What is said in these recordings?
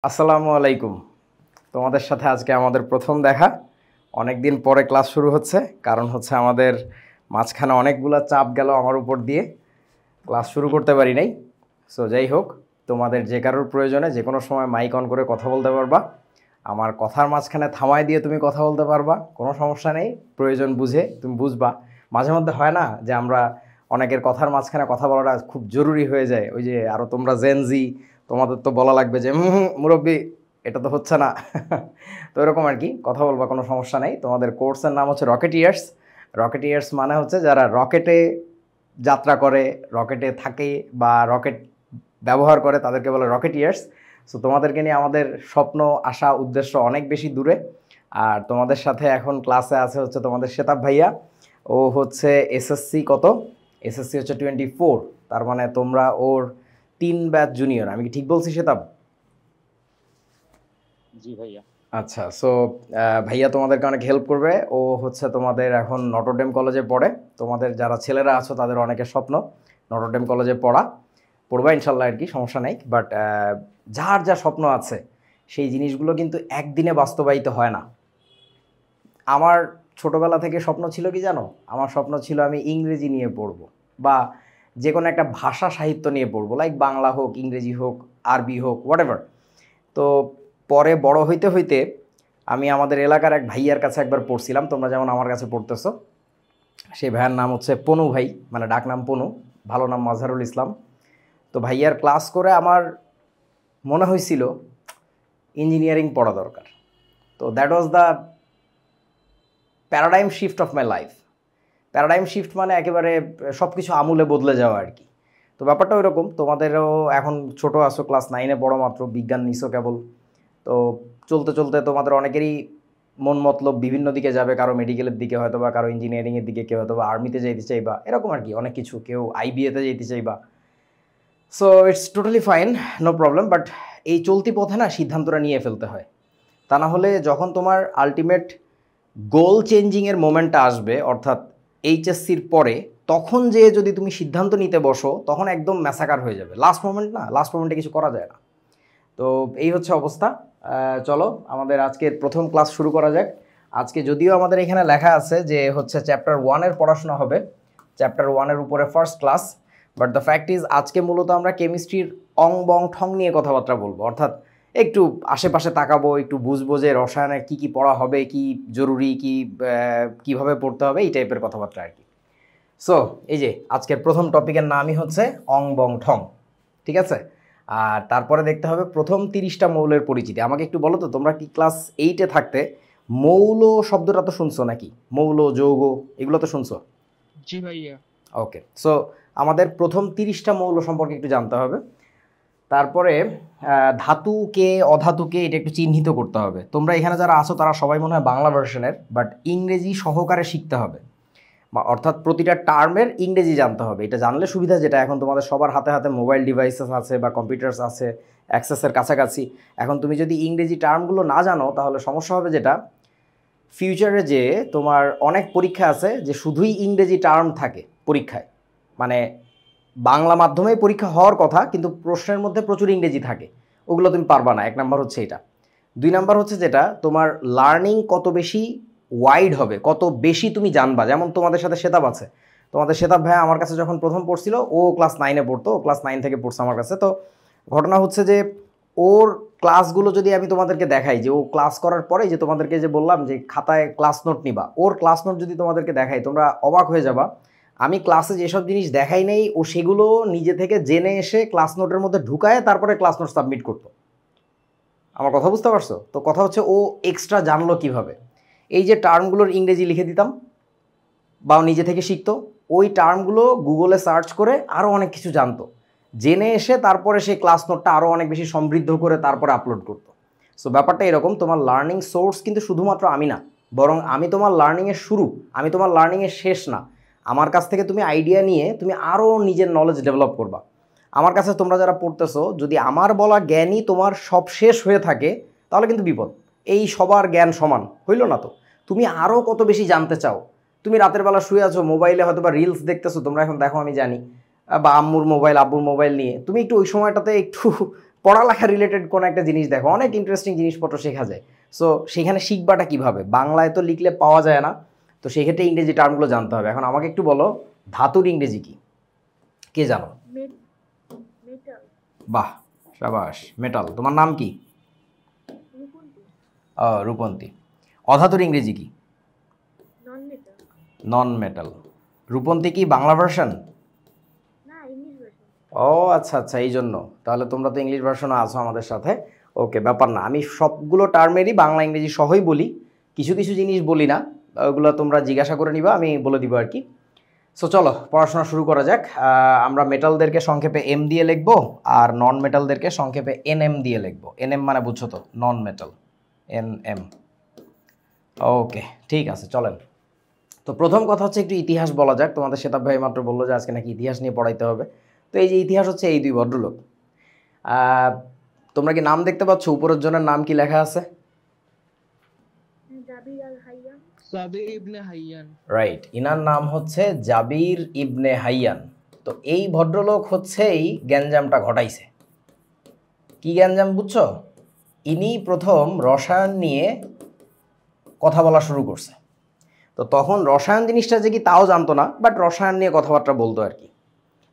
আসসালামু আলাইকুম। তোমাদের সাথে আজকে আমাদের প্রথম দেখা। অনেক দিন পরে ক্লাস শুরু হচ্ছে, কারণ হচ্ছে আমাদের মাঝখানে অনেকগুলা চাপ গেল আমার উপর দিয়ে, ক্লাস শুরু করতে পারি নাই। সো যাই হোক, তোমাদের যে কারোর প্রয়োজনে যে কোনো সময় মাইক অন করে কথা বলতে পারবা। আমার কথার মাঝখানে থামায় দিয়ে তুমি কথা বলতে পারবা, কোনো সমস্যা নেই। প্রয়োজন বুঝে তুমি বুঝবা। মাঝে মধ্যে হয় না যে আমরা অনেকের কথার মাঝখানে কথা বলাটা খুব জরুরি হয়ে যায়, ওই যে আরও তোমরা জেনজি, তোমাদের তো বলা লাগবে যে মুরব্বি এটা তো হচ্ছে না। তো এরকম আর কি কথা বলবা, কোনো সমস্যা নেই। তোমাদের কোর্সের নাম হচ্ছে রকেটিয়ার্স। রকেটিয়ার্স মানে হচ্ছে যারা রকেটে যাত্রা করে, রকেটে থাকে বা রকেট ব্যবহার করে, তাদেরকে বলে রকেটিয়ার্স। সো তোমাদেরকে নিয়ে আমাদের স্বপ্ন, আশা, উদ্দেশ্য অনেক বেশি দূরে। আর তোমাদের সাথে এখন ক্লাসে আছে হচ্ছে তোমাদের শেতাব ভাইয়া। ও হচ্ছে এসএসসি কত, এসএসসি হচ্ছে 24। তার মানে তোমরা ওর 3 ব্যাচ জুনিয়র। আমি কি ঠিক বলছি শেতাব? জি ভাইয়া। আচ্ছা, সো ভাইয়া তোমাদেরকে অনেক হেল্প করবে। ও হচ্ছে তোমাদের এখন নটরডেম কলেজে পড়ে। তোমাদের যারা ছেলেরা আছো তাদের অনেকের স্বপ্ন নটরডেম কলেজে পড়বা ইনশাল্লাহ, আর কি সমস্যা নেই। বাট যার যা স্বপ্ন আছে সেই জিনিসগুলো কিন্তু একদিনে বাস্তবায়িত হয় না। আমার ছোটবেলা থেকে স্বপ্ন ছিল কি জানো? আমার স্বপ্ন ছিল আমি ইংরেজি নিয়ে পড়বো, বা যে কোনো একটা ভাষা সাহিত্য নিয়ে পড়বো, লাইক বাংলা হোক, ইংরেজি হোক, আরবি হোক, হোয়াটএভার। তো পরে বড় হইতে হইতে আমি আমাদের এলাকার এক ভাইয়ার কাছে একবার পড়ছিলাম, তোমরা যেমন আমার কাছে পড়তেছো। সেই ভাইয়ার নাম হচ্ছে পনু ভাই, মানে ডাক নাম পনু, ভালো নাম মাজহারুল ইসলাম। তো ভাইয়ার ক্লাস করে আমার মনে হয়েছিল ইঞ্জিনিয়ারিং পড়া দরকার। তো that was the paradigm shift of my life. Paradigm shift মানে একেবারে সব কিছু আমূলে বদলে যাওয়া আর কি। তো ব্যাপারটা ওইরকম, তোমাদেরও এখন ছোট আসো, ক্লাস 9-এ পড়ো মাত্র, বিজ্ঞান নিছো কেবল। তো চলতে চলতে তোমাদের অনেকেরই মন মতলব বিভিন্ন দিকে যাবে, কারো মেডিকেলের দিকে হয়তো, বা কারো ইঞ্জিনিয়ারিংয়ের দিকে, কেউ হয়তো বা আর্মিতে যাইতে চাইবা, এরকম আর কি অনেক কিছু, কেউ আইবিএতে যেতে চাইবা। So it's totally fine, no problem. But এই চলতি পথে না সিদ্ধান্তটা নিয়ে ফেলতে হয়, তা না হলে যখন তোমার আলটিমেট গোল চেঞ্জিংয়ের মোমেন্টটা আসবে, অর্থাৎ এইচএসসির পরে, তখন যে যদি তুমি সিদ্ধান্ত নিতে বসো তখন একদম ম্যাসাকার হয়ে যাবে। লাস্ট মোমেন্ট না, লাস্ট মোমেন্টে কিছু করা যায় না। তো এই হচ্ছে অবস্থা। চলো আমাদের আজকের প্রথম ক্লাস শুরু করা যাক। আজকে যদিও আমাদের এখানে লেখা আছে যে হচ্ছে চ্যাপ্টার 1-এর পড়াশোনা হবে, চ্যাপ্টার 1-এর উপরে first class. But the fact is আজকে মূলত আমরা কেমিস্ট্রির অং বং ঠং নিয়ে কথাবার্তা বলবো, অর্থাৎ একটু আশেপাশে তাকাবো, একটু বুঝবো যে রসায়নে কী কী পড়া হবে, কি জরুরি, কি কীভাবে পড়তে হবে, এই টাইপের কথাবার্তা আর কি। সো এই যে আজকের প্রথম টপিকের নামই হচ্ছে অং বং ঠং, ঠিক আছে? আর তারপরে দেখতে হবে প্রথম 30টা মৌলের পরিচিতি। আমাকে একটু বলো তো, তোমরা কি ক্লাস 8-এ থাকতে মৌল শব্দটা তো শুনছো নাকি? মৌল, যৌগ, এগুলো তো শুনছো? জি ভাইয়া। ওকে, সো আমাদের প্রথম 30টা মৌল সম্পর্কে একটু জানতে হবে। তারপরে ধাতুকে, অধাতুকে এটা একটু চিহ্নিত করতে হবে। তোমরা এখানে যারা আছো তারা সবাই মনে হয় বাংলা ভার্সনের, বাট ইংরেজি সহকারে শিখতে হবে, বা অর্থাৎ প্রতিটা টার্মের ইংরেজি জানতে হবে। এটা জানলে সুবিধা, যেটা এখন তোমাদের সবার হাতে হাতে মোবাইল ডিভাইসেস আছে বা কম্পিউটার্স আছে, অ্যাক্সেসের কাছাকাছি। এখন তুমি যদি ইংরেজি টার্মগুলো না জানো তাহলে সমস্যা হবে, যেটা ফিউচারে যে তোমার অনেক পরীক্ষা আছে যে শুধুই ইংরেজি টার্ম থাকে পরীক্ষায়, মানে বাংলা মাধ্যমেই পরীক্ষা হওয়ার কথা কিন্তু প্রশ্নের মধ্যে প্রচুর ইংরেজি থাকে, ওগুলো তুমি পারবা না। 1 নাম্বার হচ্ছে এটা। 2 নাম্বার হচ্ছে যেটা তোমার লার্নিং কত বেশি ওয়াইড হবে, কত বেশি তুমি জানবা। যেমন তোমাদের সাথে শেতাব আছে, তোমাদের শেতাব ভাই আমার কাছে যখন প্রথম পড়ছিল, ও ক্লাস 9-এ পড়তো, ও ক্লাস 9 থেকে পড়ছে আমার কাছে। তো ঘটনা হচ্ছে যে ওর ক্লাসগুলো যদি আমি তোমাদেরকে দেখাই, যে ও ক্লাস করার পরে যে তোমাদেরকে যে বললাম যে খাতায় ক্লাস নোট নিবা, ওর ক্লাস নোট যদি তোমাদেরকে দেখাই তোমরা অবাক হয়ে যাবা। আমি ক্লাসে যেসব জিনিস দেখাই নেই ও সেগুলো নিজে থেকে জেনে এসে ক্লাস নোটের মধ্যে ঢুকায় তারপরে ক্লাস নোট সাবমিট করতো। আমার কথা বুঝতে পারছো তো? কথা হচ্ছে ও এক্সট্রা জানলো কিভাবে। এই যে টার্মগুলোর ইংরেজি লিখে দিতাম বা ও নিজে থেকে শিখতো, ওই টার্মগুলো গুগলে সার্চ করে আরও অনেক কিছু জানতো, জেনে এসে তারপরে সেই ক্লাস নোটটা আরও অনেক বেশি সমৃদ্ধ করে তারপরে আপলোড করতো। সো ব্যাপারটা এরকম, তোমার লার্নিং সোর্স কিন্তু শুধুমাত্র আমি না, বরং আমি তোমার লার্নিংয়ের শুরু, আমি তোমার লার্নিংয়ের শেষ না। আমার কাছ থেকে তুমি আইডিয়া নিয়ে তুমি আরও নিজের নলেজ ডেভেলপ করবা। আমার কাছে তোমরা যারা পড়তেছো, যদি আমার বলা জ্ঞানই তোমার সব শেষ হয়ে থাকে তাহলে কিন্তু বিপদ। এই সবার জ্ঞান সমান হইল না তো, তুমি আরও কত বেশি জানতে চাও। তুমি রাতের বেলা শুয়ে আছো, মোবাইলে হয়তো বা রিলস দেখতেছো, তোমরা এখন দেখো আমি জানি, বা আম্মুর মোবাইল, আব্বুর মোবাইল নিয়ে তুমি একটু ওই সময়টাতে একটু পড়ালেখা রিলেটেড কোনো একটা জিনিস দেখো, অনেক ইন্টারেস্টিং জিনিসপত্র শেখা যায়। সো সেখানে শিখবাটা কিভাবে, বাংলায় তো লিখলে পাওয়া যায় না, তো সেক্ষেত্রে ইংরেজি টার্মগুলো জানতে হবে। এখন আমাকে একটু বলো ধাতুর ইংরেজি কি, কে জানো? মেটাল। বাহ, সাবাস, মেটাল। তোমার নাম কি? রূপন্তী। রূপন্তী। অধাতুর ইংরেজি কি? নন মেটাল। নন মেটাল। রূপন্তী কি বাংলা ভার্সন? না, ইংলিশ ভার্সন। ও আচ্ছা আচ্ছা, এই জন্য তাহলে তোমরা তো ইংলিশ ভার্সনও আছো আমাদের সাথে। ওকে, ব্যাপার না, আমি সবগুলো টার্মেরই বাংলা ইংরেজি সহই বলি, কিছু কিছু জিনিস বলি না, ওগুলো তোমরা জিজ্ঞাসা করে নিবা, আমি বলে দিব আর কি। সো চলো পড়াশোনা শুরু করা যাক। আমরা মেটালদেরকে সংক্ষেপে এম দিয়ে লিখবো, আর নন মেটালদেরকে সংক্ষেপে এনএম দিয়ে লিখবো। এনএম মানে বুঝছো তো, নন মেটাল, এনএম। ওকে ঠিক আছে, চলেন। তো প্রথম কথা হচ্ছে একটু ইতিহাস বলা যাক। তোমাদের শ্বেতাব ভাই মাত্র বললো যে আজকে নাকি ইতিহাস নিয়ে পড়াইতে হবে। তো এই যে ইতিহাস হচ্ছে এই দুই ভদ্রলোক, তোমরা কি নাম দেখতে পাচ্ছ? উপরের জনের নাম কি লেখা আছে? জাবির আল হাইয়ান। সাবির ইবনে হাইয়ান। রাইট, ইনার নাম হচ্ছে জাবির ইবনে হাইয়ান। তো এই ভদ্রলোক হচ্ছে এই গ্যাঞ্জামটা ঘটাইছে। কি গ্যাঞ্জাম বুঝছো? ইনি প্রথম রসায়ন নিয়ে কথা বলা শুরু করছে। তো তখন রসায়ন জিনিসটা যে কি তাও জানতো না, বাট রসায়ন নিয়ে কথাবার্তা বলতো আর কি,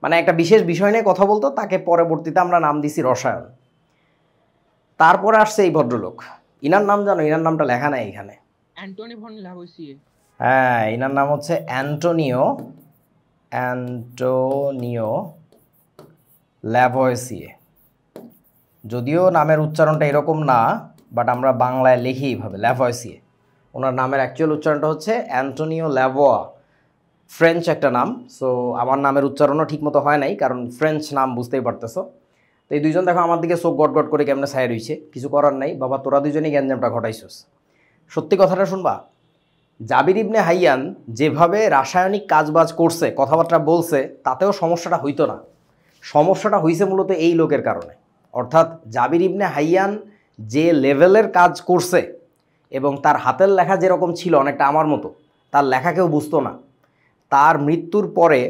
মানে একটা বিশেষ বিষয় নিয়ে কথা বলতো, তাকে পরবর্তীতে আমরা নাম দিছি রসায়ন। তারপরে আসছে এই ভদ্রলোক, ইনার নাম জানো? ইনার নামটা লেখা নাই এখানে। Antoine von Lavoisier. হ্যাঁ, ইনার নাম হচ্ছে অ্যান্টোনিও ল্যাভয়েসিয়ে। যদিও নামের উচ্চারণটা এরকম না, বাট আমরা বাংলায় লিখি এইভাবে, ল্যাভয়েসিয়ে। ওনার নামের অ্যাকচুয়াল উচ্চারণটা হচ্ছে অ্যান্টোনিও ল্যাভোয়া। ফ্রেঞ্চ একটা নাম, সো আমার নামের উচ্চারণও ঠিকমতো হয় নাই, কারণ ফ্রেঞ্চ নাম বুঝতেই পারতেছো। তো এই দুইজন দেখো আমার দিকে চোখ গট গট করে কেমনে ছায়া রইছে, কিছু করার নাই বাবা, তোরা দুজনেই গ্যাঞ্জামটা ঘটাইছস। সত্যি কথাটা শুনবা, জাবির ইবনে হাইয়ান যেভাবে রাসায়নিক কাজবাজ করছে, কথাবার্তা বলছে, তাতেও সমস্যাটা হইতো না। সমস্যাটা হইছে মূলত এই লোকের কারণে। অর্থাৎ জাবির ইবনে হাইয়ান যে লেভেলের কাজ করছে এবং তার হাতের লেখা যেরকম ছিল অনেকটা আমার মতো, তার লেখা কেউ বুঝতো না। তার মৃত্যুর পরে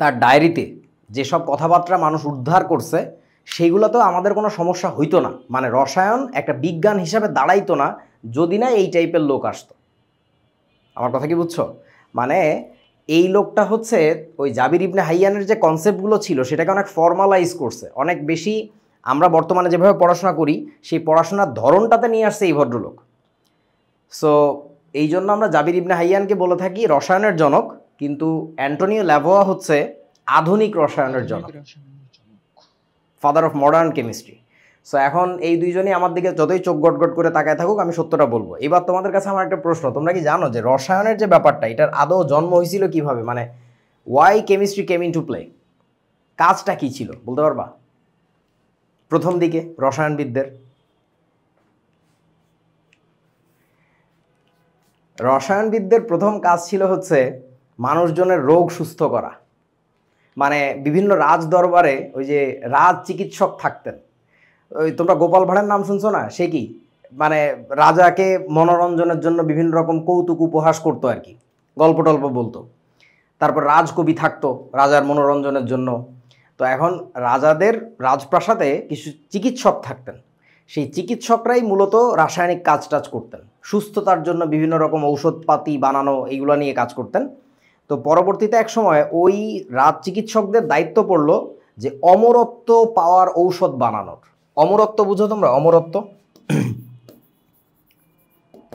তার ডায়েরিতে যেসব কথাবার্তা মানুষ উদ্ধার করছে সেইগুলোতেও আমাদের কোনো সমস্যা হইতো না, মানে রসায়ন একটা বিজ্ঞান হিসাবে দাঁড়াইতো না যদি না এই টাইপের লোক আসতো। আমার কথা কি বুঝছো? মানে এই লোকটা হচ্ছে ওই জাবির ইবনে হাইয়ানের যে কনসেপ্টগুলো ছিল সেটাকে অনেক ফর্মালাইজ করছে, অনেক বেশি আমরা বর্তমানে যেভাবে পড়াশোনা করি সেই পড়াশোনার ধরনটাতে নিয়ে আসছে এই ভদ্রলোক। সো এই জন্য আমরা জাবির ইবনে হাইয়ানকে বলে থাকি রসায়নের জনক, কিন্তু অ্যান্টোনিও ল্যাভোয়া হচ্ছে আধুনিক রসায়নের জনক, father of modern chemistry. So এখন এই দুইজনই আমার দিকে যতই চোখ গট গট করে তাকায় থাকুক, আমি সত্যটা বলবো। এবার তোমাদের কাছে আমার একটা প্রশ্ন, তোমরা কি জানো যে রসায়নের যে ব্যাপারটা, এটার আদৌ জন্ম হয়েছিল কিভাবে? মানে why chemistry came into play, কাজটা কি ছিল বলতে পারবা প্রথম দিকে রসায়নবিদদের? রসায়নবিদদের প্রথম কাজ ছিল হচ্ছে মানুষজনের রোগ সুস্থ করা। মানে বিভিন্ন রাজ দরবারে ওই যে রাজ চিকিৎসক থাকতেন, ওই তোমরা গোপাল ভাঁড়ের নাম শুনছো না? সে কি মানে রাজাকে মনোরঞ্জনের জন্য বিভিন্ন রকম কৌতুক উপহাস করতো আর কি, গল্প টল্প বলতো। তারপর রাজকবি থাকতো রাজার মনোরঞ্জনের জন্য। তো এখন রাজাদের রাজপ্রাসাদে কিছু চিকিৎসক থাকতেন, সেই চিকিৎসকরাই মূলত রাসায়নিক কাজ টাজ করতেন, সুস্থতার জন্য বিভিন্ন রকম ঔষধপাতি বানানো এইগুলো নিয়ে কাজ করতেন। তো পরবর্তীতে এক সময় ওই রাজ চিকিৎসকদের দায়িত্ব পড়লো যে অমরত্ব পাওয়ার ঔষধ বানানোর। অমরত্ব বুঝো তোমরা? অমরত্ব,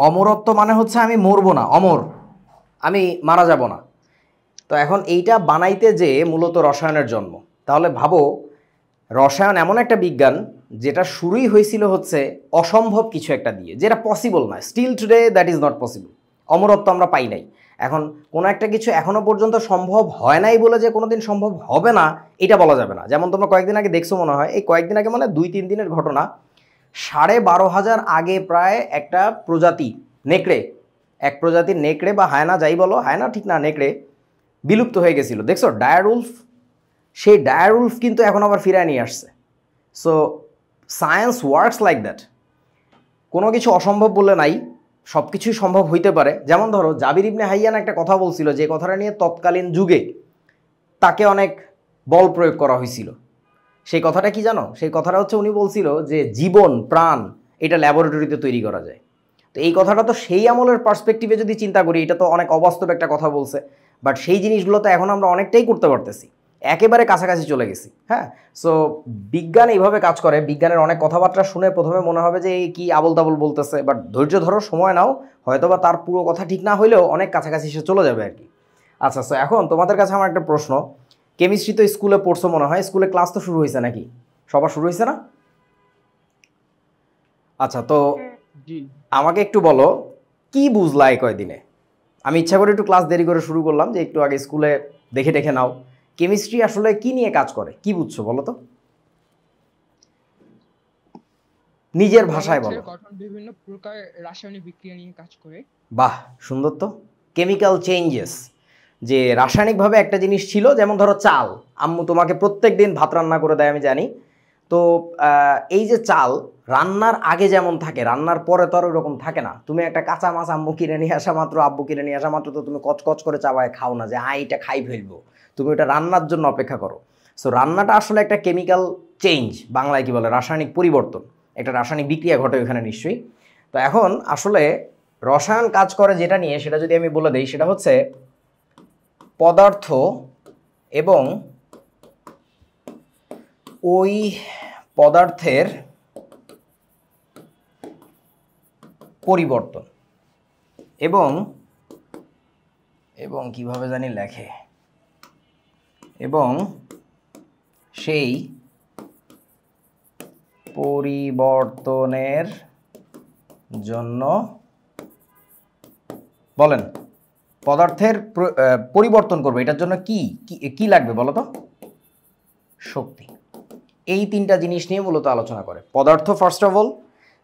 অমরত্ব মানে হচ্ছে আমি মরবো না, অমর, আমি মারা যাব না। তো এখন এইটা বানাইতে যে মূলত রসায়নের জন্ম। তাহলে ভাবো, রসায়ন এমন একটা বিজ্ঞান যেটা শুরুই হয়েছিল হচ্ছে অসম্ভব কিছু একটা দিয়ে, যেটা পসিবল না, still today that is not possible. অমরত্ব আমরা পাই নাই। এখন কোনো একটা কিছু এখনো পর্যন্ত সম্ভব হয় নাই বলে যে কোনোদিন সম্ভব হবে না এটা বলা যাবে না। যেমন তোমরা কয়েকদিন আগে দেখছো মনে হয়, এই কয়েকদিন আগে মানে 2-3 দিনের ঘটনা, 12,500 আগে প্রায় একটা প্রজাতি নেকড়ে, এক প্রজাতির নেকড়ে বা হায়না যাই বলো, হায়না ঠিক না, নেকড়ে বিলুপ্ত হয়ে গেছিল, দেখছো? Dire wolf. সেই ডায়ার উলফ কিন্তু এখন আবার ফিরায় নিয়ে আসছে। So science works like that. কোনো কিছু অসম্ভব বলে নাই, সব কিছুই সম্ভব হইতে পারে। যেমন ধরো জাবির ইবনে হাইয়ান একটা কথা বলছিল, যে কথাটা নিয়ে তৎকালীন যুগে তাকে অনেক বল প্রয়োগ করা হয়েছিল। সেই কথাটা কি জানো? সেই কথাটা হচ্ছে উনি বলছিল যে জীবন প্রাণ এটা ল্যাবরেটরিতে তৈরি করা যায়। তো এই কথাটা তো সেই আমলের পার্সপেক্টিভে যদি চিন্তা করি, এটা তো অনেক অবাস্তব একটা কথা বলছে, বাট সেই জিনিসগুলো তো এখন আমরা অনেকটাই করতে পারতেছি, একেবারে কাছাকাছি চলে গেছি। হ্যাঁ, সো বিজ্ঞান এইভাবে কাজ করে। বিজ্ঞানের অনেক কথাবার্তা শুনে প্রথমে মনে হবে যে এই কি আবল তাবল বলতেছে, বাট ধৈর্য ধরো, সময় নাও, হয়তোবা তার পুরো কথা ঠিক না হইলেও অনেক কাছাকাছি সে চলে যাবে আর কি। আচ্ছা, সো এখন তোমাদের কাছে আমার একটা প্রশ্ন, কেমিস্ট্রি তো স্কুলে পড়ছো মনে হয়, স্কুলে ক্লাস তো শুরু হয়েছে নাকি? সবার শুরু হয়েছে না? আচ্ছা, তো হ্যাঁ, জি আমাকে একটু বলো কি বুঝলা এই কয়দিনে? আমি ইচ্ছা করে একটু ক্লাস দেরি করে শুরু করলাম যে একটু আগে স্কুলে দেখে দেখে নাও কেমিস্ট্রি আসলে কি নিয়ে কাজ করে, কি বুঝছো বলো তো, নিজের ভাষায় বলো। পদার্থের গঠন বিভিন্ন প্রকার রাসায়নিক বিক্রিয়া নিয়ে কাজ করে। বাহ, সুন্দর তো। কেমিক্যাল চেঞ্জেস, যে রাসায়নিকভাবে একটা জিনিস ছিল, যেমন ধরো চাল, আম্মু তোমাকে প্রত্যেক দিন ভাত রান্না করে দেয় আমি জানি। তো এই যে চাল রান্নার আগে যেমন থাকে, রান্নার পরে তো আর ওরকম থাকে না। তুমি একটা কাঁচা মাছ আম্মু কিনে নিয়ে আসা মাত্র, আব্বু কিনে নিয়ে আসা মাত্র তো তুমি কচকচ করে চাবায় খাও না যে এটা খাই ফেলবো। তুমি ওটা রান্নার জন্য অপেক্ষা করো। সো রান্নাটা আসলে একটা কেমিক্যাল চেঞ্জ, বাংলায় কি বলে, রাসায়নিক পরিবর্তন, একটা রাসায়নিক বিক্রিয়া ঘটে ওখানে নিশ্চয়ই। তো এখন আসলে রসায়ন কাজ করে যেটা নিয়ে, সেটা যদি আমি বলে দিই, সেটা হচ্ছে পদার্থ এবং ওই পদার্থের পরিবর্তন এবং এবং কিভাবে জানি লেখে, এবং সেই পরিবর্তনের জন্য, বলেন, পদার্থের পরিবর্তন করবে, এটার জন্য কি কি লাগবে বলো তো? শক্তি। এই তিনটা জিনিস নিয়ে মূলত আলোচনা করে পদার্থ ফার্স্ট অফ অল,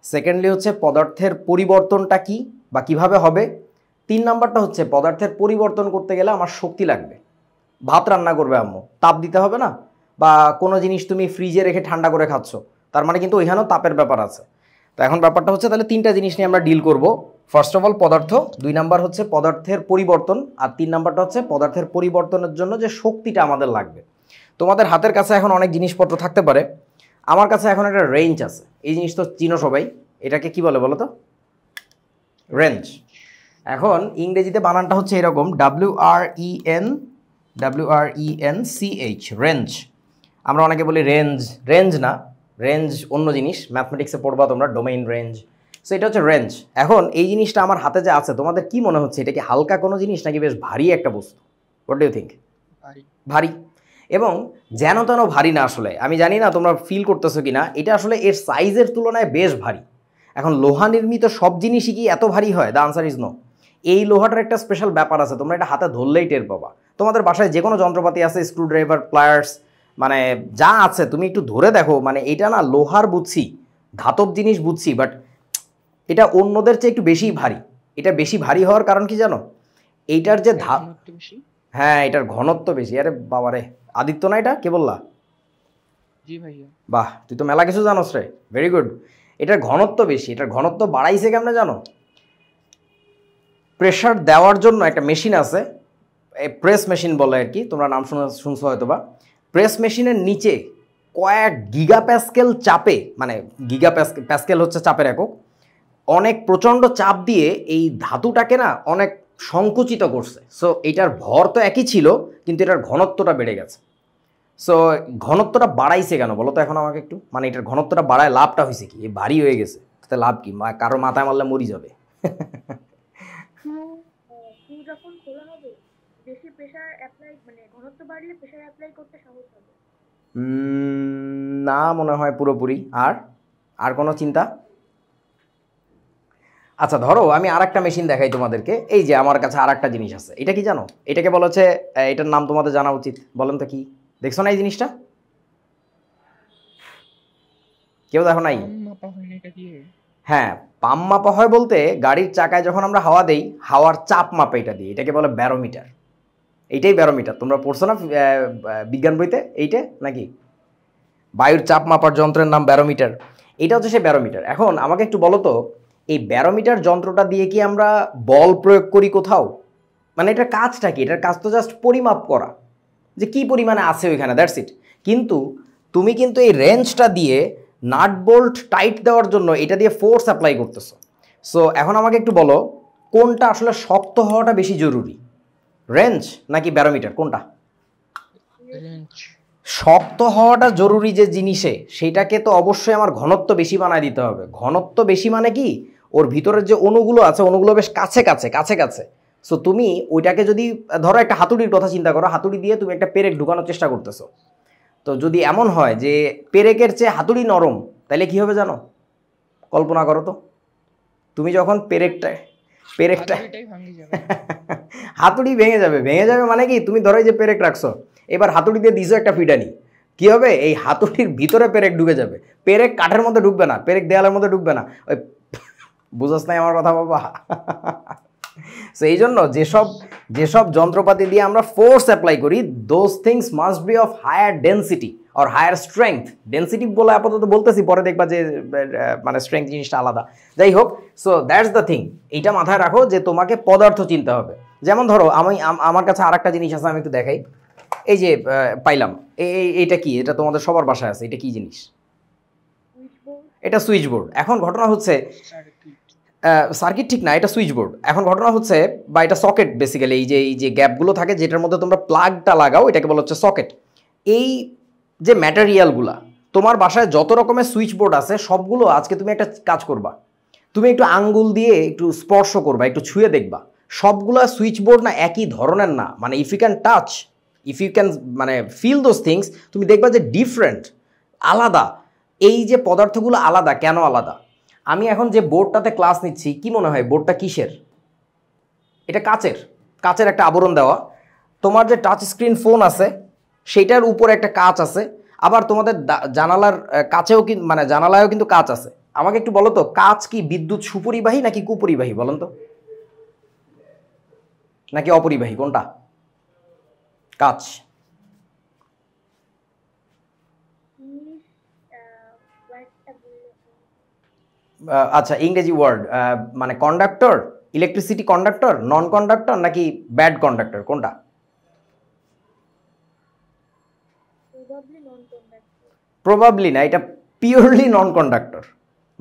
সেকেন্ডলি হচ্ছে পদার্থের পরিবর্তনটা কি বা কিভাবে হবে, 3 নাম্বারটা হচ্ছে পদার্থের পরিবর্তন করতে গেলে আমার শক্তি লাগবে। ভাত রান্না করবে আম্মু, তাপ দিতে হবে না? বা কোনো জিনিস তুমি ফ্রিজে রেখে ঠান্ডা করে খাচ্ছ, তার মানে কিন্তু ওইখানেও তাপের ব্যাপার আছে। তো এখন ব্যাপারটা হচ্ছে তাহলে 3টা জিনিস নিয়ে আমরা ডিল করব। ফার্স্ট অফ অল পদার্থ, 2 নাম্বার হচ্ছে পদার্থের পরিবর্তন, আর 3 নাম্বারটা হচ্ছে পদার্থের পরিবর্তনের জন্য যে শক্তিটা আমাদের লাগবে। তোমাদের হাতের কাছে এখন অনেক জিনিসপত্র থাকতে পারে, আমার কাছে এখন একটা রেঞ্জ আছে, এই জিনিস তো চিনো সবাই, এটাকে কি বলে বলো তো? রেঞ্জ। এখন ইংরেজিতে বানানটা হচ্ছে এরকম, WRENCH, রেঞ্জ। আমরা অনেকে বলি রেঞ্জ, রেঞ্জ না, রেঞ্জ অন্য জিনিস, ম্যাথমেটিক্সে পড়বা তোমরা, ডোমেইন রেঞ্জ। সো এটা হচ্ছে রেঞ্জ। এখন এই জিনিসটা আমার হাতে যে আছে, তোমাদের কি মনে হচ্ছে এটা কি হালকা কোনো জিনিস নাকি বেশ ভারী একটা বস্তু? What do you think? ভারী। এবং যেন তেন ভারী না, আসলে আমি জানি না তোমরা ফিল করতেছো কি না, এটা আসলে এর সাইজের তুলনায় বেশ ভারী। এখন লোহা নির্মিত সব জিনিসই কি এত ভারী হয়? The answer is no. এই লোহাটার একটা স্পেশাল ব্যাপার আছে, তোমরা এটা হাতে ধরলেই টের পাবা। তোমাদের বাসায় যে কোনো যন্ত্রপাতি আছে, স্ক্রুড্রাইভার, প্লায়ার্স, মানে যা আছে তুমি একটু ধরে দেখো, মানে এটা না লোহার বুঝছি, ধাতব জিনিস বুঝছি, বাট এটা অন্যদের চেয়ে একটু বেশিই ভারী। এটা বেশি ভারী হওয়ার কারণ কি জানো? এইটার যে ঘনত্ব বেশি। হ্যাঁ, এটার ঘনত্ব বেশি। আরে বাবারে, আদিত্য না এটা, কে বললা? জি ভাইয়া। বাহ, তুই তো মেলা কিছু জানোস রে, ভেরি গুড। এটার ঘনত্ব বেশি। এটার ঘনত্ব বাড়াইছে কেমনে জানো? প্রেশার দেওয়ার জন্য একটা মেশিন আছে, প্রেস মেশিন বলে আর কি, তোমরা নাম শুনছো হয়তো বা। প্রেস মেশিনের নিচে কয়েক গিগা প্যাসকেল চাপে, মানে গিগা প্যাসকেল হচ্ছে চাপের একক, অনেক প্রচণ্ড চাপ দিয়ে এই ধাতুটাকে না অনেক সংকুচিত করছে। সো এটার ভর তো একই ছিল, কিন্তু এটার ঘনত্বটা বেড়ে গেছে। সো ঘনত্বটা বাড়াইছে কেন বলো তো এখন আমাকে একটু, মানে এটার ঘনত্বটা বাড়ায় লাভটা হয়েছে কি? ভারী হয়ে গেছে, তাতে লাভ কি? কারো মাথায় মারলে মরি যাবে। স্ক্রু যখন খোলা হবে, বেশি প্রেসার অ্যাপ্লাই, মানে ঘনত্ব বাড়লে প্রেসার অ্যাপ্লাই করতে সহজ হবে। না মনে হয় পুরোপুরি। আর কোনো চিন্তা? আচ্ছা, ধরো আমি আর একটা মেশিন দেখাই তোমাদেরকে। এই যে আমার কাছে আর একটা জিনিস আছে, এটা কি জানো? এটাকে বলা হচ্ছে, এটার নাম তোমাদের জানা উচিত, বলেন তো কি? দেখছো না এই জিনিসটা? কেউ দেখো নাই? মাপা হয় না এটা দিয়ে? হ্যাঁ, পাম্প মাপা হয় বলতে, গাড়ির চাকায় যখন আমরা হাওয়া দেই, হাওয়ার চাপ মাপে এটা দিয়ে, এটাকে বলে ব্যারোমিটার। এইটাই ব্যারোমিটার, তোমরা পড়ছো না বিজ্ঞান বইতে এইটা নাকি? বায়ুর চাপ মাপার যন্ত্রের নাম ব্যারোমিটার। এটা হচ্ছে সে ব্যারোমিটার। এখন আমাকে একটু বলো তো, এই ব্যারোমিটার যন্ত্রটা দিয়ে কি আমরা বল প্রয়োগ করি কোথাও? মানে এটার কাজটা কি? এটার কাজ তো জাস্ট পরিমাপ করা যে কি পরিমাণে আছে ওইখানে, দ্যাটস ইট। কিন্তু তুমি কিন্তু এই রেঞ্জটা দিয়ে নাট বোল্ট টাইট দেওয়ার জন্য এটা দিয়ে ফোর্স অ্যাপ্লাই করতেছো। সো এখন আমাকে একটু বলো কোনটা আসলে শক্ত হওয়াটা বেশি জরুরি, রেঞ্জ নাকি ব্যারোমিটার, কোনটা? রেঞ্জ। শক্ত হওয়াটা জরুরি যে জিনিসে, সেটাকে তো অবশ্যই আমার ঘনত্ব বেশি বানায় দিতে হবে। ঘনত্ব বেশি মানে কি, ওর ভিতরের যে অণুগুলো আছে অণুগুলো বেশ কাছে কাছে কাছে কাছে। সো তুমি ওইটাকে যদি ধরো একটা হাতুড়ির কথা চিন্তা করো, হাতুড়ি দিয়ে তুমি একটা পেরেক ঢুকানোর চেষ্টা করতেছো, তো যদি এমন হয় যে পেরেকের চেয়ে হাতুড়ি নরম, তাহলে কি হবে জানো? কল্পনা করো তো, তুমি যখন পেরেকটা হাতুড়িটাই ভাঙে যাবে। হাতুড়ি ভেঙে যাবে। ভেঙে যাবে মানে কি, তুমি ধরো এই যে পেরেক রাখছো, এবার হাতুড়ি দিয়ে দিছো একটা ফিডানি, কি হবে, এই হাতুড়ির ভিতরে পেরেক ঢুকে যাবে। পেরেক কাঠের মধ্যে ঢুকবে না, পেরেক দেয়ালের মধ্যে ঢুকবে না। ওই বুঝাস নাই আমার কথা বাবা? সো এই জন্য যেসব যন্ত্রপাতি দিয়ে আমরা ফোর্স অ্যাপ্লাই করি, those things must be of higher density or higher strength. Density বলে আপাতত বলতেছি, পরে দেখবা যে মানে স্ট্রেংথ জিনিসটা আলাদা। যাই হোক, সো দ্যাটস দ্য থিং। এইটা মাথায় রাখো যে তোমাকে পদার্থ চিনতে হবে। যেমন ধরো আমার কাছে আর একটা জিনিস আছে, আমি একটু দেখাই। এই যে পাইলাম, এইটা কি, এটা তোমাদের সবার বাসায় আছে, এটা কি জিনিস? এটা সুইচ বোর্ড। এখন ঘটনা হচ্ছে, সার্কিট ঠিক না, এটা সুইচ বোর্ড। এখন ঘটনা হচ্ছে, বা এটা সকেট বেসিক্যালি, এই যে গ্যাপগুলো থাকে যেটার মধ্যে তোমরা প্লাগটা লাগাও, এটাকে বলা হচ্ছে সকেট। এই যে ম্যাটেরিয়ালগুলা, তোমার বাসায় যত রকমের সুইচ বোর্ড আছে সবগুলো, আজকে তুমি একটা কাজ করবা, তুমি একটু আঙ্গুল দিয়ে একটু স্পর্শ করবা, একটু ছুঁয়ে দেখবা, সবগুলা সুইচ বোর্ড না একই ধরনের না। মানে if you can touch, if you can মানে ফিল দোজ থিংস, তুমি দেখবা যে ডিফারেন্ট, আলাদা। এই যে পদার্থগুলো আলাদা, কেন আলাদা? আমি এখন যে বোর্ডটাতে ক্লাস নিচ্ছি, কি মনে হয় বোর্ডটা কিসের? এটা কাচের একটা আবরণ দেওয়া। তোমার যে টাচ স্ক্রিন ফোন আছে সেটার উপরে একটা কাচ আছে, আবার তোমাদের জানালার কাছেও মানে জানালায়ও কিন্তু কাচ আছে। আমাকে একটু বলো তো, কাচ কি বিদ্যুৎ সুপরিবাহী নাকি কুপরিবাহী বলেন তো, নাকি অপরিবাহী, কোনটা? কাচ। আচ্ছা, ইংরেজি ওয়ার্ড, মানে কন্ডাক্টর, ইলেকট্রিসিটি কন্ডাক্টর, নন কন্ডাক্টর নাকি ব্যাড কন্ডাক্টর, কোনটা? প্রবাবলি না, এটা পিওরলি নন কন্ডাক্টর।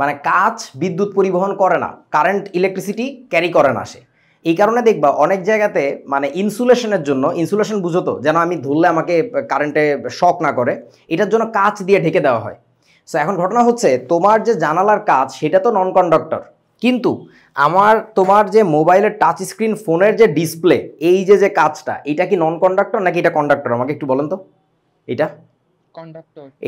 মানে কাচ বিদ্যুৎ পরিবহন করে না, কারেন্ট ইলেকট্রিসিটি ক্যারি করে না সে। এই কারণে দেখবা অনেক জায়গাতে মানে ইনসুলেশনের জন্য, ইনসুলেশন বুঝো তো, যেন আমি ধরলে আমাকে কারেন্টে শক না করে, এটার জন্য কাচ দিয়ে ঢেকে দেওয়া হয়। সো এখন ঘটনা হচ্ছে, তোমার যে জানালার কাচ সেটা তো নন কন্ডাক্টর, কিন্তু তোমার যে মোবাইলের টাচ স্ক্রিন ফোনের যে ডিসপ্লে, এই যে কাচটা, এটা কি নন কন্ডাক্টর নাকি এটা কন্ডাক্টর? আমাকে একটু বলেন তো।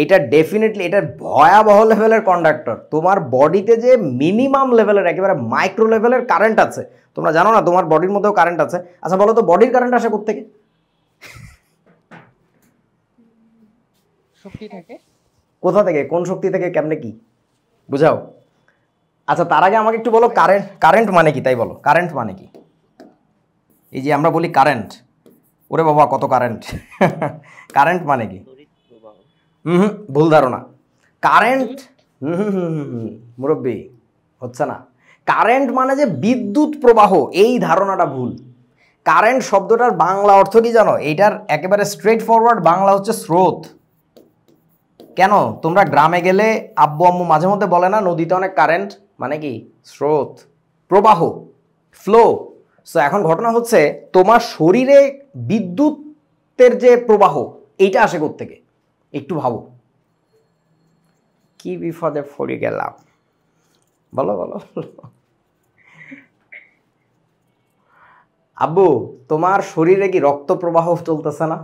এটা ডেফিনেটলি, এটা ভয়াবহ লেভেলের কন্ডাক্টর। তোমার বডিতে যে মিনিমাম লেভেলের, একেবারে মাইক্রো লেভেলের কারেন্ট আছে, তোমরা জানো না তোমার বডির মধ্যেও কারেন্ট আছে? আচ্ছা বলো তো, বডির কারেন্ট আসে কোত্থেকে? শক্তি থেকে। কোথা থেকে, কোন শক্তি থেকে, কেমনে, কি বুঝাও? আচ্ছা তার আগে আমাকে একটু বলো, কারেন্ট মানে কি, তাই বলো, কারেন্ট মানে কি? এই যে আমরা বলি কারেন্ট, ওরে বাবা কত কারেন্ট। কারেন্ট মানে কি? ভুল ধারণা। কারেন্ট মুরব্বী হচ্ছে না। কারেন্ট মানে যে বিদ্যুৎ প্রবাহ, এই ধারণাটা ভুল। কারেন্ট শব্দটার বাংলা অর্থ কি জানো? এইটার একেবারে স্ট্রেট ফরওয়ার্ড বাংলা হচ্ছে স্রোত। কেন তোমরা গ্রামে গেলে আব্বু আম্মু মাঝে মধ্যে বলে না, নদীতে অনেক কারেন্ট, মানে কি? স্রোত, প্রবাহ, ফ্লো। সো এখন ঘটনা হচ্ছে, তোমার শরীরে বিদ্যুতের যে প্রবাহ, এইটা আসে কোত্থেকে? একটু ভাবো। কি বিপদে পড়ে গেলাম, বলো বলো। আব্বু, তোমার শরীরে কি রক্ত প্রবাহ চলতেছে না?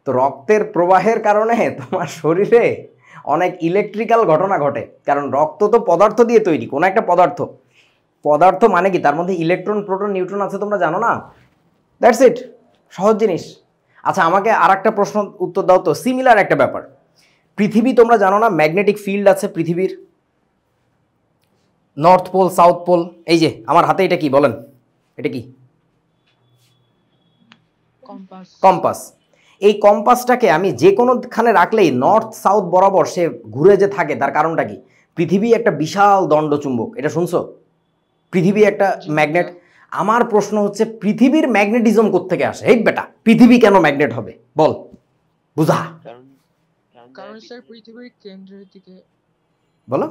তো রক্তের প্রবাহের কারণে তোমার শরীরে অনেক ইলেকট্রিক্যাল ঘটনা ঘটে, কারণ রক্ত তো পদার্থ দিয়ে তৈরি, কোনো একটা পদার্থ মানে কি, তার মধ্যে ইলেকট্রন, প্রোটন, নিউট্রন আছে, তোমরা জানো না? দ্যাটস ইট, সহজ জিনিস। আচ্ছা আমাকে আর একটা প্রশ্ন উত্তর দাও তো, সিমিলার একটা ব্যাপার। পৃথিবী, তোমরা জানো না ম্যাগনেটিক ফিল্ড আছে পৃথিবীর, নর্থ পোল, সাউথ পোল। এই যে আমার হাতে এটা কি বলেন, এটা কি? কম্পাস। এই কম্পাসটাকে আমি যে কোনোখানে রাখলেই নর্থ সাউথ বরাবর সে ঘুরে যে থাকে, তার কারণটা কি? পৃথিবী একটা বিশাল দণ্ডচুম্বক, এটা শুনছো? পৃথিবী একটা ম্যাগনেট। আমার প্রশ্ন হচ্ছে, পৃথিবীর ম্যাগনেটিজম কোত্থেকে আসে? এই বেটা, পৃথিবী কেন ম্যাগনেট হবে বল? বুঝা কারণ কারণ স্যার পৃথিবীর বলো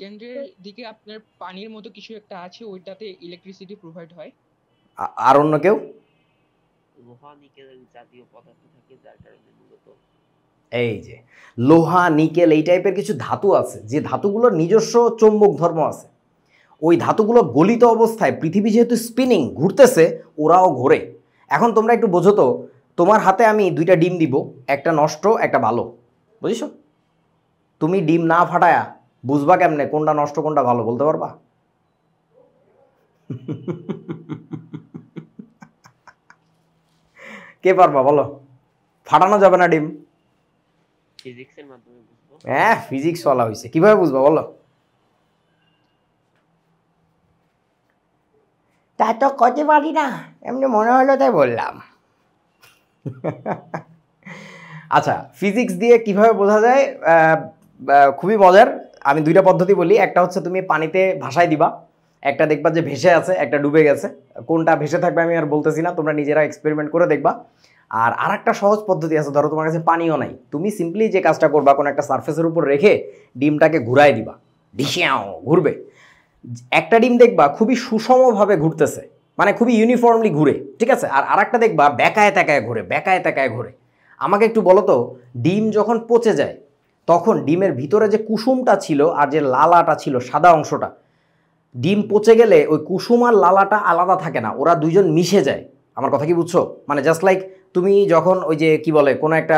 কেন্দ্রের দিকে আপনার পানির মতো কিছু একটা আছে, ওইটাতে ইলেকট্রিসিটি প্রোভাইড হয়। আর অন্য কেউ? লোহা নিকেল জাতীয় পদার্থ থাকে, যার কারণে মূলত এই যে লোহা নিকেল এই টাইপের কিছু ধাতু আছে, যে ধাতুগুলোর নিজস্ব চৌম্বক ধর্ম আছে। ওই ধাতুগুলো গলিত অবস্থায় পৃথিবী যেহেতু স্পিনিং ঘুরতেছে, ওরাও ঘোরে। এখন তোমরা একটু বোঝো তো, তোমার হাতে আমি দুইটা ডিম দিব, একটা নষ্ট একটা ভালো, বুঝছো? তুমি ডিম না ফাটায়া বুঝবা কেমনে কোনটা নষ্ট কোনটা ভালো, বলতে পারবা? কে পারবা বলো? ফাটানো যাবে না ডিম। ফিজিক্সের মাধ্যমে বুঝবো। হ্যাঁ, ফিজিক্স ওয়ালা হয়েছে, কিভাবে বুঝবা বলো? তা তো করতে পারি না, এমনি মনে হলো তাই বললাম। আচ্ছা, ফিজিক্স দিয়ে কিভাবে বোঝা যায়? খুবই মজার। আমি দুইটা পদ্ধতি বলি। একটা হচ্ছে তুমি পানিতে ভাসায় দিবা, একটা দেখবা যে ভেসে আছে, একটা ডুবে গেছে। কোনটা ভেসে থাকবে আমি আর বলতেছি না, তোমরা নিজেরা এক্সপেরিমেন্ট করে দেখবা। আর আরেকটা সহজ পদ্ধতি আছে, ধরো তোমার কাছে পানিও নাই, তুমি সিম্পলি যে কাজটা করবা, কোনো একটা সারফেসের উপর রেখে ডিমটাকে ঘুরাই দিবা, ডিশিয়াও ঘুরবে। একটা ডিম দেখবা খুবই সুষমভাবে ঘুরতেছে, মানে খুবই ইউনিফর্মলি ঘুরে, ঠিক আছে? আর আরেকটা দেখবা বেকায় তেকায় ঘুরে, বেকায় তেকায় ঘুরে। আমাকে একটু বলো তো, ডিম যখন পচে যায় তখন ডিমের ভিতরে যে কুসুমটা ছিল আর যে লালাটা ছিল, সাদা অংশটা, ডিম পচে গেলে ওই কুসুম আর লালাটা আলাদা থাকে না, ওরা দুইজন মিশে যায়। আমার কথা কি বুঝছো? মানে জাস্ট লাইক তুমি যখন ওই যে কি বলে কোনো একটা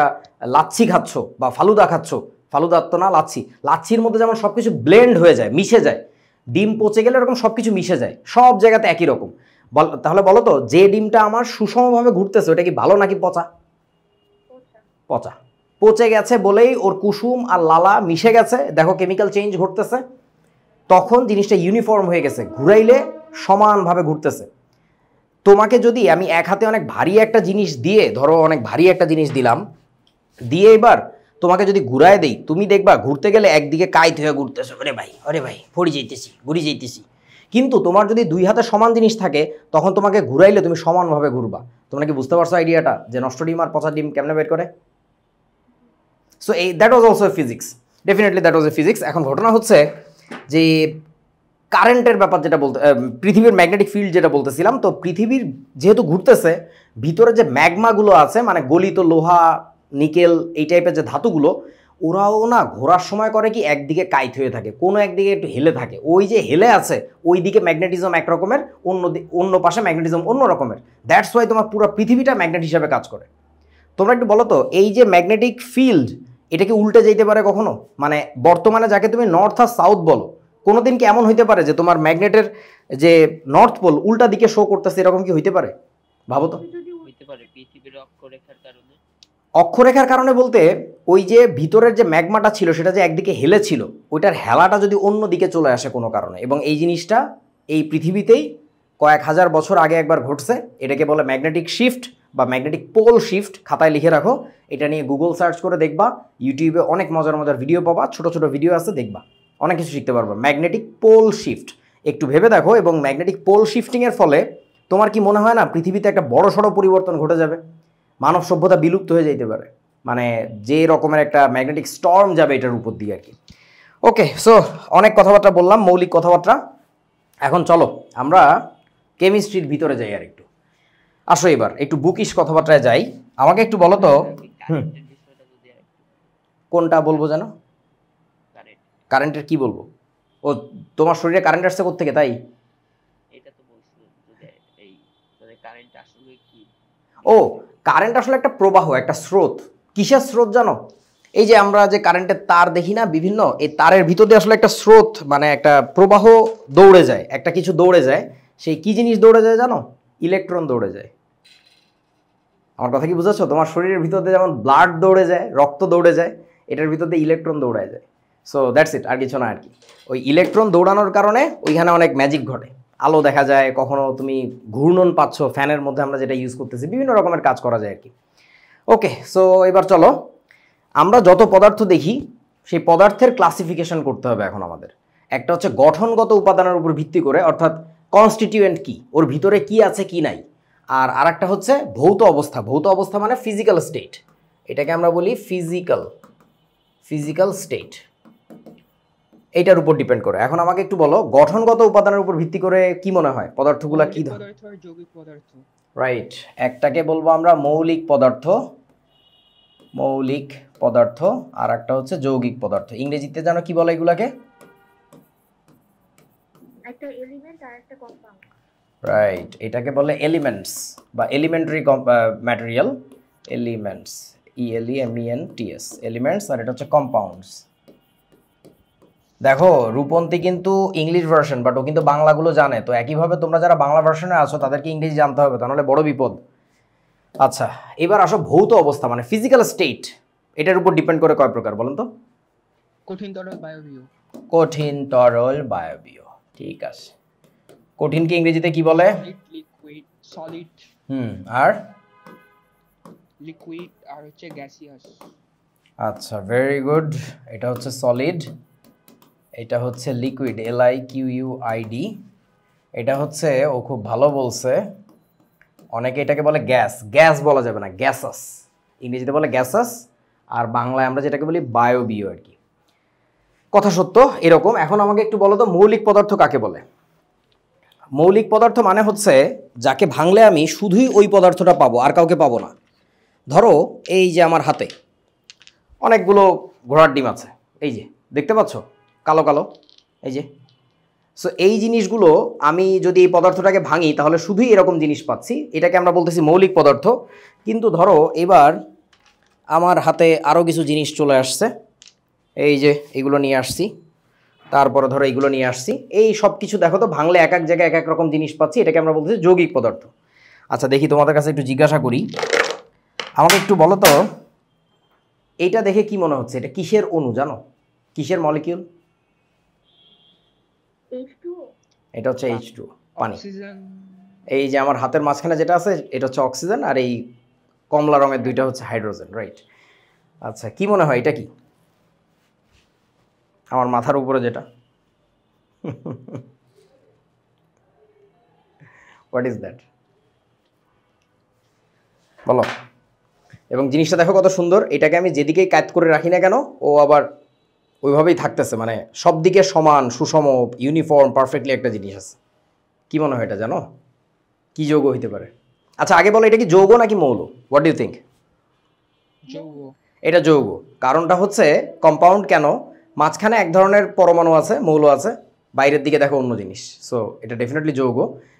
লাচ্ছি খাচ্ছ বা ফালুদা খাচ্ছ, ফালুদা তো না, লাচ্ছি, লাচ্ছির মধ্যে যেমন সব কিছু ব্লেন্ড হয়ে যায়, মিশে যায়, ডিম পচে গেলে এরকম সব কিছু মিশে যায়, সব জায়গাতে একই রকম। তাহলে বলো তো, যে ডিমটা আমার সুষমভাবে ঘুরতেছে ওটা কি ভালো নাকি পচা? পচা। পচে গেছে বলেই ওর কুসুম আর লালা মিশে গেছে, দেখো কেমিক্যাল চেঞ্জ ঘটতেছে, তখন জিনিসটা ইউনিফর্ম হয়ে গেছে, ঘুরাইলে সমানভাবে ঘুরতেছে। তোমাকে যদি আমি এক হাতে অনেক ভারী একটা জিনিস দিয়ে, ধরো অনেক ভারী একটা জিনিস দিলাম, দিয়ে এবার তোমাকে যদি ঘুরায় দেই, তুমি দেখবা ঘুরতে গেলে একদিকে কাইত হয়ে ঘুরতেছে, ওরে ভাই পড়ে যাইতেছি, ঘুরে যাইতেছি। কিন্তু তোমার যদি দুই হাতে সমান জিনিস থাকে, তখন তোমাকে ঘুরাইলে তুমি সমানভাবে ঘুরবা। তোমরা কি বুঝতে পারছো আইডিয়াটা, যে নষ্ট ডিম আর পচা ডিম কেমনে বের করে? সো এই that was also physics, definitely that was A physics. এখন ঘটনা হচ্ছে যে কারেন্টের ব্যাপার যেটা বলতে, পৃথিবীর ম্যাগনেটিক ফিল্ড যেটা বলতেছিলাম, তো পৃথিবীর যেহেতু ঘুরতেছে, ভিতরে যে ম্যাগমাগুলো আছে, মানে গলিত লোহা নিকেল এই টাইপের যে ধাতুগুলো, ওরাও না ঘোরার সময় করে কি একদিকে কাইত হয়ে থাকে, কোনো একদিকে একটু হেলে থাকে। ওই যে হেলে আছে ওই দিকে ম্যাগনেটিজম একরকমের, অন্য পাশে ম্যাগনেটিজম অন্য রকমের। দ্যাটস ওয়াই তোমার পুরো পৃথিবীটা ম্যাগনেট হিসাবে কাজ করে। তোমরা একটু বলো তো, এই যে ম্যাগনেটিক ফিল্ড, এটা কি উল্টে যেতে পারে কখনো? মানে বর্তমানে যাকে তুমি নর্থ আর সাউথ বলো, কোনোদিন কি এমন হইতে পারে যে তোমার ম্যাগনেটের যে নর্থ পোল উল্টা দিকে শো করতেছে, এরকম কি হইতে পারে? ভাবো তো। হইতে পারে পৃথিবীর অক্ষরেখার কারণে। অক্ষরেখার কারণে বলতে, ওই যে ভিতরের যে ম্যাগমাটা ছিল সেটা যে একদিকে হেলে ছিল, ওইটার হেলাটা যদি অন্য দিকে চলে আসে কোনো কারণে, এবং এই জিনিসটা এই পৃথিবীতেই কয়েক হাজার বছর আগে একবার ঘটছে, এটাকে বলে ম্যাগনেটিক শিফট বা ম্যাগনেটিক পোল শিফট। খাতায় লিখে রাখো, এটা নিয়ে গুগল সার্চ করে দেখবা, ইউটিউবে অনেক মজার মজার ভিডিও পাবা, ছোট ছোট ভিডিও আছে, দেখবা অনেক কিছু শিখতে পারবা। ম্যাগনেটিক পোল শিফট একটু ভেবে দেখো, এবং ম্যাগনেটিক পোল শিফটিংয়ের ফলে তোমার কি মনে হয় না পৃথিবীতে একটা বড় সড়ো পরিবর্তন ঘটে যাবে? মানব সভ্যতা বিলুপ্ত হয়ে যেতে পারে, মানে যে রকমের একটা ম্যাগনেটিক স্টর্ম যাবে এটার উপর দিয়ে আর কি। ওকে, সো অনেক কথাবার্তা বললাম, মৌলিক কথাবার্তা। এখন চলো আমরা কেমিস্ট্রির ভিতরে যাই আর একটু। আসো এবার একটু বুকিশ কথাবার্তায় যাই। আমাকে একটু বলো তো, কোনটা বলবো যেন? কারেন্টের কি বলবো? ও, তোমার শরীরে কারেন্ট আসছে কোত্থেকে তাই? এটা তো বলছিলাম যে এই মানে কারেন্ট আসলে কি? ও, কারেন্ট আসলে একটা প্রবাহ, একটা স্রোত। কিসের স্রোত জানো? এই যে আমরা যে কারেন্টের তার দেখি না বিভিন্ন, এই তারের ভিতর দিয়ে আসলে একটা স্রোত, মানে একটা প্রবাহ দৌড়ে যায়, একটা কিছু দৌড়ে যায়। সেই কি জিনিস দৌড়ে যায় জানো? ইলেকট্রন দৌড়ে যায়। আমার কথা কি বুঝেছো? তোমার শরীরের ভিতর দিয়ে যেমন ব্লাড দৌড়ে যায়, রক্ত দৌড়ে যায়, এটার ভিতর দিয়ে ইলেকট্রন দৌড়ায় যায়। সো দ্যাটস ইট, আর কিছু না আর কি। ওই ইলেকট্রন দৌড়ানোর কারণে ওইখানে অনেক ম্যাজিক ঘটে, আলো দেখা যায়, কখনো তুমি ঘূর্ণন পাচ্ছ, ফ্যানের মধ্যে আমরা যেটা ইউজ করতেছি, বিভিন্ন রকমের কাজ করা যায় আর কি। ওকে, সো এবার চলো, আমরা যত পদার্থ দেখি সেই পদার্থের ক্লাসিফিকেশন করতে হবে এখন আমাদের। একটা হচ্ছে গঠনগত উপাদানের উপর ভিত্তি করে, অর্থাৎ কনস্টিটিউয়েন্ট কি, ওর ভিতরে কি আছে কি নাই। আর আরেকটা হচ্ছে ভৌত অবস্থা। ভৌত অবস্থা মানে ফিজিক্যাল স্টেট, এটাকে আমরা বলি ফিজিক্যাল স্টেট। এইটার উপর ডিপেন্ড করে। এখন আমাকে একটু বলো গঠনগত উপাদানের উপর ভিত্তি করে কি মনে হয় পদার্থগুলা কি ধরনের? পদার্থ আর যৌগিক পদার্থ। রাইট, একটাকে বলবো আমরা মৌলিক পদার্থ আর একটা হচ্ছে যৌগিক পদার্থ। ইংরেজিতে জানো কি বলে এগুলাকে? একটা এলিমেন্ট আর একটা কম্পাউন্ড। রাইট, এটাকে বলে এলিমেন্টস বা elementary material. Elements, ELEMENTS, elements, আর এটা হচ্ছে কম্পাউন্ডস। দেখো রূপন্তী কিন্তু ইংলিশ ভার্সন, বাট ও কিন্তু বাংলাগুলো জানে। তো একইভাবে তোমরা যারা বাংলা ভার্সনে আছো তাদেরকে ইংরেজি জানতে হবে, তাহলে বড় বিপদ। আচ্ছা, এবার আসো ভৌত অবস্থা মানে ফিজিক্যাল স্টেট। এটার উপর ডিপেন্ড করে কয় প্রকার বলেন তো? কঠিন তরল বায়বীয়। কঠিন তরল বায়বীয়, ঠিক আছে। কঠিনকে ইংরেজিতে কি বলে? Liquid, solid. আর লিকুইড আর হচ্ছে গ্যাসিয়াস। আচ্ছা, ভেরি গুড। এটা হচ্ছে সলিড, এটা হচ্ছে লিকুইড, LIQUID। এটা হচ্ছে, ও খুব ভালো বলছে, অনেকে এটাকে বলে গ্যাস বলা যাবে না, গ্যাসাস। ইংরেজিতে বলে গ্যাসাস, আর বাংলায় আমরা যেটাকে বলি বায়বীয় আর কি। কথা সত্য এরকম। এখন আমাকে একটু বলো তো মৌলিক পদার্থ কাকে বলে? মৌলিক পদার্থ মানে হচ্ছে যাকে ভাঙলে আমি শুধুই ওই পদার্থটা পাবো, আর কাউকে পাবো না। ধরো এই যে আমার হাতে অনেকগুলো ঘোড়ার ডিম আছে, এই যে দেখতে পাচ্ছ কালো কালো, এই যে। সো এই জিনিসগুলো আমি যদি এই পদার্থটাকে ভাঙি তাহলে শুধুই এরকম জিনিস পাচ্ছি, এটাকে আমরা বলতেছি মৌলিক পদার্থ। কিন্তু ধরো এবার আমার হাতে আরও কিছু জিনিস চলে আসছে, এই যে এগুলো নিয়ে আসছি, তারপরে ধরো এইগুলো নিয়ে আসছি, এই সব কিছু দেখো তো ভাঙলে এক এক জায়গায় এক এক রকম জিনিস পাচ্ছি, এটাকে আমরা বলতেছি যৌগিক পদার্থ। আচ্ছা দেখি তোমাদের কাছে একটু জিজ্ঞাসা করি, আমাকে একটু বলো তো এইটা দেখে কি মনে হচ্ছে এটা কিসের অণু জানো? কিসের মলিকিউল? H2O। এটা হচ্ছে H2O, পানি। অক্সিজেন। এই যে আমার হাতের মাঝখানে যেটা আছে এটা হচ্ছে অক্সিজেন, আর এই কমলা রঙের দুইটা হচ্ছে হাইড্রোজেন, রাইট। আচ্ছা কি মনে হয় এটা কি? আমার মাথার উপরে যেটা, হোয়াট ইজ দ্যাট বলো? এবং জিনিসটা দেখো কত সুন্দর, এটাকে আমি যেদিকেই কাজ করে রাখি না কেন ও আবার ওইভাবেই থাকতেছে, মানে সব দিকে সমান, সুষম, ইউনিফর্ম, পারফেক্টলি একটা জিনিস আছে। কি মনে হয় এটা জানো? কি যৌগ হইতে পারে? আচ্ছা আগে বলো এটা কি যৌগ নাকি মৌল? What do you think? যৌগ। এটা যৌগ। কারণটা হচ্ছে কম্পাউন্ড কেন? মাঝখানে এক ধরনের পরমাণু আছে, মৌল আছে, বাইরের দিকে দেখো অন্য জিনিস। সো এটা ডেফিনেটলি যৌগ।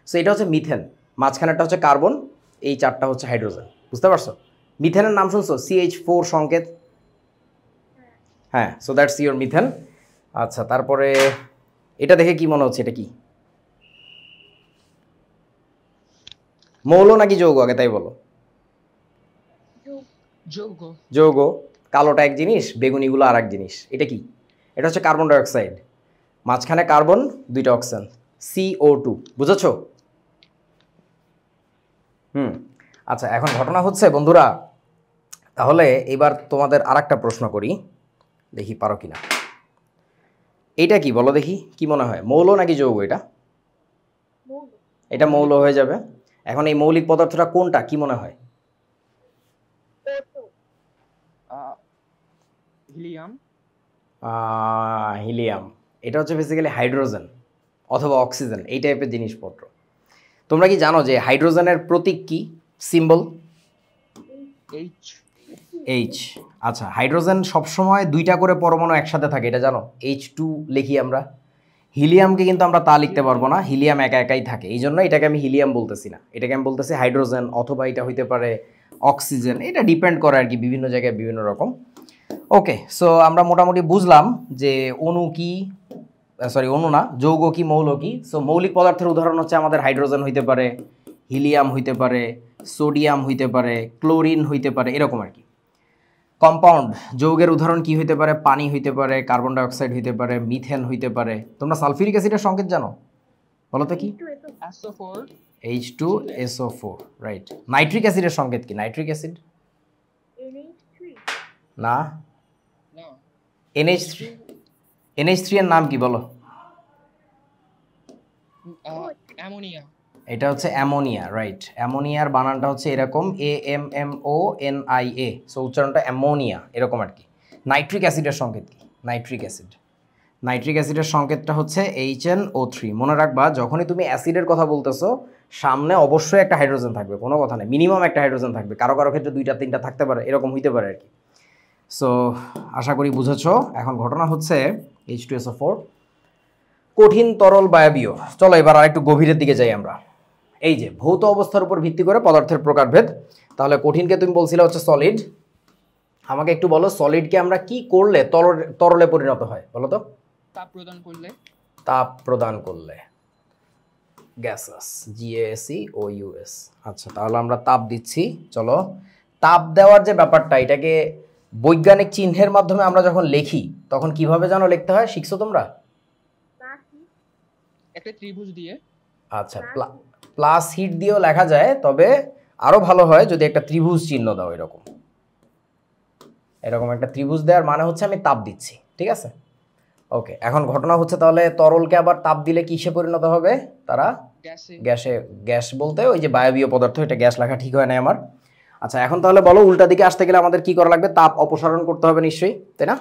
সো এটা হচ্ছে মিথেন, মাঝখানেরটা হচ্ছে কার্বন, এই চারটা হচ্ছে হাইড্রোজেন। বুঝতে পারছো? মিথেনের নাম শুনছো? CH4 সংকেত। হ্যাঁ, সো দ্যাটস ইওর মিথেন। আচ্ছা তারপরে এটা দেখে কি মনে হচ্ছে এটা কি? মৌল নাকি যৌগ আগে তাই বলো? যৌগ। যৌগ। কালোটা এক জিনিস, বেগুনিগুলো আর এক জিনিস। এটা কি? এটা হচ্ছে কার্বন ডাইঅক্সাইড, মাঝখানে কার্বন, দুইটা অক্সিজেন, CO2। বুঝেছো? আচ্ছা এখন ঘটনা হচ্ছে বন্ধুরা, তাহলে এবার তোমাদের আরেকটা প্রশ্ন করি, দেখি পারো কিনা। এইটা কি বলো দেখি, কি মনে হয় মৌল নাকি যৌগ? এটা মৌল। এটা মৌল হয়ে যাবে। এখন এই মৌলিক পদার্থটা কোনটা কি মনে হয়? O2। হিলিয়াম। হিলিয়াম। এটা হচ্ছে বেসিক্যালি হাইড্রোজেন অথবা অক্সিজেন, এই টাইপের জিনিসপত্র। তোমরা কি জানো যে হাইড্রোজেনের প্রতীক কি, সিম্বল? H। আচ্ছা হাইড্রোজেন সবসময় দুইটা করে পরমাণু একসাথে থাকে, এটা জানো? H2 লিখি আমরা। হিলিয়ামকে কিন্তু আমরা তা লিখতে পারবো না, হিলিয়াম একা একাই থাকে, এই জন্য এটাকে আমি হিলিয়াম বলতেছি না, এটাকে আমি বলতেছি হাইড্রোজেন, অথবা এটা হইতে পারে অক্সিজেন। এটা ডিপেন্ড করে আর কি, বিভিন্ন জায়গায় বিভিন্ন রকম। ওকে, সো আমরা মোটামুটি বুঝলাম যে অণু কি, সরি অণু না, যৌগ কি, মৌল কি। সো মৌলিক পদার্থের উদাহরণ হচ্ছে আমাদের হাইড্রোজেন হইতে পারে, হিলিয়াম হইতে পারে, সোডিয়াম হইতে পারে, ক্লোরিন হইতে পারে, এরকম আর কি। কম্পাউন্ড যৌগের উদাহরণ কি হইতে পারে? পানি হইতে পারে, কার্বন ডাইঅক্সাইড হইতে পারে, মিথেন হইতে পারে। তোমরা সালফিউরিক অ্যাসিডের সংকেত জানো? বলো তো কি? SO4। H2SO4, right. নাইট্রিক অ্যাসিডের সংকেত কি? Nitric acid NH3। না, না। NH3। NH3 এর নাম কি বলো? অ্যামোনিয়া। এটা হচ্ছে অ্যামোনিয়া, রাইট। অ্যামোনিয়ার বানানটা হচ্ছে এরকম AMMONIA, সো উচ্চারণটা অ্যামোনিয়া এরকম আর কি। নাইট্রিক অ্যাসিডের সংকেত কি? নাইট্রিক অ্যাসিড, নাইট্রিক অ্যাসিডের সংকেতটা হচ্ছে HNO3। মনে রাখবা যখনই তুমি অ্যাসিডের কথা বলতেছো সামনে অবশ্যই একটা হাইড্রোজেন থাকবে, কোনো কথা নেই, মিনিমাম একটা হাইড্রোজেন থাকবে, কারো কারো ক্ষেত্রে 2টা 3টা থাকতে পারে, এরকম হইতে পারে আর কি। সো আশা করি বুঝেছো। এখন ঘটনা হচ্ছে H2SO4 কঠিন তরল বায়বীয়। চলো এবার আরেকটু গভীরের দিকে যাই আমরা। এই যে ভৌত অবস্থার উপর ভিত্তি করে পদার্থের প্রকারভেদ। তাহলে কঠিনকে তুমি বলছিলে হচ্ছে সলিড। আমাকে একটু বলো সলিডকে আমরা কি করলে তরলে পরিণত হয় বলো তো? তাপ প্রদান করলে। তাপ প্রদান করলে, গ্যাসাস, GASEOUS। আচ্ছা তাহলে আমরা তাপ দিচ্ছি। চলো তাপ দেওয়ার যে ব্যাপারটা, এটাকে বৈজ্ঞানিক চিহ্নের মাধ্যমে আমরা যখন লিখি তখন কিভাবে যেন লিখতে হয় শিখছো তোমরা? একটা ত্রিভুজ দিয়ে। আচ্ছা প্লাস হিট দিয়েও লেখা যায়, তবে আরো ভালো হয় যদি একটা ত্রিভুজ চিহ্ন দাও, এরকম এরকম একটা ত্রিভুজ দেওয়ার মানে হচ্ছে আমি তাপ দিচ্ছি, ঠিক আছে? ওকে, এখন ঘটনা হচ্ছে তাহলে তরলকে আবার তাপ দিলে কিসে পরিণত হবে তারা? গ্যাসে। গ্যাস বলতে ওই যে বায়বীয় পদার্থ, এটা গ্যাস লেখা ঠিক হয় না আমার। আচ্ছা এখন তাহলে বলো উল্টা দিকে আসতে গেলে আমাদের কি করা লাগবে? তাপ অপসারণ করতে হবে নিশ্চয়ই, তাই না?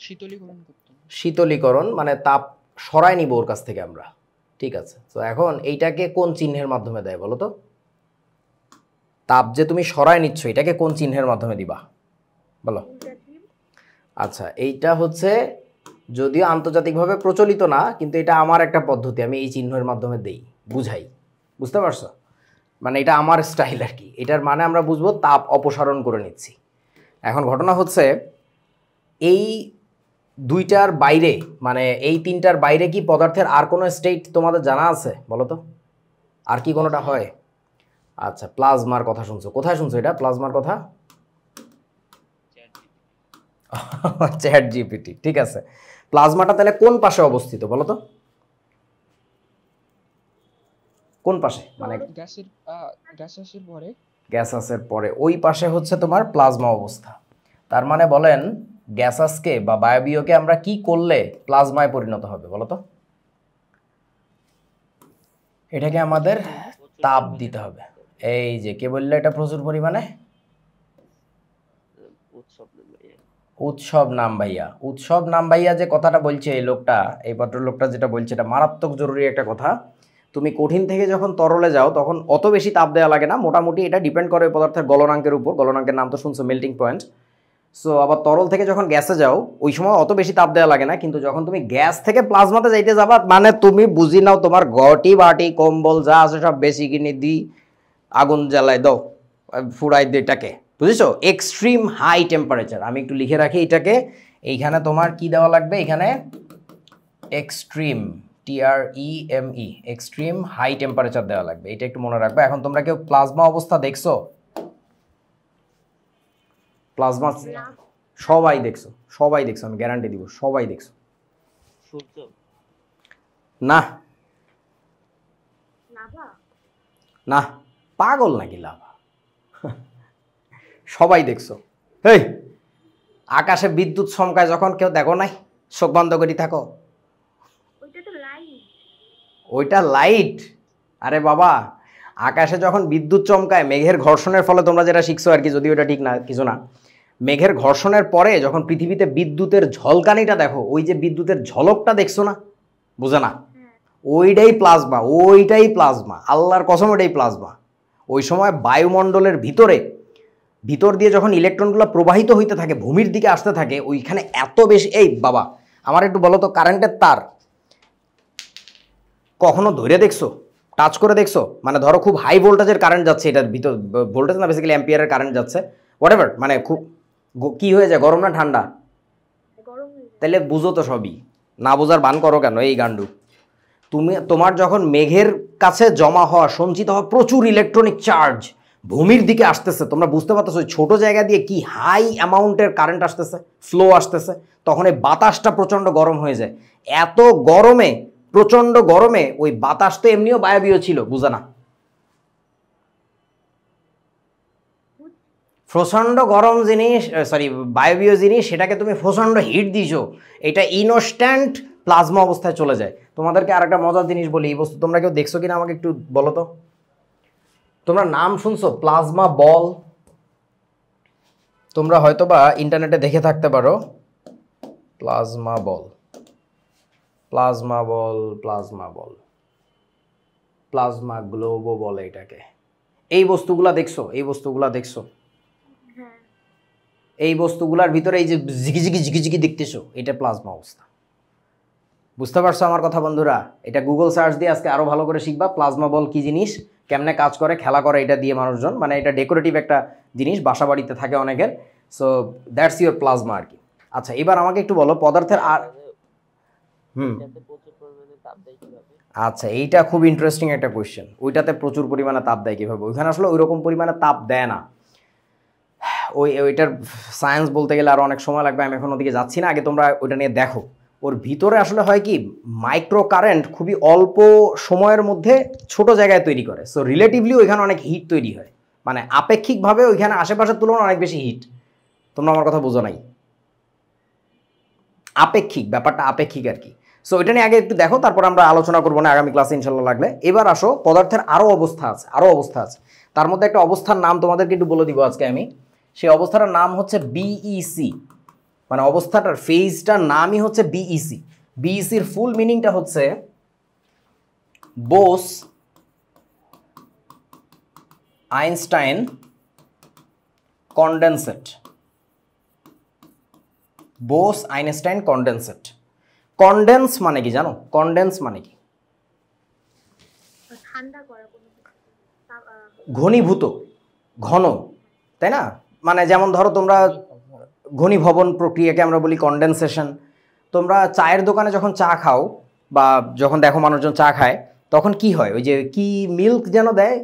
শীতলীকরণ করতে হবে। শীতলীকরণ মানে তাপ সরাই নিব ওর কাছ থেকে আমরা, ঠিক আছে? তো এখন এইটাকে কোন চিহ্নের মাধ্যমে দেয় বলো তো? তাপ যে তুমি সরাই নিচ্ছ এটাকে কোন চিহ্নের মাধ্যমে দিবা বলো? আচ্ছা এইটা হচ্ছে যদিও আন্তর্জাতিকভাবে প্রচলিত না, কিন্তু এটা আমার একটা পদ্ধতি, আমি এই চিহ্নের মাধ্যমে দেই, বুঝাই, বুঝতে পারছো? মানে এটা আমার স্টাইল আর কি। এটার মানে আমরা বুঝবো তাপ অপসারণ করে নিচ্ছি। এখন ঘটনা হচ্ছে এই দুইটার বাইরে, মানে এই তিনটার বাইরে কি পদার্থের আর কোনো স্টেট তোমাদের জানা আছে বলো তো? আর কি কোনোটা হয়? আচ্ছা প্লাজমার কথা শুনছো, কোথায় শুনছো এটা প্লাজমার কথা? ChatGPT, ঠিক আছে। প্লাজমাটা তাহলে কোন পাশে অবস্থিত বলো তো? কোন পাশে? মানে গ্যাসের পরে। গ্যাসাসের পরে ওই পাশে হচ্ছে তোমার প্লাজমা অবস্থা। তার মানে বলেন গ্যাসাসকে বা বায়বীয়কে আমরা কি করলে প্লাজমায় পরিণত হবে বলো তো? এটাকে আমাদের তাপ দিতে হবে। এই যে কে বললো এটা প্রচুর পরিমাণে? উৎসব নাম ভাইয়া। উৎসব নাম ভাইয়া যে কথাটা বলছে এই লোকটা, এই ভদ্রলোকটা যেটা বলছে, এটা মারাত্মক জরুরি একটা কথা। তুমি কঠিন থেকে যখন তরলে যাও তখন অত বেশি তাপ দেওয়া লাগে না, মোটামুটি এটা ডিপেন্ড করে পদার্থের গলনাঙ্কের উপর। গলনাঙ্কের নাম তো শুনছো, মেল্টিং পয়েন্ট। সো আবার তরল থেকে যখন গ্যাসে যাও ওই সময় অত বেশি তাপ দেওয়া লাগে না, কিন্তু যখন তুমি গ্যাস থেকে প্লাজমাতে যাইতে যাবা মানে তুমি বুঝি নাও তোমার গটি বাটি কম্বল যা আছে সব বেশি কিনে দিই, আগুন জ্বালায় দাও, ফুরাই দিই, এটাকে বুঝেছো? Extreme high temperature. আমি একটু লিখে রাখি এটাকে, এইখানে তোমার কি দেওয়া লাগবে? এখানে extreme, TREME, extreme high temperature দেওয়া লাগবে, এটা একটু মনে রাখবে। এখন তোমরা কেউ প্লাজমা অবস্থা দেখছো? প্লাজমা সবাই দেখছো, সবাই দেখছো, আমি গ্যারান্টি দিব সবাই দেখছো। না না, পাগল নাকি লাভা? সবাই দেখছো। এই আকাশে বিদ্যুৎ চমকায় যখন, কেউ দেখো নাই? চোখ বন্ধ করে থাকো। ওইটা লাইট। আরে বাবা, আকাশে যখন বিদ্যুৎ চমকায় মেঘের ঘর্ষণের ফলে, তোমরা যেটা শিখছো আর কি, যদিও এটা ঠিক না, কিছু না, মেঘের ঘর্ষণের পরে যখন পৃথিবীতে বিদ্যুতের ঝলকানিটা দেখো, ওই যে বিদ্যুতের ঝলকটা দেখছো না, বুঝে না? ওইটাই প্লাজমা, ওইটাই প্লাজমা, আল্লাহর কসম ওইটাই প্লাজমা। ওই সময় বায়ুমণ্ডলের ভিতর দিয়ে যখন ইলেকট্রনগুলো প্রবাহিত হইতে থাকে, ভূমির দিকে আসতে থাকে, ওইখানে এত বেশি। এই বাবা আমার একটু বলো তো, কারেন্টের তার কখনো ধরে দেখছো, টাচ করে দেখছো? মানে ধরো খুব হাই ভোল্টেজের কারেন্ট যাচ্ছে, এটার ভিতর ভোল্টেজ না, বেসিক্যালি অ্যাম্পিয়ারের কারেন্ট যাচ্ছে, হোয়াটএভার, মানে খুব কি হয়ে যায়, গরম না ঠান্ডা? তাহলে বুঝো তো সবই, না বোঝার ভান করো কেন এই গান্ডু? তোমার যখন মেঘের কাছে জমা হওয়া, সঞ্চিত হওয়া প্রচুর ইলেকট্রনিক চার্জ ভূমির দিকে আসতেছে, তোমরা বুঝতে পারতেছো ওই ছোট জায়গা দিয়ে কি হাই অ্যামাউন্টের কারেন্ট আসতেছে, ফ্লো আসতেছে, তখন এই বাতাসটা প্রচণ্ড গরম হয়ে যায়। এত গরমে, প্রচণ্ড গরমে ওই বাতাস তো এমনিও বায়বীয় ছিল, বুঝা না? প্রচণ্ড গরম জিনিস, সরি বায়বীয় জিনিস, সেটাকে তুমি প্রচণ্ড হিট দিছো, এটা ইনস্ট্যান্ট প্লাজমা অবস্থায় চলে যায়। তোমাদেরকে আরেকটা মজার জিনিস বলি, এই বস্তু তোমরা কেউ দেখছো কিনা আমাকে একটু বলো তো। তোমরা নাম শুনছো প্লাজমা বল? তোমরা হয়তো বা ইন্টারনেটে দেখে থাকতে পারো প্লাজমা বল, প্লাজমা বল, প্লাজমা বল, প্লাজমা গ্লোবও বলে এটাকে। এই বস্তুগুলা দেখছো? এই বস্তুগুলা দেখছো? হ্যাঁ এই বস্তুগুলার ভিতরে এই যে ঝিকিঝিকি ঝিকিঝিকি দেখতেছো, এটা প্লাজমা অবস্থা। বুঝতে পারছো আমার কথা বন্ধুরা? এটা গুগল সার্চ দিয়ে আজকে আরো ভালো করে শিখবা প্লাজমা বল কি জিনিস, কেমনে কাজ করে, খেলা করে এটা দিয়ে মানুষজন, মানে এটা ডেকোরেটিভ একটা জিনিস, বাসা বাড়িতে থাকে অনেকের। সো দ্যাটস ইউর প্লাজমা আর কি। আচ্ছা এবার আমাকে একটু বলো পদার্থের আর এটাতে প্রচুর পরিমাণে তাপ দেয় কিভাবে? আচ্ছা এইটা খুব ইন্টারেস্টিং একটা কোয়েশ্চেন। ওইটাতে প্রচুর পরিমাণে তাপ দেয় কিভাবে? ওইখানে আসলে ওই রকম পরিমাণে তাপ দেয় না। ওইটার সায়েন্স বলতে গেলে আরও অনেক সময় লাগবে, আমি এখন ওদিকে যাচ্ছি না, আগে তোমরা ওইটা নিয়ে দেখো। ওর ভিতরে আসলে হয় কি, মাইক্রো কারেন্ট খুবই অল্প সময়ের মধ্যে ছোট জায়গায় তৈরি করে। সো রিলেটিভলি ওইখানে অনেক হিট তৈরি হয়, মানে আপেক্ষিকভাবে ওইখানে আশেপাশের তুলনায় অনেক বেশি হিট। তোমরা আমার কথা বোঝো নাই? আপেক্ষিক, ব্যাপারটা আপেক্ষিক আর কি। সো এটা নিয়ে আগে একটু দেখো, তারপর আমরা আলোচনা করবো না আগামী ক্লাসে ইনশাল্লাহ লাগলে। এবার আসো পদার্থের আরও অবস্থা আছে, আরও অবস্থা আছে। তার মধ্যে একটা অবস্থার নাম তোমাদেরকে একটু বলে দিব আজকে আমি। সেই অবস্থাটার নাম হচ্ছে বিইসি, মানে অবস্থাটার ফেজটার নামই হচ্ছে বিইসি। বিইসির ফুল মিনিংটা হচ্ছে Bose Einstein condensate. Bose Einstein condensate. Condense মানে কি জানো? কন্ডেন্স মানে কি? ঠান্ডা করা কোনো কিছু ঘনীভূত, ঘন, তাই না? মানে যেমন ধরো তোমরা ঘনীভবন প্রক্রিয়াকে আমরা বলি কন্ডেনসেশন। তোমরা চায়ের দোকানে যখন চা খাও বা যখন দেখো মানুষজন চা খায়, তখন কি হয়? ওই যে কি মিল্ক যেন দেয়,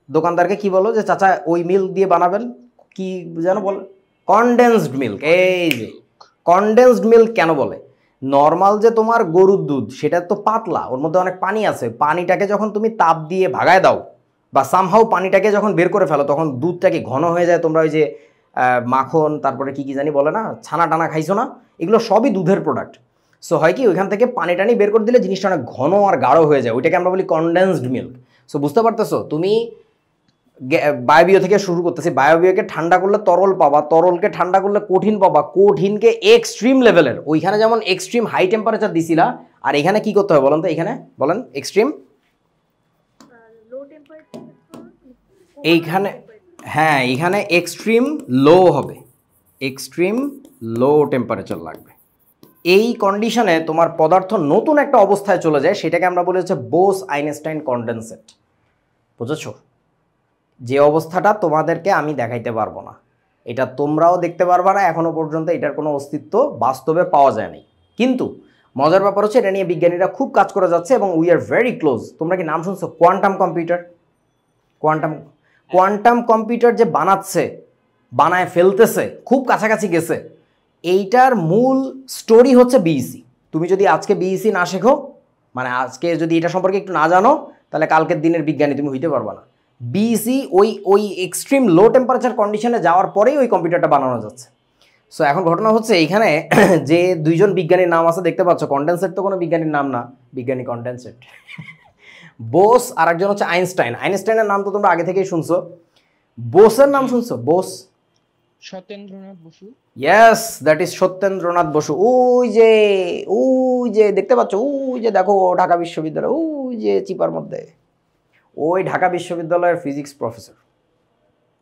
দোকানদারকে কি বলো যে চাচা ওই মিল্ক দিয়ে বানাবেন, কি যেন বলে? Condensed milk. এই যে কনডেন্সড মিল্ক কেন বলে? নর্মাল যে তোমার গরুর দুধ সেটা তো পাতলা, ওর মধ্যে অনেক পানি আছে, পানিটাকে যখন তুমি তাপ দিয়ে ভাগায় দাও বা সামহাও পানিটাকে যখন বের করে ফেলো, তখন দুধটাকে ঘন হয়ে যায়। তোমরা ওই যে মাখন, তারপরে কি কি জানি বলে না, ছানা টানা খাইছো না, এগুলো সবই দুধের প্রোডাক্ট। সো হয় কি, ওইখান থেকে পানি টানি বের করে দিলে জিনিসটা অনেক ঘন আর গাঢ় হয়ে যায়, ওইটাকে আমরা বলি কনডেন্সড মিল্ক। সো বুঝতে পারতেছো? তুমি বায়বীয় থেকে শুরু করতেছি, বায়বীয়কে ঠান্ডা করলে তরল পাবা, তরলকে ঠান্ডা করলে কঠিন পাবা, কঠিনকে এক্সট্রিম লেভেলের, ওইখানে যেমন এক্সট্রিম হাই টেম্পারেচার দিছিলা, আর এখানে কি করতে হবে বলেন তো? এখানে বলেন এক্সট্রিম, লো টেম্পারেচার এইখানে, হ্যাঁ এখানে এক্সট্রিম লো হবে, এক্সট্রিম লো টেম্পারেচার লাগবে। এই কন্ডিশনে তোমার পদার্থ নতুন একটা অবস্থায় চলে যায়, সেটাকে আমরা বলি হচ্ছে বোস আইনস্টাইন কন্ডেনসেট। বুঝেছো? যে অবস্থাটা তোমাদেরকে আমি দেখাইতে পারবো না, এটা তোমরাও দেখতে পারবা না, এখনো পর্যন্ত এটার কোনো অস্তিত্ব বাস্তবে পাওয়া যায়নি। কিন্তু মজার ব্যাপার হচ্ছে এটা নিয়ে বিজ্ঞানীরা খুব কাজ করে যাচ্ছে এবং উই আর ভেরি ক্লোজ। তোমরা কি নাম শুনছো কোয়ান্টাম কম্পিউটার? কোয়ান্টাম কম্পিউটার যে বানাচ্ছে, বানায় ফেলতেছে, খুব কাছাকাছি গেছে, এইটার মূল স্টোরি হচ্ছে বিইসি। তুমি যদি আজকে বিইসি না শেখো, মানে আজকে যদি এটা সম্পর্কে একটু না জানো, তাহলে কালকের দিনের বিজ্ঞানী তুমি হইতে পারবা না। বিইসি ওই এক্সট্রিম লো টেম্পারেচার কন্ডিশনে যাওয়ার পরেই ওই কম্পিউটারটা বানানো যাচ্ছে। সো এখন ঘটনা হচ্ছে এইখানে যে দুইজন বিজ্ঞানীর নাম আছে দেখতে পাচ্ছ, কন্ডেনসেট তো কোনো বিজ্ঞানীর নাম না, বিজ্ঞানী কন্ডেনসেট। বোস আর একজন হচ্ছে আইনস্টাইন। আইনস্টাইনের নাম তো তোমরা আগে থেকেই শুনছো। বোসের নাম শুনছো? Bose, Satyendranath Basu. Yes, that is Satyendranath Basu. ওই যে দেখতে পাচ্ছ, ওই যে দেখো ঢাকা বিশ্ববিদ্যালয়, ওই যে চিপার মধ্যে, ওই ঢাকা বিশ্ববিদ্যালয়ের ফিজিক্স প্রফেসর।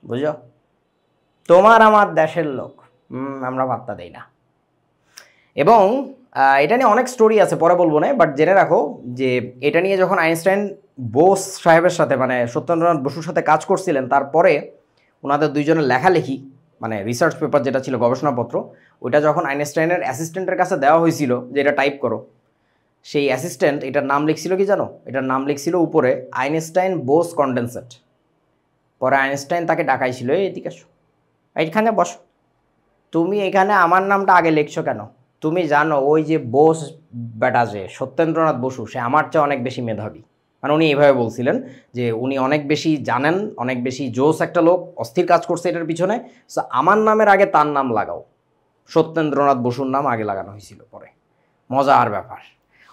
বুঝো? তোমার আমার দেশের লোক, আমরা পাত্তা দেই না। এবং এটা নিয়ে অনেক স্টোরি আছে, পরে বলবো না, বাট জেনে রাখো যে এটা নিয়ে যখন আইনস্টাইন বোস সাহেবের সাথে, মানে সত্যেন্দ্রনাথ বসুর সাথে কাজ করছিলেন, তারপরে ওনাদের দুইজনের লেখালেখি, মানে রিসার্চ পেপার যেটা ছিল, গবেষণাপত্র, ওইটা যখন আইনস্টাইনের অ্যাসিস্ট্যান্টের কাছে দেওয়া হয়েছিল যে এটা টাইপ করো, সেই অ্যাসিস্ট্যান্ট এটার নাম লিখছিল কি জানো? এটার নাম লিখছিল উপরে আইনস্টাইন বোস কন্ডেনসেট। পরে আইনস্টাইন তাকে ডাকাইছিল, এদিকে আসো, এইখানে বসো, তুমি এখানে আমার নামটা আগে লিখছো কেন? তুমি জানো ওই যে বোস বেটা যে সত্যেন্দ্রনাথ বসু, সে আমার চেয়ে অনেক বেশি মেধাবী। মানে উনি এইভাবে বলছিলেন যে উনি অনেক বেশি জানেন, অনেক বেশি জোস একটা লোক, অস্থির কাজ করছে এটার পিছনে। সো আমার নামের আগে তার নাম লাগাও। সত্যেন্দ্রনাথ বসুর নাম আগে লাগানো হয়েছিল পরে। মজার ব্যাপার।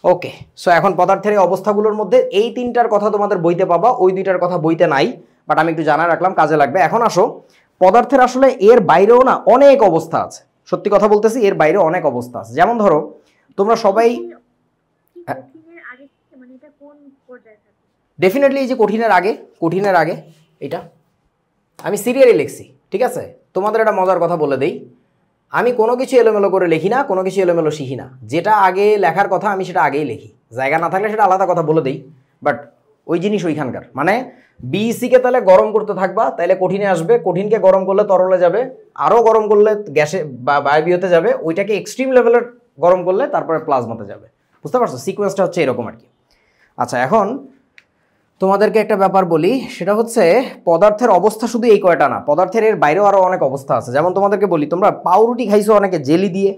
ওকে, সো এখন পদার্থের এই অবস্থাগুলোর মধ্যে এই তিনটার কথা তোমাদের বইতে পাবা, ওই দুইটার কথা বইতে নাই, বাট আমি একটু জানা রাখলাম, কাজে লাগবে। এখন আসো, পদার্থের আসলে এর বাইরেও না অনেক অবস্থা আছে। সত্যি কথা বলতেছি, এর বাইরে অনেক অবস্থা আছে। যেমন ধরো তোমরা সবাই কঠিনের আগে মানে এটা কোন পর্যায়ে থাকে? ডেফিনেটলি এই যে কঠিনের আগে এটা আমি সিরিয়ালি লিখছি, ঠিক আছে? তোমাদের একটা মজার কথা বলে দেই, আমি কোনো কিছু এলোমেলো করে লিখি না, কোনো কিছু এলোমেলো শিখি না। যেটা আগে লেখার কথা আমি সেটা আগেই লিখি, জায়গা না থাকলে সেটা আলাদা কথা বলে দেই, বাট ওই জিনিস ওইখানকার। মানে বিইসিকে তাহলে গরম করতে থাকবা, তাহলে কঠিনে আসবে, কঠিনকে গরম করলে তরলে যাবে, আরও গরম করলে গ্যাসে বা বায়বীয়তে যাবে, ওইটাকে এক্সট্রিম লেভেলের গরম করলে তারপরে প্লাজমাতে যাবে। বুঝতে পারছো? সিকোয়েন্সটা হচ্ছে এরকম আর কি। আচ্ছা, এখন তোমাদেরকে একটা ব্যাপার বলি, সেটা হচ্ছে পদার্থের অবস্থা শুধু এই কয়টা না, পদার্থের এর বাইরেও আরও অনেক অবস্থা আছে। যেমন তোমাদেরকে বলি, তোমরা পাউরুটি খাইছো অনেকে জেলি দিয়ে,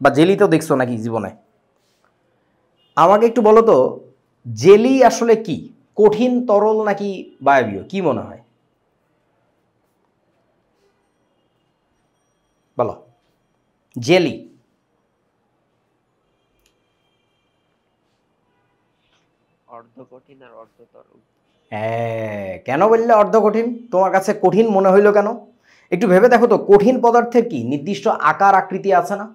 বা জেলিতেও দেখছো নাকি জীবনে? আমাকে একটু বলো তো, জেলি আসলে কি? কঠিন, তরল নাকি বায়বীয়? কি মনে হয় বলো? জেলি অর্ধ কঠিন আর অর্ধ তরল। হ্যাঁ, কেন বললে অর্ধ কঠিন? তোমার কাছে কঠিন মনে হইলো কেন? একটু ভেবে দেখো তো, কঠিন পদার্থের কি নির্দিষ্ট আকার আকৃতি আছে না?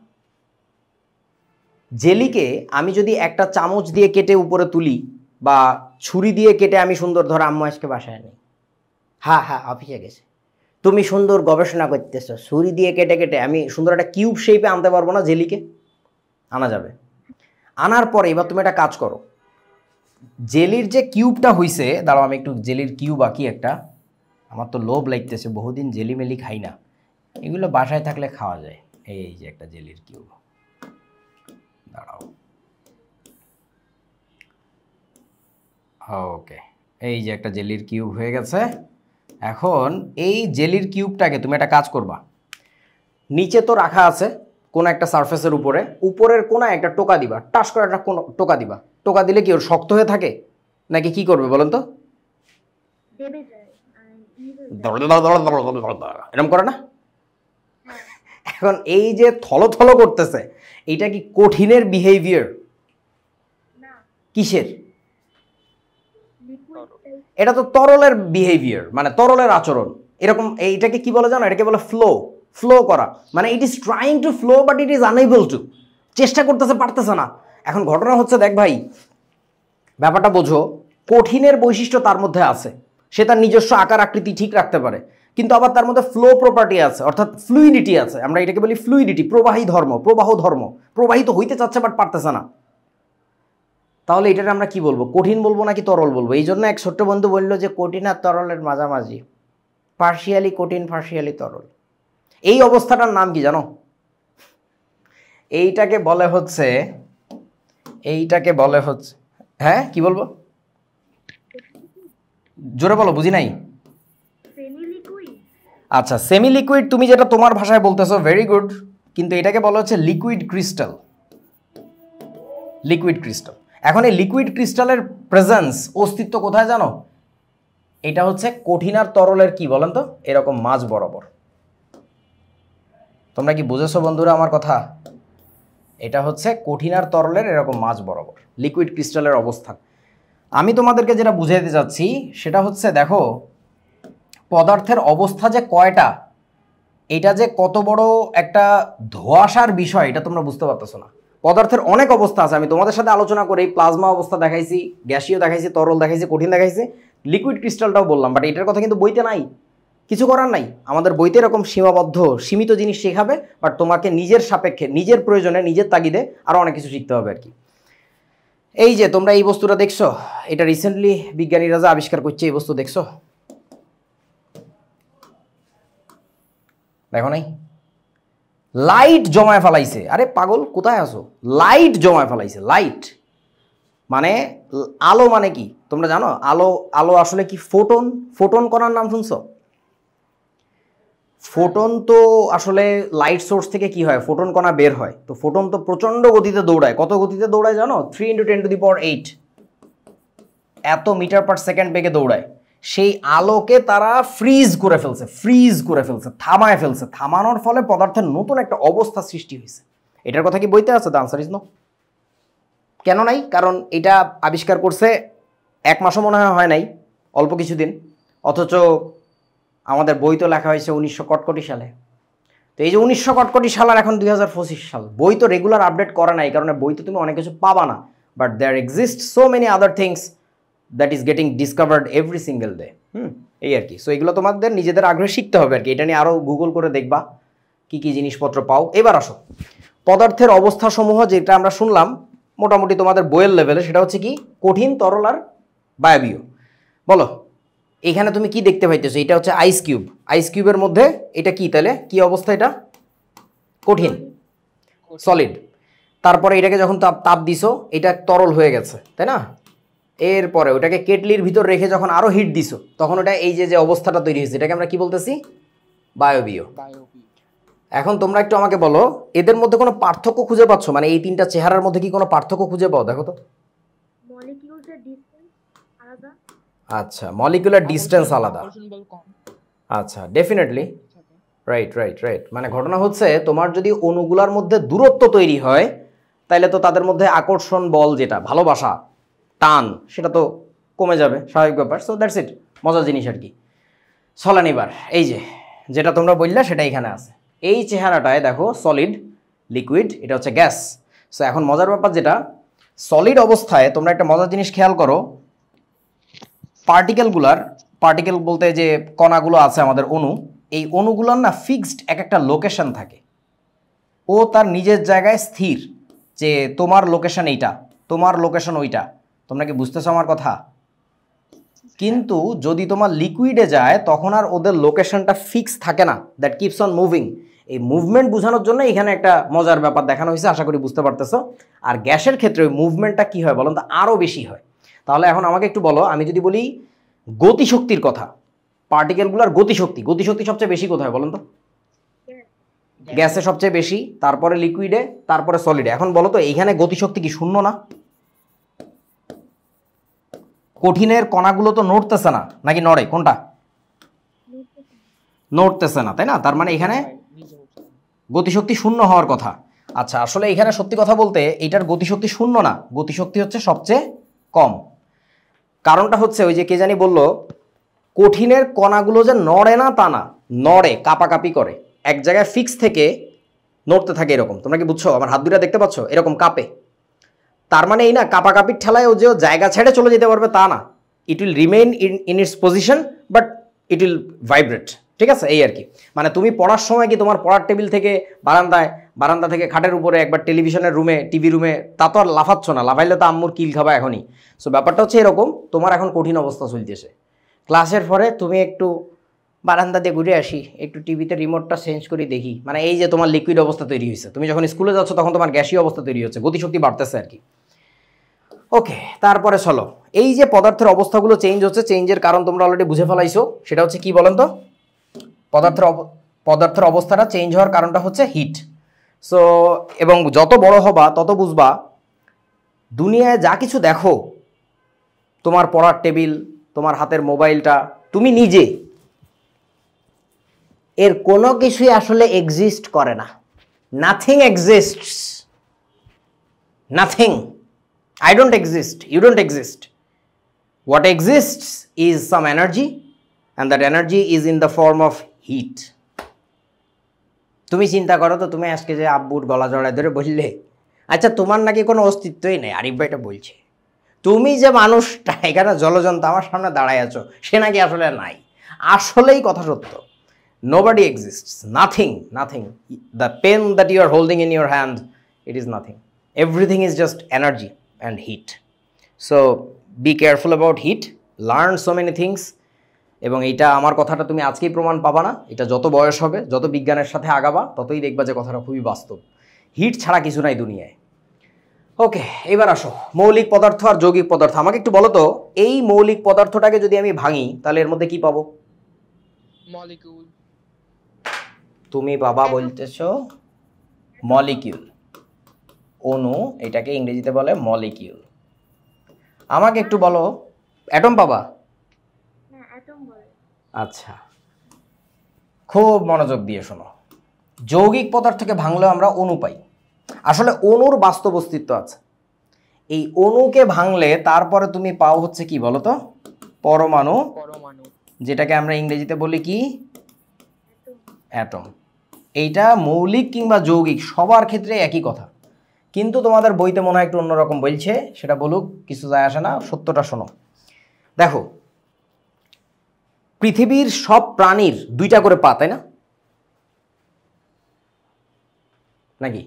জেলিকে আমি যদি একটা চামচ দিয়ে কেটে উপরে তুলি, বা ছুরি দিয়ে কেটে আমি সুন্দর, ধর আম্মু আজকে বাসায় নেই, হ্যাঁ হ্যাঁ অফিসে গেছে, তুমি সুন্দর গবেষণা করতেছো, ছুরি দিয়ে কেটে কেটে আমি সুন্দর একটা কিউব শেপে আনতে পারবো না? জেলিকে আনা যাবে। আনার পরে এবার তুমি একটা কাজ করো, জেলির যে কিউবটা হইছে, দাঁড়াও আমি একটু জেলির কিউব আঁকি একটা, আমার তো লোভ লাগতেছে, বহুদিন জেলি মেলি খাই না, এগুলো বাসায় থাকলে খাওয়া যায়। এই যে একটা জেলির কিউব, দাঁড়াও, ওকে, এই যে একটা জেলির কিউব হয়ে গেছে। এখন এই জেলির কিউবটাকে তুমি একটা কাজ করবা, নিচে তো রাখা আছে কোনো একটা সারফেসের উপরে, উপরের কোনায় একটা টোকা দিবা, টাস করে একটা কোনো টোকা দিবা। টোকা দিলে কি ওর শক্ত হয়ে থাকে নাকি কি করবে বলেন তো? দেবে যায় আর এরকম করে না? এখন এই যে থলো করতেছে, এটা কি কঠিনের বিহেভিয়ার? না, কিসের? লিকুইড এটা তো তরলের বিহেভিয়ার, মানে তরলের আচরণ। এরকম এইটাকে কি বলে জানো? এটাকে বলে ফ্লো করা। মানে it is trying to flow but it is unable to, চেষ্টা করতেছে পারতেছে না। এখন ঘটনা হচ্ছে, দেখ ভাই, ব্যাপারটা বোঝো, কঠিনের বৈশিষ্ট্য তার মধ্যে আছে, সে তার নিজস্ব আকার আকৃতি ঠিক রাখতে পারে, কিন্তু আবার তার মধ্যে ফ্লো প্রপার্টি আছে, অর্থাৎ ফ্লুইডিটি আছে। আমরা এটাকে বলি ফ্লুইডিটি, প্রবাহ ধর্ম, প্রবাহিত হইতে চাচ্ছে বাট পারতেছে না। তাহলে এটাকে আমরা কি বলবো? কঠিন বলবো নাকি তরল বলবো? এই জন্য এক ছোট্ট বন্ধু বললো যে কঠিন আর তরলের মাঝামাঝি, পার্শিয়ালি কঠিন পার্শিয়ালি তরল। এই অবস্থাটার নাম কি জানো? এইটাকে বলে হচ্ছে হ্যাঁ কি বলবো, জোরে বলো, বুঝি নাই। Semi liquid. আচ্ছা, সেমি লিকুইড তুমি যেটা তোমার ভাষায় বলতেছো, ভেরি গুড, কিন্তু এটাকে বলা হচ্ছে লিকুইড ক্রিস্টাল। এখন এই লিকুইড ক্রিস্টালের প্রেজেন্স, অস্তিত্ব কোথায় জানো? এটা হচ্ছে কঠিন আর তরলের কি বলেন তো, এরকম মাঝ বরাবর। তোমরা কি বুঝেছো বন্ধুরা আমার কথা? এটা হচ্ছে কঠিন আর তরলের এরকম মাঝ বরাবর লিকুইড ক্রিস্টালের অবস্থান। আমি তোমাদেরকে যেটা বুঝাইতে যাচ্ছি সেটা হচ্ছে, দেখো পদার্থের অবস্থা যে কয়টা, এটা যে কত বড় একটা ধোঁয়াশার বিষয়, এটা তোমরা বুঝতে পারতেছো না। পদার্থের অনেক অবস্থা আছে, আমি তোমাদের সাথে আলোচনা করি, প্লাজমা অবস্থা দেখাইছি, গ্যাসীয় দেখাইছি, তরল দেখাইছি, কঠিন দেখাইছি, লিকুইড ক্রিস্টালটাও বললাম, বাট এটার কথা কিন্তু বইতে নাই, কিছু করার নাই। আমাদের বইতে এরকম সীমিত জিনিস শেখাবে, বাট তোমাকে নিজের সাপেক্ষে, নিজের প্রয়োজনে, নিজের তাগিদে আরও অনেক কিছু শিখতে হবে আর কি। এই যে তোমরা এই বস্তুটা দেখছো, এটা রিসেন্টলি বিজ্ঞানীরা যা আবিষ্কার করছে, এই বস্তু দেখছো? দেখো নাই? লাইট জমায় ফেলাইছে। আরে পাগল, কোথায় আসো? লাইট জমায় ফেলাইছে। লাইট মানে আলো, মানে কি তোমরা জানো? আলো আসলে কি? ফোটন কণার নাম শুনছো? ফোটন তো আসলে লাইট সোর্স থেকে কি হয়, ফোটন কণা বের হয়। তো ফোটন তো প্রচন্ড গতিতে দৌড়ায়। কত গতিতে দৌড়ায় জানো? 3 × 10⁸ এত মিটার পার সেকেন্ড বেগে দৌড়ায়। সেই আলোকে তারা ফ্রিজ করে ফেলছে, থামায় ফেলছে। থামানোর ফলে পদার্থের নতুন একটা অবস্থা সৃষ্টি হয়েছে। এটার কথা কি বইতে আছে? The answer is no. কেন নাই? কারণ এটা আবিষ্কার করছে 1 মাসও মনে হয় নাই, অল্প কিছুদিন। অথচ আমাদের বই তো লেখা হয়েছে 1900 কটকটি সালে। তো এই যে 1900 কটকটি সাল আর এখন 2025 সাল, বই তো রেগুলার আপডেট করে না, এই কারণে বইতে তুমি অনেক কিছু পাবা না। But there exist so many other things that is getting discovered every single day. এই আর কি। সো এগুলো তোমাদের নিজেদের আগ্রহে শিখতে হবে আর কি। এটা নিয়ে আরও গুগল করে দেখবা কি কি জিনিসপত্র পাও। এবার আসো পদার্থের অবস্থাসমূহ, যেটা আমরা শুনলাম মোটামুটি তোমাদের বইয়ের লেভেলে, সেটা হচ্ছে কি কঠিন, তরল আর বায়বীয়। বলো এখানে তুমি কি দেখতে পাইতেছো? এটা হচ্ছে আইস কিউব। আইস কিউবের মধ্যে এটা কি, তাহলে কি অবস্থা? এটা কঠিন, সলিড। তারপরে এটাকে যখন তাপ দিছো এটা তরল হয়ে গেছে, তাই না? এরপরে ওটাকে কেটলির ভিতর রেখে যখন আরো হিট দিছো তখন ওটা এই যে অবস্থাটা তৈরি হয়েছে, এটাকে আমরা কি বলতেছি? বায়বীয়। এখন তোমরা একটু আমাকে বলো এদের মধ্যে কোনো পার্থক্য খুঁজে পাচ্ছ? মানে এই তিনটা চেহারার মধ্যে কি কোনো পার্থক্য খুঁজে পাও? দেখো তো। মলিকিউলসের ডিসটেন্স আলাদা। আচ্ছা, মলিকুলার ডিসটেন্স আলাদা। আচ্ছা, ডেফিনেটলি, রাইট রাইট রাইট। মানে ঘটনা হচ্ছে তোমার যদি অণুগুলার মধ্যে দূরত্ব তৈরি হয় তাহলে তো তাদের মধ্যে আকর্ষণ বল, যেটা ভালোবাসা, টান, সেটা তো কমে যাবে, স্বাভাবিক ব্যাপার। সো দ্যাটস ইট, মজার জিনিস আর কি। চলেন এবার এই যে যেটা তোমরা বললে সেটা এখানে আছে। এই চেহারাটায় দেখো সলিড, লিকুইড, এটা হচ্ছে গ্যাস। সো এখন মজার ব্যাপার যেটা, সলিড অবস্থায় তোমরা একটা মজার জিনিস খেয়াল করো, পার্টিকেল বলতে যে কণাগুলো আছে আমাদের অণু, এই অণুগুলোর না ফিক্সড এক একটা লোকেশন থাকে। ও তার নিজের জায়গায় স্থির, যে তোমার লোকেশন এইটা, তোমার লোকেশন ওইটা। তোমরা কি বুঝতেছো আমার কথা? কিন্তু যদি তোমার লিকুইডে যায় তখন আর ওদের লোকেশনটা ফিক্স থাকে না, দ্যাট কিপস অন মুভিং। এই মুভমেন্ট বোঝানোর জন্য এখানে একটা মজার ব্যাপার দেখানো হয়েছে, আশা করি বুঝতে পারতেছো। আর গ্যাসের ক্ষেত্রে ওই মুভমেন্টটা কী হয় বলুন তো? আরও বেশি হয়। তাহলে এখন আমাকে একটু বলো, আমি যদি বলি গতিশক্তির কথা, পার্টিকেলগুলোর গতিশক্তি সবচেয়ে বেশি কোথায় বলুন তো? গ্যাসে সবচেয়ে বেশি, তারপরে লিকুইডে, তারপরে সলিডে। এখন বলো তো এইখানে গতিশক্তি কি শূন্য না? কঠিনের কণাগুলো তো নড়তেছে না, নাকি নড়ে? কোনটা? নড়তেছে না, তাই না? তার মানে এখানে গতিশক্তি শূন্য হওয়ার কথা। আচ্ছা, আসলে এখানে সত্যি কথা বলতে এইটার গতিশক্তি শূন্য না, গতিশক্তি হচ্ছে সবচেয়ে কম। কারণটা হচ্ছে ওই যে কে জানি বলল, কঠিনের কণাগুলো যে নড়ে না তা না, নড়ে, কাঁপাকাঁপি করে, এক জায়গায় ফিক্স থেকে নড়তে থাকে এরকম। তোমরা কি বুঝছো? আমার হাত দুটা দেখতে পাচ্ছ, এরকম কাঁপে। তার মানে এই না কাঁপাকাঁপির ঠেলায় ও যে জায়গা ছেড়ে চলে যেতে পারবে তা না, it will remain in it's position, but it will vibrate. ঠিক আছে, এই আর কি। মানে তুমি পড়ার সময় কি তোমার পড়ার টেবিল থেকে বারান্দা থেকে খাটের উপরে, একবার টেলিভিশনের রুমে, টিভি রুমে, তা তো আর লাফাচ্ছ না, লাফাইলে তো আম্মুর কিল খাবা এখনই। সো ব্যাপারটা হচ্ছে এরকম, তোমার এখন কঠিন অবস্থা চলতেছে। ক্লাসের পরে তুমি একটু বারান্দা দিয়ে ঘুরে আসি, একটু টিভিতে রিমোটটা চেঞ্জ করে দেখি, মানে এই যে তোমার লিকুইড অবস্থা তৈরি হয়েছে। তুমি যখন স্কুলে যাচ্ছ তখন তোমার গ্যাসীয় অবস্থা তৈরি হচ্ছে, গতিশক্তি বাড়তেছে আর কি। ওকে, তারপরে চলো, এই যে পদার্থের অবস্থাগুলো চেঞ্জ হচ্ছে, চেঞ্জের কারণ তোমরা অলরেডি বুঝে ফেলাইছো। সেটা হচ্ছে কি বলেন তো? পদার্থের অবস্থাটা চেঞ্জ হওয়ার কারণটা হচ্ছে হিট। সো এবং যত বড় হবা তত বুঝবা দুনিয়ায় যা কিছু দেখো, তোমার পড়ার টেবিল, তোমার হাতের মোবাইলটা, তুমি নিজে, এর কোনো কিছুই আসলে এক্সিস্ট করে না। Nothing exists, nothing. I don't exist, you don't exist. What exists is some energy, and that energy is in the form of heat. তুমি চিন্তা করো তো, তুমি আজকে যে আব্বুর গলা জড়ায় ধরে বললে, আচ্ছা তোমার নাকি কোনো অস্তিত্বই নেই, আরিফ ভাইটা বলছে, তুমি যে মানুষটা এখানে জলজন্ত আমার সামনে দাঁড়ায় আছো, সে নাকি আসলে নাই। আসলেই কথা সত্য, nobody exists, nothing. The pen that you are holding in your hand, it is nothing. Everything is just energy and heat. So be careful about heat, learn so many things. এবং এইটা আমার কথাটা তুমি আজকেই প্রমাণ পাবা না, এটা যত বয়স হবে, যত বিজ্ঞানের সাথে আগাবা, ততই দেখবা যে কথাটা খুবই বাস্তব। হিট ছাড়া কিছু নাই দুনিয়ায়। ওকে, এবার আসো মৌলিক পদার্থ আর যৌগিক পদার্থ। আমাকে একটু বলো তো, এই মৌলিক পদার্থটাকে যদি আমি ভাঙি তাহলে এর মধ্যে কি পাবো? মলিকিউল। তুমি বাবা বলতেছো মলিকিউল, অণু, এটাকে ইংরেজিতে বলে মলিকিউল। আমাকে একটু বলো, অ্যাটম পাবা? হ্যাঁ, অ্যাটম বলে। আচ্ছা, খুব মনোযোগ দিয়ে শোনো। যৌগিক পদার্থকে ভাঙলেও আমরা অণু পাই। আসলে অণুর বাস্তব অস্তিত্ব আছে। এই অণুকে ভাঙলে তারপরে তুমি পাও হচ্ছে কি বলো তো, পরমাণু, পরমাণু। যেটাকে আমরা ইংরেজিতে বলি কি, অ্যাটম। এইটা মৌলিক কিংবা যৌগিক সবার ক্ষেত্রে একই কথা, কিন্তু তোমাদের বইতে মনে হয় একটু অন্যরকম বলছে, সেটা বলুক, কিছু যায় আসে না, সত্যটা শোনো। দেখো, পৃথিবীর সব প্রাণীর দুইটা করে পা, তাই না? নাকি?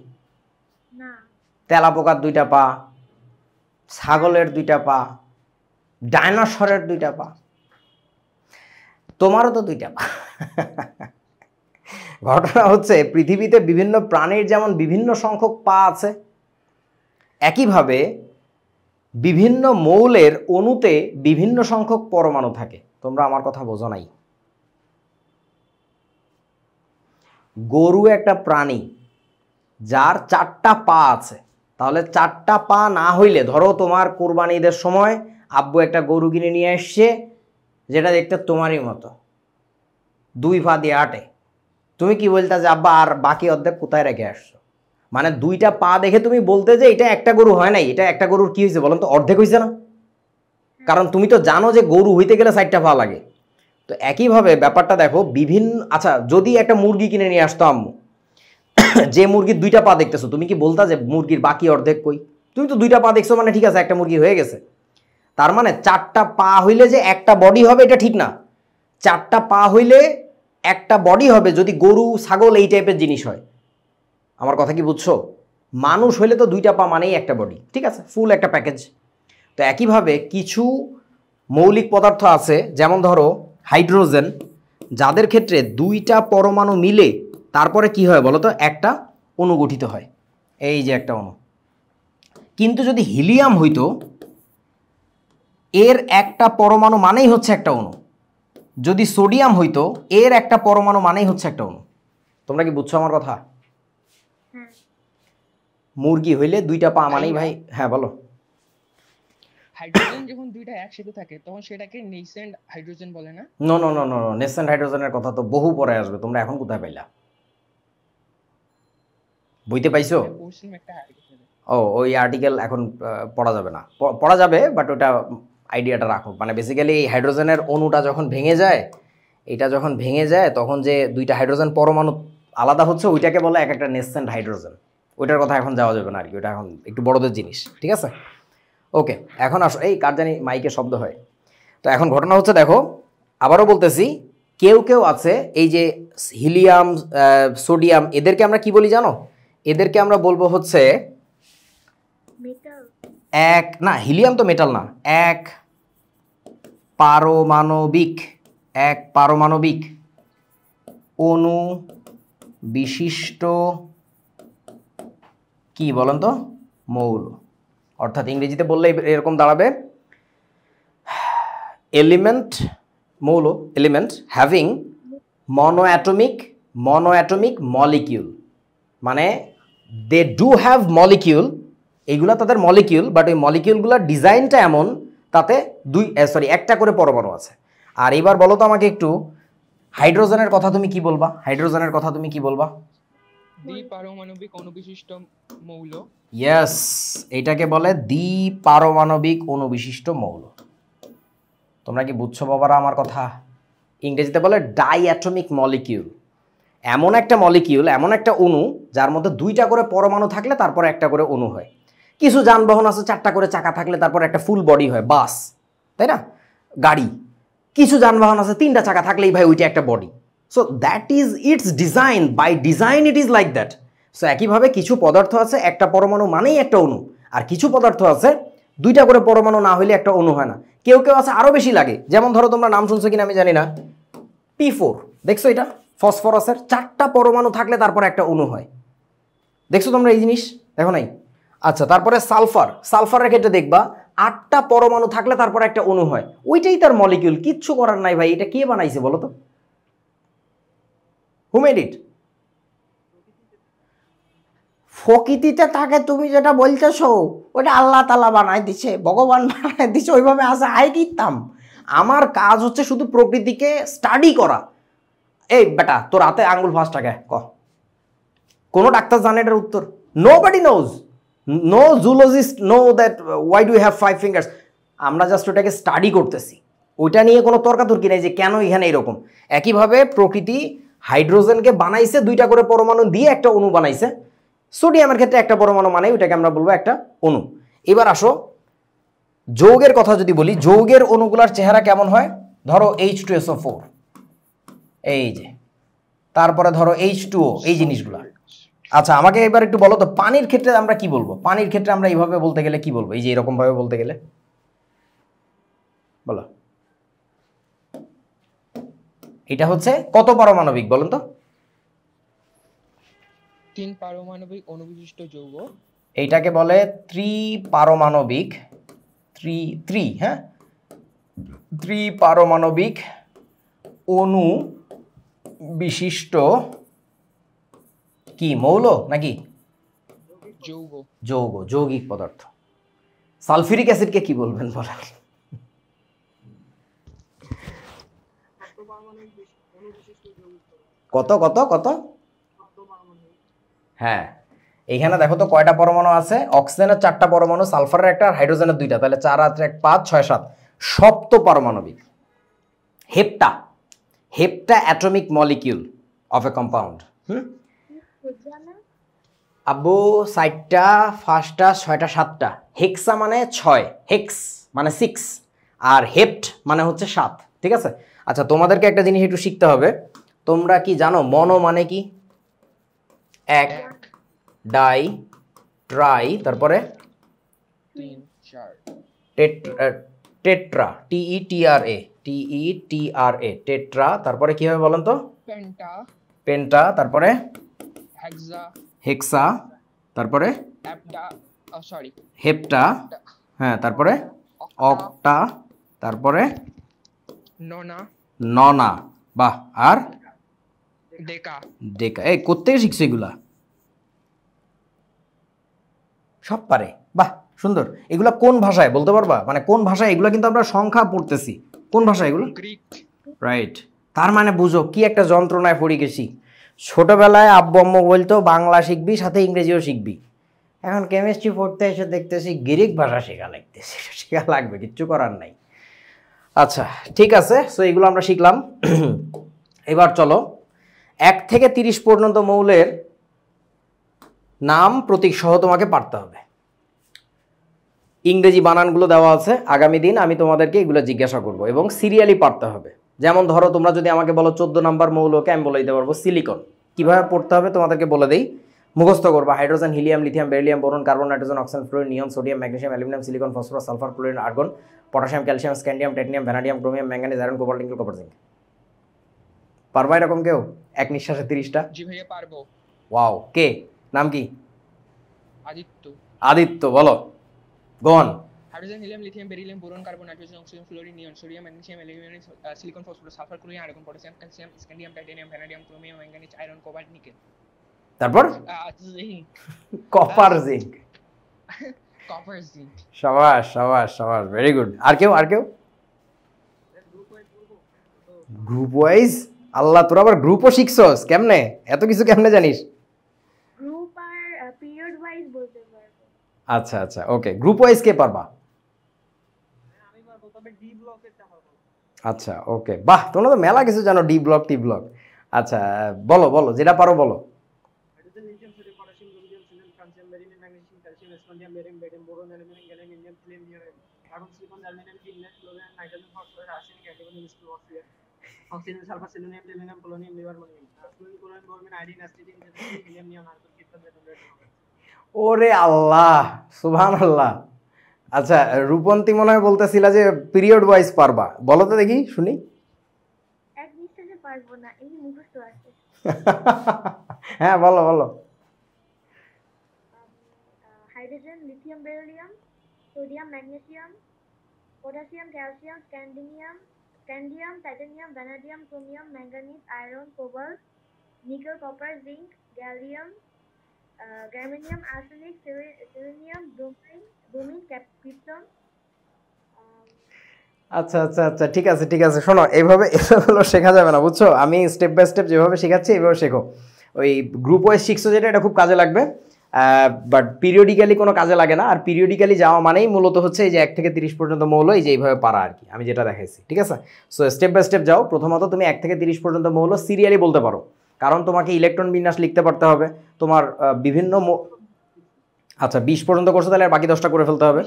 না, তেলাপোকার দুইটা পা, ছাগলের দুইটা পা, ডাইনোসরের দুইটা পা, তোমারও তো দুইটা পা। ঘটনা হচ্ছে পৃথিবীতে বিভিন্ন প্রাণীর যেমন বিভিন্ন সংখ্যক পা আছে, একইভাবে বিভিন্ন মৌলের অণুতে বিভিন্ন সংখ্যক পরমাণু থাকে। তোমরা আমার কথা বোঝো নাই। গরু একটা প্রাণী যার 4টা পা আছে, তাহলে 4টা পা না হইলে, ধরো তোমার কোরবানি ঈদের সময় আব্বু একটা গরু কিনে নিয়ে আসছে যেটা দেখতে তোমারই মতো, 2 পা দিয়ে আটে, তুমি কি বলতে যে আব্বা আর বাকি অর্ধেক কোথায় রেখে আসছো? মানে 2টা পা দেখে তুমি বলতে যে এটা একটা গরু হয় নাই, এটা একটা গরুর কি হয়েছে বলেন তো, অর্ধেক হয়েছে না? কারণ তুমি তো জানো যে গরু হইতে গেলে 4টা পা লাগে। তো একইভাবে ব্যাপারটা দেখো, বিভিন্ন, আচ্ছা যদি একটা মুরগি কিনে নিয়ে আসতো আম্মু, যে মুরগির 2টা পা দেখতেছো, তুমি কি বলতা যে মুরগির বাকি অর্ধেক কই? তুমি তো 2টা পা দেখছো, মানে ঠিক আছে একটা মুরগি হয়ে গেছে। তার মানে 4টা পা হইলে যে একটা বডি হবে এটা ঠিক না। 4টা পা হইলে একটা বডি হবে যদি গরু ছাগল এই টাইপের জিনিস হয়। আমার কথা কি বুঝছো? মানুষ হইলে তো 2টা পা মানেই একটা বডি, ঠিক আছে, ফুল একটা প্যাকেজ। তো একইভাবে কিছু মৌলিক পদার্থ আছে, যেমন ধরো হাইড্রোজেন, যাদের ক্ষেত্রে 2টা পরমাণু মিলে তারপরে কি হয় বলো তো, একটা অণু গঠিত হয়, এই যে একটা অণু। কিন্তু যদি হিলিয়াম হইতো, এর একটা পরমাণু মানেই হচ্ছে একটা অণু। যদি সোডিয়াম হইতো, এর একটা পরমাণু মানেই হচ্ছে একটা অণু। তোমরা কি বুঝছো আমার কথা? হ্যাঁ, মুরগি হইলে 2টা পা মানেই ভাই, হ্যাঁ বলো। হাইড্রোজেন যখন দুইটা একসাথে থাকে তখন সেটাকে নেসেন্ট হাইড্রোজেন বলে না? No no no no, nascent হাইড্রোজেনের কথা তো বহু পরে আসবে, তোমরা এখন কোথায় পাইলা? বইতে পাইছো? এটা পড়ছিলাম একটা আর্টিকেলে। ও, ওই আর্টিকেল এখন পড়া যাবে না, পড়া যাবে বাট ওটা আইডিয়াটা রাখো। মানে বেসিক্যালি হাইড্রোজেনের অণুটা যখন ভেঙে যায়, এটা যখন ভেঙে যায় তখন যে 2টা হাইড্রোজেন পরমাণু আলাদা হচ্ছে, ওইটাকে বলে এক একটা নেসেন্ট হাইড্রোজেন। ওইটার কথা এখন যাওয়া যাবে না আর কি, ওটা এখন একটু বড়দের জিনিস, ঠিক আছে? ওকে, এখন আসো, এই কার জানি মাইকে শব্দ হয়। তো এখন ঘটনা হচ্ছে দেখো, আবারও বলতেছি, কেউ কেউ আছে এই যে হিলিয়াম, সোডিয়াম, এদেরকে আমরা কি বলি জানো? এদেরকে আমরা বলবো হচ্ছে মেটাল। না, হিলিয়াম তো মেটাল না, এক পারমাণবিক অণু বিশিষ্ট কি বলেন তো, মৌল। অর্থাৎ ইংরেজিতে বললে এরকম দাঁড়াবে এলিমেন্ট, মৌল, এলিমেন্ট হ্যাভিং মনোঅ্যাটমিক মলিকিউল। মানে দে ডু হ্যাভ মলিকিউল, এইগুলা তাদের মলিকিউল, বাট ওই মলিকিউলগুলোর ডিজাইনটা এমন তাতে একটা করে পরমাণু আছে। আর এবার বলো তো আমাকে একটু, হাইড্রোজেনের কথা তুমি কি বলবা? হাইড্রোজেনের কথা তুমি কি বলবা? দ্বিপারমাণবিক অণুবিশিষ্ট মৌল। ইয়েস, এটাকে বলে দ্বিপারমাণবিক অণুবিশিষ্ট মৌল। তোমরা কি বুঝছো বাবারা আমার কথা? ইংরেজিতে বলে ডাইঅ্যাটমিক মলিকিউল। এমন একটা মলিকিউল, এমন একটা অণু যার মধ্যে 2টা করে পরমাণু থাকলে তারপরে একটা করে অণু হয়। কিছু যানবাহন আছে 4টা করে চাকা থাকলে তারপর একটা ফুল বডি হয়, বাস, তাই না, গাড়ি। কিছু যানবাহন আছে 3টা চাকা থাকলেই ভাই ওইটা একটা body. So that is its design, by design it is like that. So একইভাবে কিছু পদার্থ আছে একটা পরমাণু মানেই একটা অণু, আর কিছু পদার্থ আছে 2টা করে পরমাণু না হইলে একটা অণু হয় না। কেউ কেউ আছে আরও বেশি লাগে, যেমন ধরো তোমরা নাম শুনছো কিনা আমি জানি না, P4 দেখছো, এটা ফসফরাসের 4টা পরমাণু থাকলে তারপর একটা অণু হয়। দেখছো তোমরা এই জিনিস? দেখো নাই? আচ্ছা, তারপরে সালফারের ক্ষেত্রে দেখবা 8টা পরমাণু থাকলে তারপর একটা অণু হয়, ওইটাই তার মলিকিউল। কিচ্ছু করার নাই ভাই, এটা কে বানাইছে বলো তো? Who made it? প্রকৃতিতে থাকে, তুমি যেটা বলতেছো ওটা আল্লাহ তাআলা বানাই দিছে, ভগবান বানাই দিছে, ওইভাবে আসে আই দিতাম। আমার কাজ হচ্ছে শুধু প্রকৃতিকে স্টাডি করা। এই বেটা, তোর হাতে আঙ্গুল ফাঁসটা কে ক? কোনো ডাক্তার জানে এটার উত্তর? Nobody knows. No zoologist know that why do have 5 fingers. আমরা জাস্ট ওটাকে স্টাডি করতেছি, ওইটা নিয়ে কোনো তর্কাতর্কি নেই যে কেন এখানে এরকম। একইভাবে প্রকৃতি হাইড্রোজেনকে বানাইছে 2টা করে পরমাণু দিয়ে একটা অণু বানাইছে। সোডিয়ামের ক্ষেত্রে একটা পরমাণু মানে ওইটাকে আমরা বলবো একটা অণু। এবার আসো যৌগের কথা যদি বলি, যৌগের অণুগুলার চেহারা কেমন হয়? ধরো H2SO4, এই যে, তারপরে ধরো H2O, এই জিনিসগুলা। আচ্ছা আমাকে এবার একটু বলো তো পানির ক্ষেত্রে আমরা কি বলবো? পানির ক্ষেত্রে আমরা এইভাবে বলতে গেলে কি বলবো? এই যে এরকম ভাবে বলতে গেলে বলো, এটা হচ্ছে কত পারমাণবিক বলেন তো? 3 পারমাণবিক অণুবিশিষ্ট যৌগ। এইটাকে বলে ত্রিপারমাণবিক, হ্যাঁ, ত্রিপারমাণবিক অণু বিশিষ্ট কি মৌল নাকি যৌগ। যৌগ, যৌগিক পদার্থ। সালফিউরিক অ্যাসিডকে কি বলবেন বলেন? কত কত কত? হ্যাঁ, এইখানে দেখো তো কয়টা পরমাণু আছে? অক্সিজেনের 4টা পরমাণু, সালফারের একটা, আর হাইড্রোজেনের 2টা, তাহলে 4 আর 1 5 6 7, সপ্ত পারমাণবিক। Hepta, hepta atomic molecule of A compound. আব্বু 4টা, 5টা, 6টা, 7টা। হেক্সা মানে 6, হেক্স মানে 6, আর হেপ্ট মানে হচ্ছে 7। ঠিক আছে? আচ্ছা তোমাদেরকে একটা জিনিস একটু শিখতে হবে। তোমরা কি জানো মনো মানে কি? এক, ডাই, ট্রাই, তারপরে 3 4 টেট্রা, TETRA, টেট্রা, তারপরে কি হবে বলেন তো? পেন্টা, পেন্টা, তারপরে হেক্সা, হেক্সা, তারপরে হেপ্টা, সরি হেপ্টা, হ্যাঁ, তারপরে অক্টা, তারপরে ননা, ননা, বাহ, আর ডেকা। ডেকা। এই কোত্থেকে শিখছো এগুলা? সব পারে, বাহ, সুন্দর। এগুলা কোন ভাষায় বলতে পারবা? মানে কোন ভাষায় এগুলা? কিন্তু আমরা সংখ্যা পড়তেছি, কোন ভাষায় এগুলো? গ্রিক। রাইট। তার মানে বুঝো কি একটা যন্ত্রণায় পড়ে গেছি। ছোটবেলায় আব্বু আম্মু বলতো বাংলা শিখবি সাথে ইংরেজিও শিখবি, এখন কেমিস্ট্রি পড়তে এসে দেখতেছি গ্রিক ভাষা শেখা লাগতেছে। শেখা লাগবে, কিচ্ছু করার নাই। আচ্ছা ঠিক আছে, সো এগুলো আমরা শিখলাম। এবার চলো 1 থেকে 30 পর্যন্ত মৌলের নাম প্রতীক সহ তোমাকে পারতে হবে। ইংরেজি বানানগুলো দেওয়া আছে, আগামী দিন আমি তোমাদেরকে এগুলো জিজ্ঞাসা করব এবং সিরিয়ালি পারতে হবে। যেমন ধরো তোমরা যদি আমাকে বলো 14 নম্বর মৌলকে, আমি বলে দিতে পারবো সিলিকন। কিভাবে পড়তে হবে তোমাদেরকে বলে দেই, মুখস্থ করবা। Hydrogen, helium, lithium, beryllium, boron, carbon, nitrogen, oxygen, fluorine, neon, sodium, magnesium, aluminium, silicon, phosphorus, sulphur, chlorine, argon, potassium, calcium, scandium, titanium, vanadium, chromium, manganese, iron, cobalt, nickel, copper, zinc. পারবা এরকম কেউ এক নিঃশ্বাসে 30টা? জি ভাইয়া পারবো। ওয়াও, কে, নাম কি? আদিত্য। আদিত্য, বলো, গন। Hydrogen, helium, lithium, beryllium, boron, carbon, nitrogen, oxygen, fluorine, neon, sodium, magnesium, aluminium, silicon, phosphorus, sulphur, chlorine, argon, potassium, calcium, scandium, titanium, vanadium, chromium, manganese, iron, cobalt, nickel. তারপর zinc. Copper, zinc. Copper, zinc. সাবাস সাবাস সাবাস, very good. আর কেউ? আর কেউ? Group wise? আল্লাহ, তোরা আবার গ্রুপও শিখছস? কেমনে এত কিছু কেমনে জানিস? গ্রুপ আর পিরিয়ড ওয়াইজ বলতে পারবো। আচ্ছা আচ্ছা, ওকে। গ্রুপ ওয়াইজ কে পারবা? আমি পারবো, তবে ডি ব্লকেরটা পারবো। আচ্ছা ওকে, বাহ, তোমরা তো মেলা কিছু জানো, ডি ব্লক, টি ব্লক। আচ্ছা বলো বলো, যেটা পারো বলো। Hydrogen, lithium, sodium, potassium, rhodium, silicon, calcium, beryllium, magnesium, calcium, scandium, barium, barium, boron, aluminium, gallium, indium, helium, neon, carbon, silicon, germanium, zinc, chlorine, nitrogen, phosphorus, arsenic, antimony, মিস্টু, oxygen, oxygen, sulphur, selenium, tellurium, polonium, livermorium, fluorine, chlorine, bromine, iodine, acetic, helium, neon, argon, krypton, radium. ওরে আল্লাহ, সুবহানাল্লাহ। আচ্ছা রূপন্তী মনে হয় বলতেছিলা যে period wise পারবা, বলো তো দেখি শুনি। এক নিঃশ্বাসে পারবো না, এমনি মুখস্থ আছে। হ্যাঁ বলো বলো। Hydrogen, lithium, beryllium, sodium, magnesium, potassium, calcium, scandium, titanium, vanadium, chromium, manganese, iron, cobalt, nickel, copper, zinc, gallium, germanium, arsenic, selenium, bromine, krypton. আচ্ছা আচ্ছা আচ্ছা, ঠিক আছে ঠিক আছে। শোনো, এইভাবে এগুলো শেখা যাবে না, বুঝছো? আমি স্টেপ বাই স্টেপ যেভাবে শেখাচ্ছি এইভাবে শেখো। ওই গ্রুপ ওয়াইজ শিখছো যেটা, এটা খুব কাজে লাগবে। বাট পিরিয়ডিক্যালি কোনো কাজে লাগে না। আর পিরিয়ডিক্যালি যাওয়া মানেই মূলত হচ্ছে এই যে 1 থেকে 30 পর্যন্ত মৌল এই যে এইভাবে পারা আর কি, আমি যেটা দেখাইছি, ঠিক আছে। সো স্টেপ বাই স্টেপ যাও। প্রথমত তুমি 1 থেকে 30 পর্যন্ত মৌল সিরিয়ালি বলতে পারো, কারণ তোমাকে ইলেকট্রন বিন্যাস লিখতে পারতে হবে তোমার বিভিন্ন আচ্ছা 20 পর্যন্ত করছো, তাহলে আর বাকি 10টা করে ফেলতে হবে।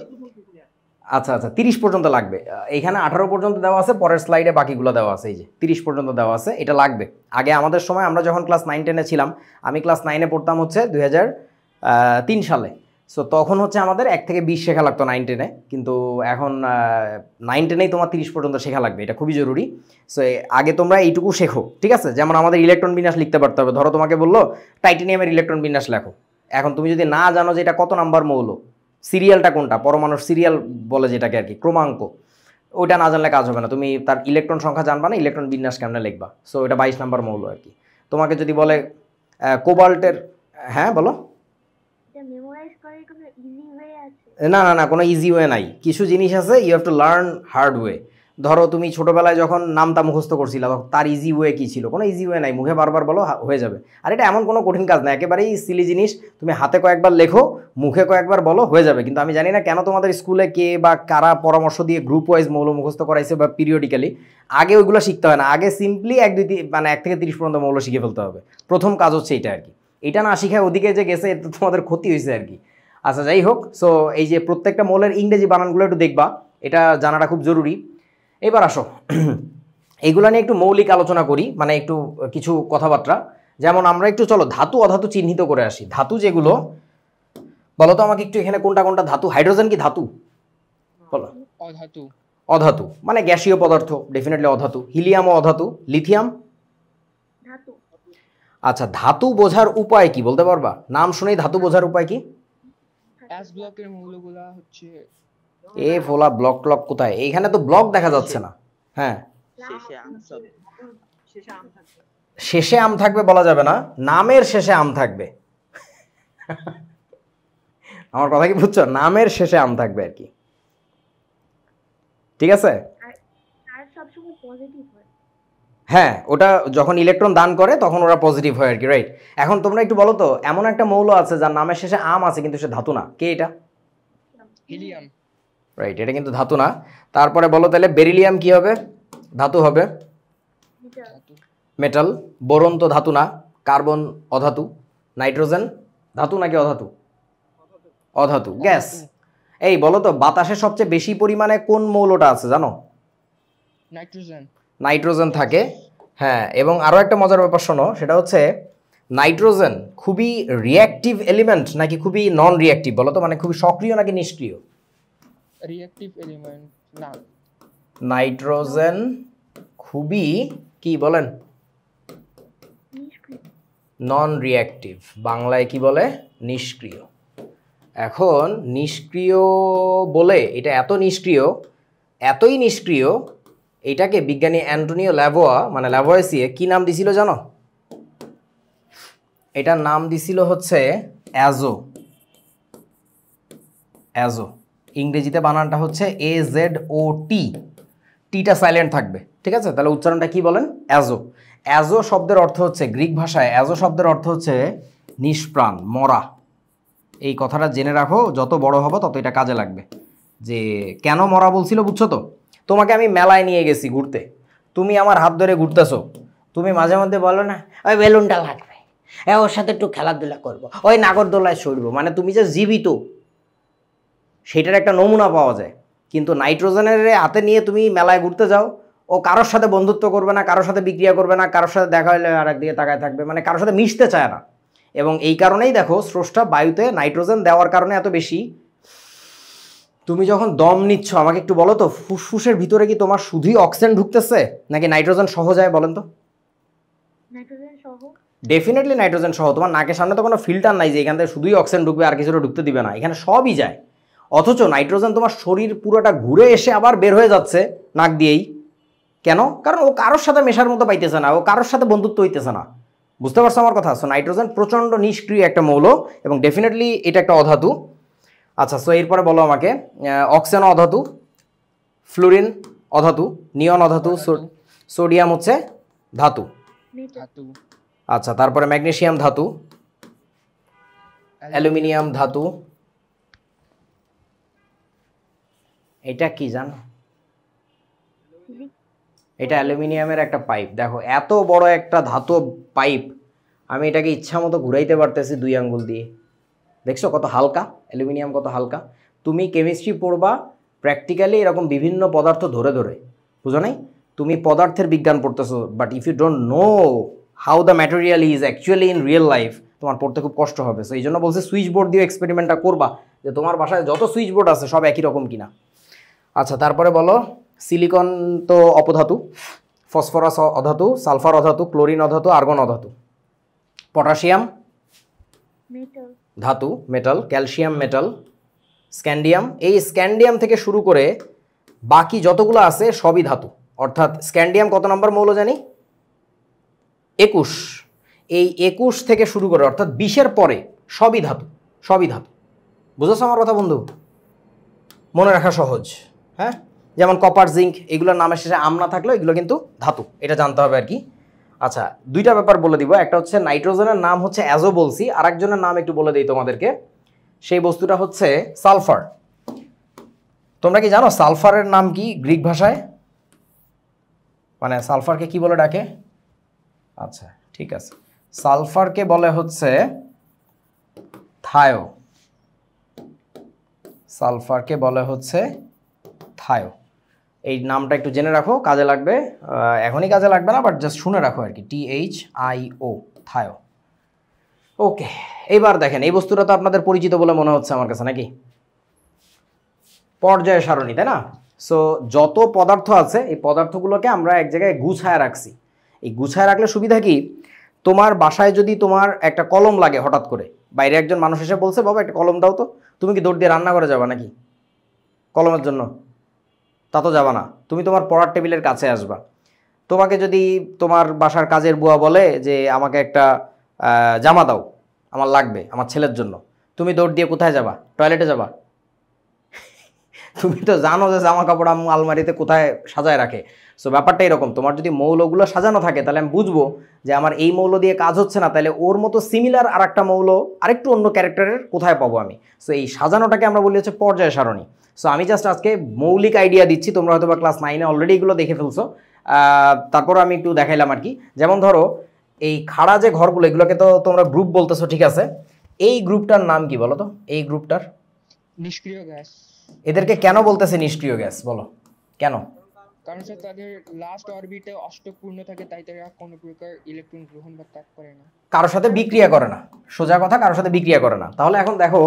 আচ্ছা আচ্ছা 30 পর্যন্ত লাগবে, এইখানে 18 পর্যন্ত দেওয়া আছে, পরের স্লাইডে বাকিগুলো দেওয়া আছে, এই যে 30 পর্যন্ত দেওয়া আছে, এটা লাগবে। আগে আমাদের সময় আমরা যখন ক্লাস 9-10-এ ছিলাম, আমি ক্লাস 9-এ পড়তাম হচ্ছে 2003 সালে। সো তখন হচ্ছে আমাদের 1 থেকে 20 শেখা লাগতো 9-10-এ, কিন্তু এখন 9-10-এই তোমার 30 পর্যন্ত শেখা লাগবে, এটা খুবই জরুরি। সো আগে তোমরা এইটুকু শেখো, ঠিক আছে। যেমন আমাদের ইলেকট্রন বিন্যাস লিখতে পারতে হবে, ধরো তোমাকে বললো টাইটেনিয়ামের ইলেকট্রন বিন্যাস লেখো, এখন তুমি যদি না জানো যে এটা কত নাম্বার মৌল, সিরিয়ালটা কোনটা, পরমাণুর সিরিয়াল বলে যেটাকে আর কি, ক্রমাঙ্ক, ওইটা না জানলে কাজ হবে না। তুমি তার ইলেকট্রন সংখ্যা জানবা না, ইলেকট্রন বিন্যাস কেমনে লিখবা। সো এটা 22 নাম্বার মৌল আর কি। তোমাকে যদি বলে কোবাল্টের, হ্যাঁ বলো। এটা মেমোরাইজ করার কোনো ইজি ওয়ে আছে? না না না, কোনো ইজি ওয়ে নাই, কিছু জিনিস আছে you have to learn hard way. ধরো তুমি ছোটোবেলায় যখন নামটা মুখস্থ করছিলে, তার ইজি ওয়ে কী ছিল? কোনো ইজি ওয়ে নাই, মুখে বারবার বলো হয়ে যাবে। আর এটা এমন কোনো কঠিন কাজ না, একেবারেই সিলি জিনিস, তুমি হাতে কয়েকবার লেখো, মুখে কয়েকবার বলো, হয়ে যাবে। কিন্তু আমি জানি না কেন তোমাদের স্কুলে কে বা কারা পরামর্শ দিয়ে গ্রুপ ওয়াইজ মৌল মুখস্থ করাইছে বা পিরিয়ডিক্যালি, আগে ওইগুলো শিখতে হয় না, আগে সিম্পলি 1 থেকে 30 পর্যন্ত মৌল শিখে ফেলতে হবে। প্রথম কাজ হচ্ছে এটা আর কি, এটা না শিখায় ওদিকে যে গেছে, এটা তোমাদের ক্ষতি হয়েছে আর কি। আচ্ছা যাই হোক, সো এই যে প্রত্যেকটা মৌলের ইংরেজি বানানগুলো একটু দেখবা, এটা জানাটা খুব জরুরি। এবার আসো এইগুলো নিয়ে একটু মৌলিক আলোচনা করি, মানে একটু কিছু কথাবার্তা। যেমন আমরা একটু চলো ধাতু অধাতু চিহ্নিত করে আসি। ধাতু যেগুলো বলো তো আমাকে একটু, এখানে কোনটা কোনটা ধাতু? হাইড্রোজেন কি ধাতু? বলো। অধাতু। অধাতু মানে গ্যাসীয় পদার্থ, ডেফিনেটলি অধাতু। হিলিয়ামও অধাতু। লিথিয়াম ধাতু। আচ্ছা ধাতু বোঝার উপায় কি বলতে পারবা? নাম শুনেই ধাতু বোঝার উপায় কি? অ্যাস ব্লকের মৌলগুলা হচ্ছে এ ফোলা ব্লক ট্লক কোথায়? এইখানে তো ব্লক দেখা যাচ্ছে না। হ্যাঁ শেষে আম হবে। শেষে আম থাকবে। শেষে আম থাকবে বলা যাবে না, নামের শেষে আম থাকবে। আমার কথা কি বুঝছো? নামের শেষে আম থাকবে আর কি, ঠিক আছে। আর সবসময় পজিটিভ হয়। হ্যাঁ ওটা যখন ইলেকট্রন দান করে তখন ওরা পজিটিভ হয় আর কি, রাইট। এখন তোমরা একটু বলো তো, এমন একটা মৌল আছে যার নামের শেষে আম আছে কিন্তু সে ধাতু না, কে এটা? হিলিয়াম। রাইট, এটা কিন্তু ধাতু না। তারপরে বলো তাহলে বেরিলিয়াম কি হবে? ধাতু হবে। এটা ধাতু। মেটাল। বোরন তো ধাতু না, কার্বন অধাতু। নাইট্রোজেন ধাতু নাকি অধাতু? অধাতু। গ্যাস। এই বলো তো বাতাসে সবচেয়ে বেশি পরিমাণে কোন মৌলটা আছে জানো? নাইট্রোজেন। নাইট্রোজেন থাকে, হ্যাঁ। এবং আরও একটা মজার ব্যাপার শোনো, সেটা হচ্ছে নাইট্রোজেন খুবই রিঅ্যাক্টিভ এলিমেন্ট নাকি খুবই নন রিঅ্যাক্টিভ বলো তো, মানে খুবই সক্রিয় নাকি নিষ্ক্রিয়? রিঅ্যাক্টিভ এলিমেন্ট না। নাইট্রোজেন খুবই কি বলেন? নিষ্ক্রিয়। নন রিঅ্যাক্টিভ, বাংলায় কি বলে? নিষ্ক্রিয়। এখন নিষ্ক্রিয় বলে এটা এত নিষ্ক্রিয়, এতই নিষ্ক্রিয়, এটাকে বিজ্ঞানী অ্যান্টোনিও ল্যাভোয়া মানে ল্যাভোয়েসিয়ে কি নাম দিছিল জানো? এটার নাম দিছিল হচ্ছে অ্যাজো। অ্যাজো ইংরেজিতে বানানটা হচ্ছে AZOT, টিটা সাইলেন্ট থাকবে, ঠিক আছে। তাহলে উচ্চারণটা কি বলেন? অ্যাজো। অ্যাজো শব্দের অর্থ হচ্ছে, গ্রিক ভাষায় অ্যাজো শব্দের অর্থ হচ্ছে নিষ্প্রাণ, মরা। এই কথাটা জেনে রাখো, যত বড় হবো তত এটা কাজে লাগবে। যে কেন মরা বলছিল বুঝছো তো? তোমাকে আমি মেলায় নিয়ে গেছি ঘুরতে, তুমি আমার হাত ধরে ঘুরতেছো, তুমি মাঝে মধ্যে বলো না ওই বেলুনটা লাগবে, ওর সাথে একটু খেলাধুলা করবো, ওই নাগরদোলায় সরবো, মানে তুমি যে জীবিত সেটার একটা নমুনা পাওয়া যায়। কিন্তু নাইট্রোজেনের হাতে নিয়ে তুমি মেলায় ঘুরতে যাও, ও কারোর সাথে বন্ধুত্ব করবে না, কারোর সাথে বিক্রিয়া করবে না, কারোর সাথে দেখা হলে আর একদিকে তাকায় থাকবে, মানে কারোর সাথে মিশতে চায় না। এবং এই কারণেই দেখো স্রষ্টা বায়ুতে নাইট্রোজেন দেওয়ার কারণে এত বেশি। তুমি যখন দম নিচ্ছ আমাকে একটু বলো তো, ফুসফুসের ভিতরে কি তোমার শুধুই অক্সিজেন ঢুকতেছে নাকি নাইট্রোজেন সহ যায় বলেন তো? নাইট্রোজেন সহ। ডেফিনেটলি নাইট্রোজেন সহ। তোমার নাকের সামনে তো কোনো ফিল্টার নাই যে এখান থেকে শুধুই অক্সিজেন ঢুকবে আর কিছুটা ঢুকতে দিবে না, এখানে সবই যায়। অথচ নাইট্রোজেন তোমার শরীর পুরোটা ঘুরে এসে আবার বের হয়ে যাচ্ছে নাক দিয়েই। কেন? কারণ ও কারোর সাথে মেশার মতো পাইতেছে না, ও কারোর সাথে বন্ধুত্ব হইতেছে না। বুঝতে পারছো আমার কথা? সো নাইট্রোজেন প্রচণ্ড নিষ্ক্রিয় একটা মৌল এবং ডেফিনেটলি এটা একটা অধাতু। আচ্ছা, সো এরপরে বলো আমাকে, অক্সিজেন অধাতু, ফ্লুরিন অধাতু, নিয়ন অধাতু, সোডিয়াম হচ্ছে ধাতু। মেটাল। ধাতু। আচ্ছা, তারপরে ম্যাগনেসিয়াম ধাতু, অ্যালুমিনিয়াম ধাতু। এটা কি জানো? এটা অ্যালুমিনিয়ামের একটা পাইপ। দেখো এত বড় একটা ধাতু পাইপ, আমি এটাকে ইচ্ছা মতো ঘুরাইতে পারতেছি 2 আঙ্গুল দিয়ে। দেখছো কত হালকা, অ্যালুমিনিয়াম কত হালকা। তুমি কেমিস্ট্রি পড়বা প্র্যাকটিক্যালি এরকম বিভিন্ন পদার্থ ধরে ধরে, বুঝো নাই? তুমি পদার্থের বিজ্ঞান পড়তেছো, but if you don't know how the material is actually in real life, তোমার পড়তে খুব কষ্ট হবে। সো এই জন্য বলছি সুইচ বোর্ড দিয়ে এক্সপেরিমেন্টটা করবা, যে তোমার বাসায় যত সুইচ বোর্ড আছে সব একই রকম কিনা। আচ্ছা, তারপরে বলো, সিলিকন তো অপধাতু, ফসফরাস অধাতু, সালফার অধাতু, ক্লোরিন অধাতু, আর্গন অধাতু। Potassium metal. ধাতু, মেটাল। Calcium metal. স্ক্যান্ডিয়াম, এই স্ক্যান্ডিয়াম থেকে শুরু করে বাকি যতগুলো আছে সবই ধাতু। অর্থাৎ স্ক্যান্ডিয়াম কত নম্বর মৌল জানি? 21। এই 21 থেকে শুরু করে অর্থাৎ 20-এর পরে সবই ধাতু, সবই ধাতু। বুঝেছো আমার কথা বন্ধু? মনে রাখা সহজ। হ্যাঁ, যেমন কপার, জিঙ্ক, এগুলোর নামের শেষে আম না থাকলেও এগুলো কিন্তু ধাতু, এটা জানতে হবে আর কি। আচ্ছা, 2টা ব্যাপার বলে দিব। একটা হচ্ছে নাইট্রোজেনের নাম হচ্ছে অ্যাজো বলছি, আরেকজনের নাম একটু বলে দিই তোমাদেরকে। সেই বস্তুটা হচ্ছে সালফার। তোমরা কি জানো সালফারের নাম কি গ্রিক ভাষায়? মানে সালফারকে কি বলে ডাকে? আচ্ছা ঠিক আছে, সালফারকে বলে হচ্ছে থায়ো। সালফারকে বলে হচ্ছে থায়ো। এই নামটা একটু জেনে রাখো, কাজে লাগবে। এখনই কাজে লাগবে না, বাট জাস্ট শুনে রাখো আর কি। THIO, thio. ওকে, এইবার দেখেন এই বস্তুটা তো আপনাদের পরিচিত বলে মনে হচ্ছে আমার কাছে, নাকি? পর্যায় সারণী, তাই না? সো যত পদার্থ আছে এই পদার্থগুলোকে আমরা এক জায়গায় গুছায় রাখছি। এই গুছায় রাখলে সুবিধা কি, তোমার বাসায় যদি তোমার একটা কলম লাগে হঠাৎ করে, বাইরে একজন মানুষ এসে বলছে বাবা একটা কলম দাও তো, তুমি কি দৌড় দিয়ে রান্নাঘরে যাবা নাকি কলমের জন্য? তা তো যাবা না, তুমি তোমার পড়ার টেবিলের কাছে আসবা। তোমাকে যদি তোমার বাসার কাজের বুয়া বলে যে আমাকে একটা জামা দাও, আমার লাগবে আমার ছেলের জন্য, তুমি দৌড় দিয়ে কোথায় যাবা? টয়লেটে যাবা। তুমি তো জানো যে জামা কাপড় আম্মু আলমারিতে কোথায় সাজায় রাখে। সো ব্যাপারটা এরকম, তোমার যদি মৌলগুলো সাজানো থাকে তাহলে আমি বুঝবো যে আমার এই মৌল দিয়ে কাজ হচ্ছে না, তাহলে ওর মতো সিমিলার আর একটা মৌল আরেকটু অন্য ক্যারেক্টারের কোথায় পাবো আমি। সো এই সাজানোটাকে আমরা বলি হচ্ছে পর্যায় সারণী। সো আমি জাস্ট আজকে মৌলিক আইডিয়া দিচ্ছি, তোমরা হয়তো বা ক্লাস 9-এ অলরেডি এগুলো দেখে ফেলছো, তারপর আমি একটু দেখাইলাম আর কি। যেমন ধরো এই খাড়া যে ঘরগুলো, এগুলোকে তো তোমরা গ্রুপ বলতেছো, ঠিক আছে? এই গ্রুপটার নাম কি বলো তো? এই গ্রুপটার নিষ্ক্রিয় গ্যাস। এদেরকে কেন বলতেছে নিষ্ক্রিয় গ্যাস বলো কেন? কারণ স্যার তাদের লাস্ট অরবিটে অষ্টক পূর্ণ থাকে, তাই তারা কোনো প্রকার ইলেকট্রন গ্রহণ বা ত্যাগ করে না, কারোর সাথে বিক্রিয়া করে না। সোজা কথা, কারোর সাথে বিক্রিয়া করে না। তাহলে এখন দেখো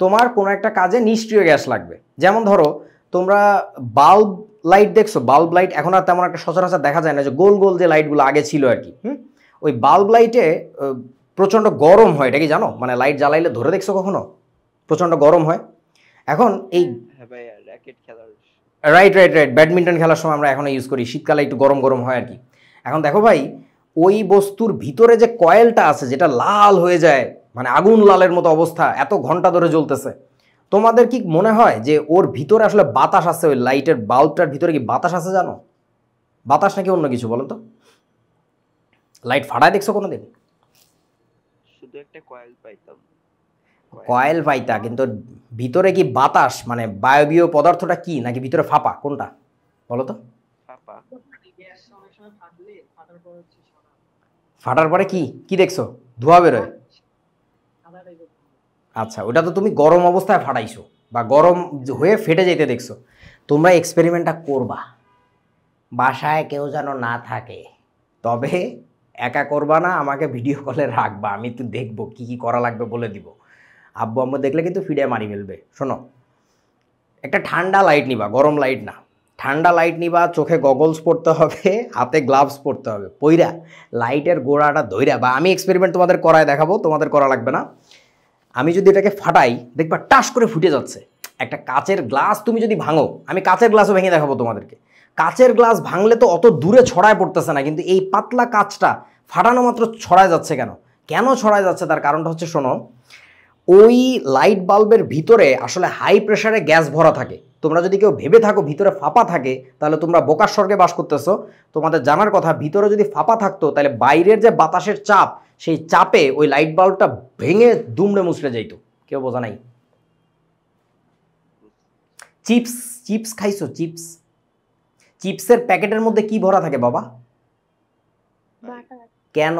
তোমার কোনো একটা কাজে নিষ্ক্রিয় গ্যাস লাগবে। যেমন ধরো তোমরা বাল্ব লাইট দেখছো, বাল্ব লাইট এখন আর তেমন একটা সচরাচর দেখা যায় না, যে গোল গোল যে লাইটগুলো আগে ছিল আর কি। ওই বাল্ব লাইটে প্রচণ্ড গরম হয়, এটা কি জানো? মানে লাইট জ্বালাইলে ধরে দেখছো কখনো? প্রচণ্ড গরম হয়। এখন এই র্যাকেট খেলার, রাইট রাইট রাইট ব্যাডমিন্টন খেলার সময় আমরা এখনো ইউজ করি, শীতকালে একটু গরম গরম হয় আর কি। এখন দেখো ভাই, ওই বস্তুর ভিতরে যে কয়েলটা আছে যেটা লাল হয়ে যায়, মানে আগুন লালের মতো অবস্থা, এত ঘন্টা ধরে জ্বলতেছে, তোমাদের কি মনে হয় যে ওর ভিতরে আসলে বাতাস আছে? ওই লাইটের বাল্বটার ভিতরে কি বাতাস আছে জানো? বাতাস নাকি অন্য কিছু বলো তো? লাইট ফাটায় দেখছো কোনোদিন? শুধু একটা কয়েল পাইতাম। কয়েল পাইতা, কিন্তু ভিতরে কি বাতাস, মানে বায়বীয় পদার্থটা কি, নাকি ভিতরে ফাঁপা, কোনটা বলো তো? পাপা গ্যাস অনেক সময় ফাটলে ফাটার পর হচ্ছে সাদা ফাটার পরে কি কি দেখছো? ধোঁয়া বেরোয়। সাদা টাইপের। আচ্ছা, ওটা তো তুমি গরম অবস্থায় ফাটাইছো বা গরম হয়ে ফেটে যেতে দেখছো। তোমরা এক্সপেরিমেন্টটা করবা, বাসায় কেউ যেন না থাকে, তবে একা করবা না, আমাকে ভিডিও কলে রাখবা, আমি একটু দেখবো কি কি করা লাগবে বলে দিব। আব্বু আম্মু দেখলে কিন্তু ফিডে মারি ফেলবে। শোনো, একটা ঠান্ডা লাইট নিবা, গরম লাইট না, ঠান্ডা লাইট নিবা, চোখে গগলস পরতে হবে, হাতে গ্লাভস পরতে হবে, পইরা লাইটের গোড়াটা ধইরা, বা আমি এক্সপেরিমেন্ট তোমাদের করায় দেখাবো, তোমাদের করা লাগবে না। আমি যদি এটাকে ফাটাই, দেখবা টাস করে ফুটে যাচ্ছে। একটা কাচের গ্লাস তুমি যদি ভাঙো, আমি কাচের গ্লাসও ভেঙে দেখাবো তোমাদেরকে। কাচের গ্লাস ভাঙলে তো অত দূরে ছড়ায় পড়তেছে না, কিন্তু এই পাতলা কাচটা ফাটানো মাত্র ছড়ায় যাচ্ছে। কেন কেন ছড়ায় যাচ্ছে? তার কারণটা হচ্ছে, শোনো, ওই লাইট বাল্বের ভিতরে আসলে হাই প্রেসারে গ্যাস ভরা থাকে। তোমরা যদি কেউ ভেবে থাকো ভিতরে ফাঁপা থাকে, তাহলে তোমরা বোকার স্বর্গে বাস করতেছো। তোমাদের জানার কথা, ভিতরে যদি ফাঁপা থাকতো তাহলে বাইরের যে বাতাসের চাপ সেই চাপে ওই লাইট বাল্বটা ভেঙে দুমড়ে মুচড়ে যাইতো। কেউ বোঝা নাই? চিপস, চিপস খাইছো? চিপস, চিপসের প্যাকেটের মধ্যে কি ভরা থাকে বাবা? বাতাস। কেন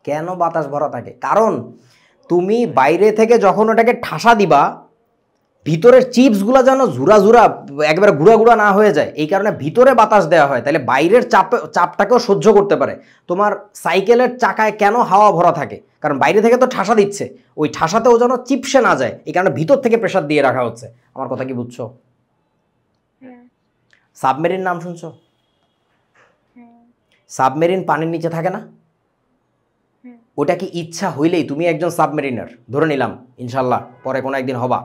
কেন বাতাস ভরা থাকে? কারণ তুমি বাইরে থেকে যখন ওটাকে ঠাসা দিবা, ভিতরের চিপসগুলো যেন ঝুরা ঝুরা একেবারে গুঁড়া গুঁড়া না হয়ে যায়, এই কারণে ভিতরে বাতাস দেওয়া হয়, তাহলে বাইরের চাপটাকেও সহ্য করতে পারে। তোমার সাইকেলের চাকায় কেন হাওয়া ভরা থাকে? কারণ বাইরে থেকে তো ঠাসা দিচ্ছে, ওই ঠাসাতেও যেন চিপসে না যায়, এই কারণে ভিতর থেকে প্রেসার দিয়ে রাখা হচ্ছে। আমার কথা কি বুঝছো? হ্যাঁ সাবমেরিন নাম শুনছো? হ্যাঁ সাবমেরিন পানির নিচে থাকে না? হ্যাঁ। ওটা কি ইচ্ছা হইলেই তুমি একজন সাবমেরিনার, ধরে নিলাম ইনশাল্লাহ পরে কোনো একদিন হবা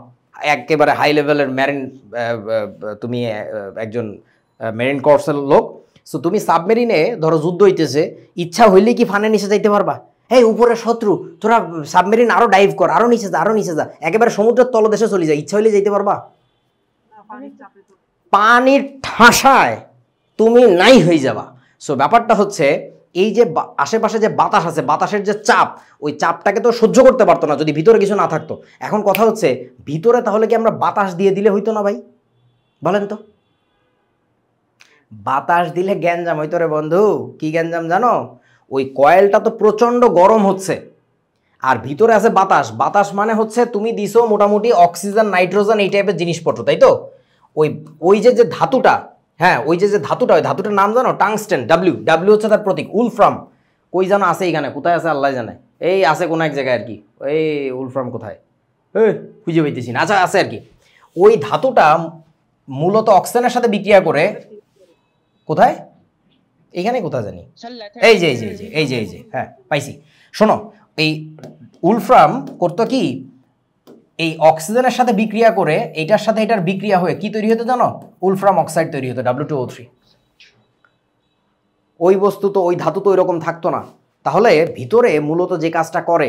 একেবারে হাই লেভেলের মেরিন, তুমি একজন মেরিন কোর্সের লোক। সো তুমি সাবমেরিনে ধরো যুদ্ধ হইতেছে, ইচ্ছা হইলেই কি ফানের নিচে যাইতে পারবা? এই উপরে শত্রু, তোরা সাবমেরিন আরো ডাইভ কর, আরো নিচে যা, আরো নিচে যা, একেবারে সমুদ্রের তলদেশে চলে যায়, ইচ্ছা হইলে যাইতে পারবা? না, পানির চাপে তো পানির ঠাসায় তুমি নাই হয়ে যাবা। সো ব্যাপারটা হচ্ছে এই যে আশেপাশে যে বাতাস আছে, বাতাসের যে চাপ, ওই চাপটাকে তো সহ্য করতে পারতো না যদি ভিতরে কিছু না থাকতো। এখন কথা হচ্ছে ভিতরে তাহলে কি আমরা বাতাস দিয়ে দিলে হইতো না ভাই? বলেন তো। বাতাস দিলে গ্যাঞ্জাম হইতো রে বন্ধু। কি গ্যাঞ্জাম জানো? ওই কয়েলটা তো প্রচণ্ড গরম হচ্ছে, আর ভিতরে আছে বাতাস। বাতাস মানে হচ্ছে তুমি দিছো মোটামুটি অক্সিজেন, নাইট্রোজেন, এই টাইপের জিনিসপত্র, তাই তো? ওই ওই যে ধাতুটা, হ্যাঁ ওই যে ধাতুটা, ওই ধাতুটার নাম জানো? টাংস্টেন। ডাব্লিউ হচ্ছে তার প্রতীক। উলফ্রাম কই জানো আছে? এইখানে কোথায় আছে আল্লাহ জানে, এই আছে কোন এক জায়গায় আর কি। এই উলফ্রাম কোথায় খুঁজে পাইতেছি না, আচ্ছা আছে আর কি। ওই ধাতুটা মূলত অক্সিজেনের সাথে বিক্রিয়া করে, কোথায় এইখানে কোথায় জানি, এই যে এই যে এই যে এই যে এই যে হ্যাঁ পাইছি। শোনো, এই উলফ্রাম করতো কি, এই অক্সিজেনের সাথে বিক্রিয়া করে এইটার সাথে এটার বিক্রিয়া হয়ে কি তৈরি হতো জানো? উলফ্রাম অক্সাইড তৈরি হতো, W2O3। ওই বস্তু তো, ওই ধাতু তো ওইরকম থাকতো না। তাহলে ভিতরে মূলত যে কাজটা করে,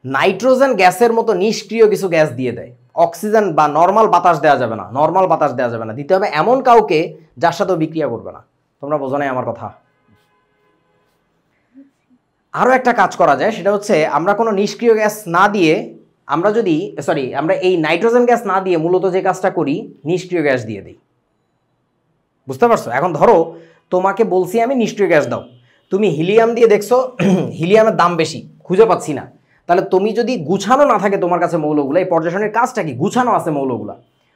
নাইট্রোজেন গ্যাসের মতো নিষ্ক্রিয় কিছু গ্যাস দিয়ে দেয়। অক্সিজেন বা নর্মাল বাতাস দেওয়া যাবে না, নর্মাল বাতাস দেওয়া যাবে না, দিতে হবে এমন কাউকে যার সাথেও বিক্রিয়া করবে না। তোমরা বোঝো নাই আমার কথা? আরও একটা কাজ করা যায়, সেটা হচ্ছে আমরা কোনো নিষ্ক্রিয় গ্যাস না দিয়ে, আমরা যদি আমরা এই নাইট্রোজেন গ্যাস না দিয়ে মূলত যে কাজটা করি, নিষ্ক্রিয় গ্যাস দিয়ে দিই। বুঝতে পারছো? এখন ধরো তোমাকে বলছি আমি নিষ্ক্রিয় গ্যাস দাও, তুমি হিলিয়াম দিয়ে দেখছো হিলিয়ামের দাম বেশি, খুঁজে পাচ্ছি না। তাহলে তুমি যদি গুছানো না থাকে তোমার কাছে মৌলগুলো, এই পর্যায়সারণীর কাজটা কি? গুছানো আছে মৌলগুলো,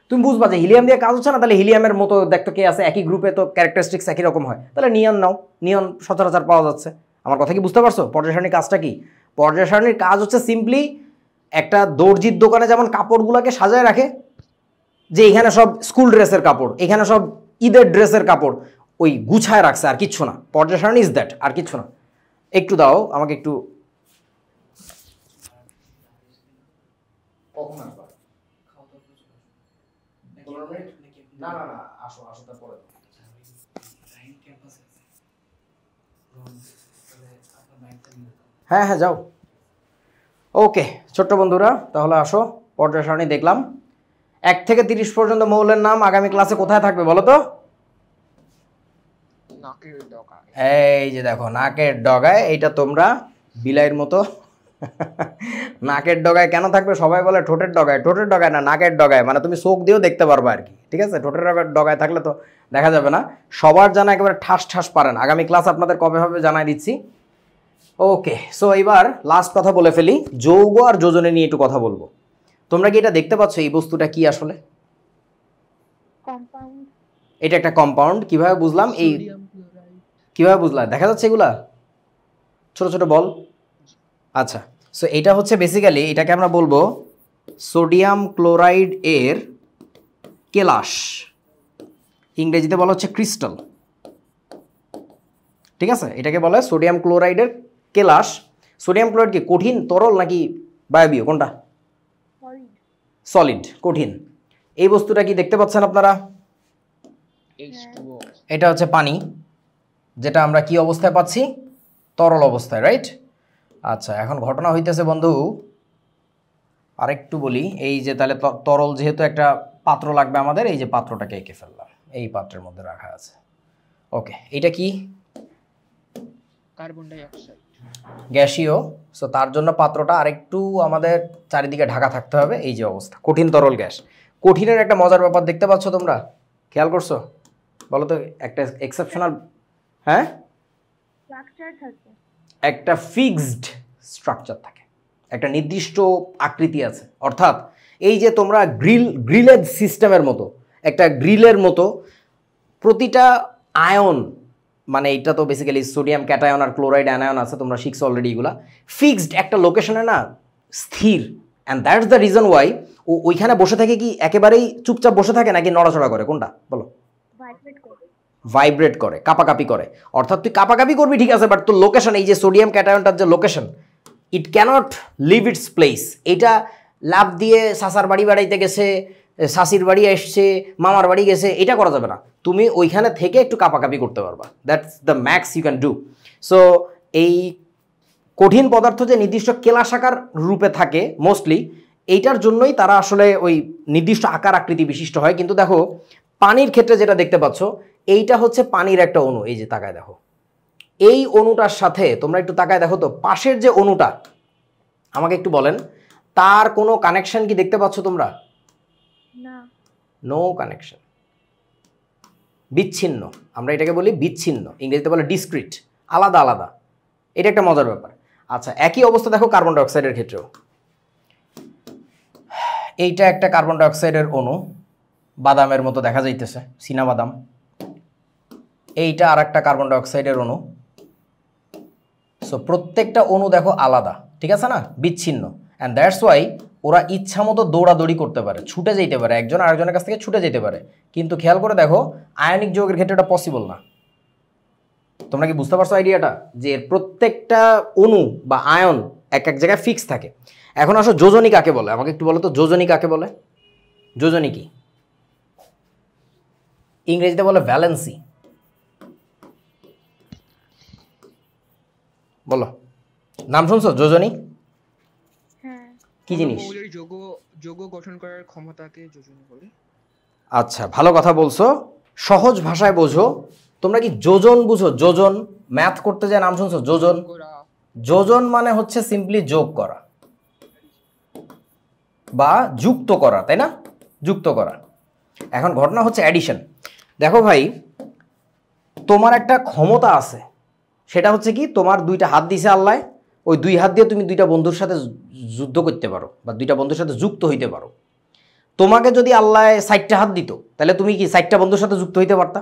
তুমি বুঝবা যে হিলিয়াম দিয়ে কাজ হচ্ছে না, তাহলে হিলিয়ামের মতো দেখতো কে আছে, একই গ্রুপে তো ক্যারেক্টারিস্টিক্স একই রকম হয়, তাহলে নিয়ন নাও, নিয়ন সচরাচর পাওয়া যাচ্ছে। আমার কথা কি বুঝতে পারছো? পর্যায়সারণীর কাজটা কি? পর্যায়সারণীর কাজ হচ্ছে সিম্পলি একটা দর্জির দোকানে যেমন কাপড়গুলোকে সাজায় রাখে, যে এখানে সব স্কুল ড্রেসের কাপড়, এখানে সব ঈদের ড্রেসের কাপড়, ওই গুছায় রাখছে, আর কিচ্ছু না। পর্যায়সারণী ইজ দ্যাট, আর কিচ্ছু না। একটু দাও আমাকে একটু। কখন আসবা? না না না, আসো আসো, তারপরে। হ্যাঁ হ্যাঁ যাও। ওকে ছোট্ট বন্ধুরা, তাহলে আসো, পর্যায় সারণী দেখলাম। 1 থেকে 30 পর্যন্ত মৌলের নাম আগামী ক্লাসে কোথায় থাকবে বলো তো? এই যে দেখো নাকের ডগায়, এইটা তোমরা বিলাইয়ের মতো নাকের ডগায় কেন থাকবে? সবাই বলে ঠোঁটের ডগায়, ঠোঁটের ডগায় না, নাকের ডগায়, মানে তুমি চোখ দিয়েও দেখতে পারবে আর কি, ঠিক আছে? ঠোঁটের ডগায় থাকলে তো দেখা যাবে না। সবার জানা একেবারে ঠাস ঠাস পারেন। আগামী ক্লাস আপনাদের কবে হবে জানাই দিচ্ছি। ওকে, সো এবার লাস্ট কথা বলে ফেলি, যৌগ আর যোজনে নিয়ে একটু কথা বলবো। তোমরা কি এটা দেখতে পাচ্ছ এই বস্তুটা কি আসলে? কম্পাউন্ড। এটা একটা কম্পাউন্ড। কিভাবে বুঝলাম? এই কিভাবে বুঝলাম? দেখা যাচ্ছে এগুলা ছোট ছোট বল। আচ্ছা, সো এটা হচ্ছে বেসিক্যালি, এটাকে আমরা বলবো সোডিয়াম ক্লোরাইড এর কেলাস, ইংরেজিতে বলা হচ্ছে ক্রিস্টাল, ঠিক আছে? এটাকে বলে সোডিয়াম ক্লোরাইডের কেলাস। সোডিয়াম ক্লোরাইড কি কঠিন, তরল নাকি বায়বীয়, কোনটা? সলিড। সলিড, কঠিন। এই বস্তুটা কি দেখতে পাচ্ছেন আপনারা? H2O। এটা হচ্ছে পানি, যেটা আমরা কি অবস্থায় পাচ্ছি? তরল অবস্থায়, রাইট? আচ্ছা, এখন ঘটনা হইতেছে বন্ধু, আরেকটু বলি। এই যে তাহলে তরল, যেহেতু একটা পাত্র লাগবে আমাদের, এই যে পাত্রটাকে এঁকে ফেললাম, এই পাত্রের মধ্যে রাখা আছে। ওকে, এটা কি? Carbon die oxide. গ্যাসীয়। সো তার জন্য পাত্রটা আরেকটু আমাদের চারিদিকে ঢাকা থাকতে হবে। এই যে অবস্থা, কঠিন তরল গ্যাস। কঠিনের একটা মজার ব্যাপার দেখতে পাচ্ছ তোমরা, খেয়াল করছো? বলো তো একটা এক্সেপশনাল, হ্যাঁ স্ট্রাকচার থাকে, একটা ফিক্সড স্ট্রাকচার থাকে, একটা নির্দিষ্ট আকৃতি আছে। অর্থাৎ এই যে তোমরা গ্রিলের সিস্টেমের মতো, একটা গ্রিলের মতো প্রতিটা আয়ন, মানে এটা তো বেসিক্যালি সোডিয়াম ক্যাটায়ন আর ক্লোরাইড অ্যানায়ন আছে, তোমরা শিখছো অলরেডি এগুলা, ফিক্সড একটা লোকেশনে না স্থির। And that's the reason why ও ওইখানে বসে থাকে। কি একেবারেই চুপচাপ বসে থাকে নাকি নড়াচড়া করে, কোনটা বলো? ভাইব্রেট করে। ভাইব্রেট করে, কাপাকাপি করে। অর্থাৎ তুই কাপাকাপি করবি ঠিক আছে, বাট তোর লোকেশন, এই যে সোডিয়াম ক্যাটায়নটার যে location, it cannot leave it's place. এটা লাভ দিয়ে সাসার বাড়ি বেড়াইতে গেছে, শাশির বাড়ি এসছে, মামার বাড়ি গেছে, এটা করা যাবে না। তুমি ওইখানে থেকে একটু কাপাকাপি করতে পারবা, that's the max you can do. So এই কঠিন পদার্থ যে নির্দিষ্ট কেলাসাকার রূপে থাকে মোস্টলি, এইটার জন্যই তারা আসলে ওই নির্দিষ্ট আকার আকৃতি বিশিষ্ট হয়। কিন্তু দেখো পানির ক্ষেত্রে যেটা দেখতে পাচ্ছ, এইটা হচ্ছে পানির একটা অণু। এই যে তাকায় দেখো, এই অণুটার সাথে তোমরা একটু তাকায় দেখো তো, পাশের যে অণুটা, আমাকে একটু বলেন তার কোনো কানেকশন কি দেখতে পাচ্ছ তোমরা? না, নো কানেকশন, বিচ্ছিন্ন। আমরা এটাকে বলি বিচ্ছিন্ন, ইংরেজিতে বলে ডিসক্রিট, আলাদা আলাদা। এটা একটা মজার ব্যাপার। আচ্ছা, একই অবস্থা দেখো কার্বন ডাইঅক্সাইডের ক্ষেত্রেও। এইটা একটা কার্বন ডাইঅক্সাইডের অণু, বাদামের মতো দেখা যাইতেছে, চীনা বাদাম। এইটা আর একটা কার্বন ডাইঅক্সাইডের অণু। সো প্রত্যেকটা অণু দেখো আলাদা, ঠিক আছে না, বিচ্ছিন্ন। অ্যান্ড দ্যাটস ওয়াই ওরা ইচ্ছা মতো দৌড়াদৌড়ি করতে পারে, ছুটে যেতে পারে, একজন আরেকজনের কাছ থেকে ছুটে যেতে পারে। কিন্তু খেয়াল করে দেখো আয়নিক যৌগের ক্ষেত্রে এটা পসিবল না। তোমরা কি বুঝতে পারছো আইডিয়াটা? যে প্রত্যেকটা অণু বা আয়ন এক এক জায়গায় ফিক্স থাকে। এখন আসো যোজনী কাকে বলে, আমাকে একটু বলো তো, যোজনী কাকে বলে? যোজনী কি? ইংরেজিতে বলে ভ্যালেন্সি। বলো, নাম শুনছো যোজনী? হ্যাঁ, কি জিনিস? মৌলের যৌগ গঠন করার ক্ষমতাকে যোজনী বলে। আচ্ছা, ভালো কথা বলছো, সহজ ভাষায় বোঝো। তোমরা কি যোজন বুঝো? যোজন, ম্যাথ করতে যে নাম শুনছো যোজন? গোরা যোজন মানে হচ্ছে সিম্পলি যোগ করা বা যুক্ত করা, তাই না? যুক্ত করা। এখন ঘটনা হচ্ছে অ্যাডিশন। দেখো ভাই, তোমার একটা ক্ষমতা আছে, সেটা হচ্ছে কি, তোমার দুইটা হাত দিছে আল্লাহ, ওই দুই হাত দিয়ে তুমি দুইটা বন্ধুর সাথে যুদ্ধ করতে পারো বা দুইটা বন্ধুর সাথে যুক্ত হইতে পারো। তোমাকে যদি আল্লাহ 60টা হাত দিত, তাহলে তুমি কি 60টা বন্ধুর সাথে যুক্ত হইতে পারতা?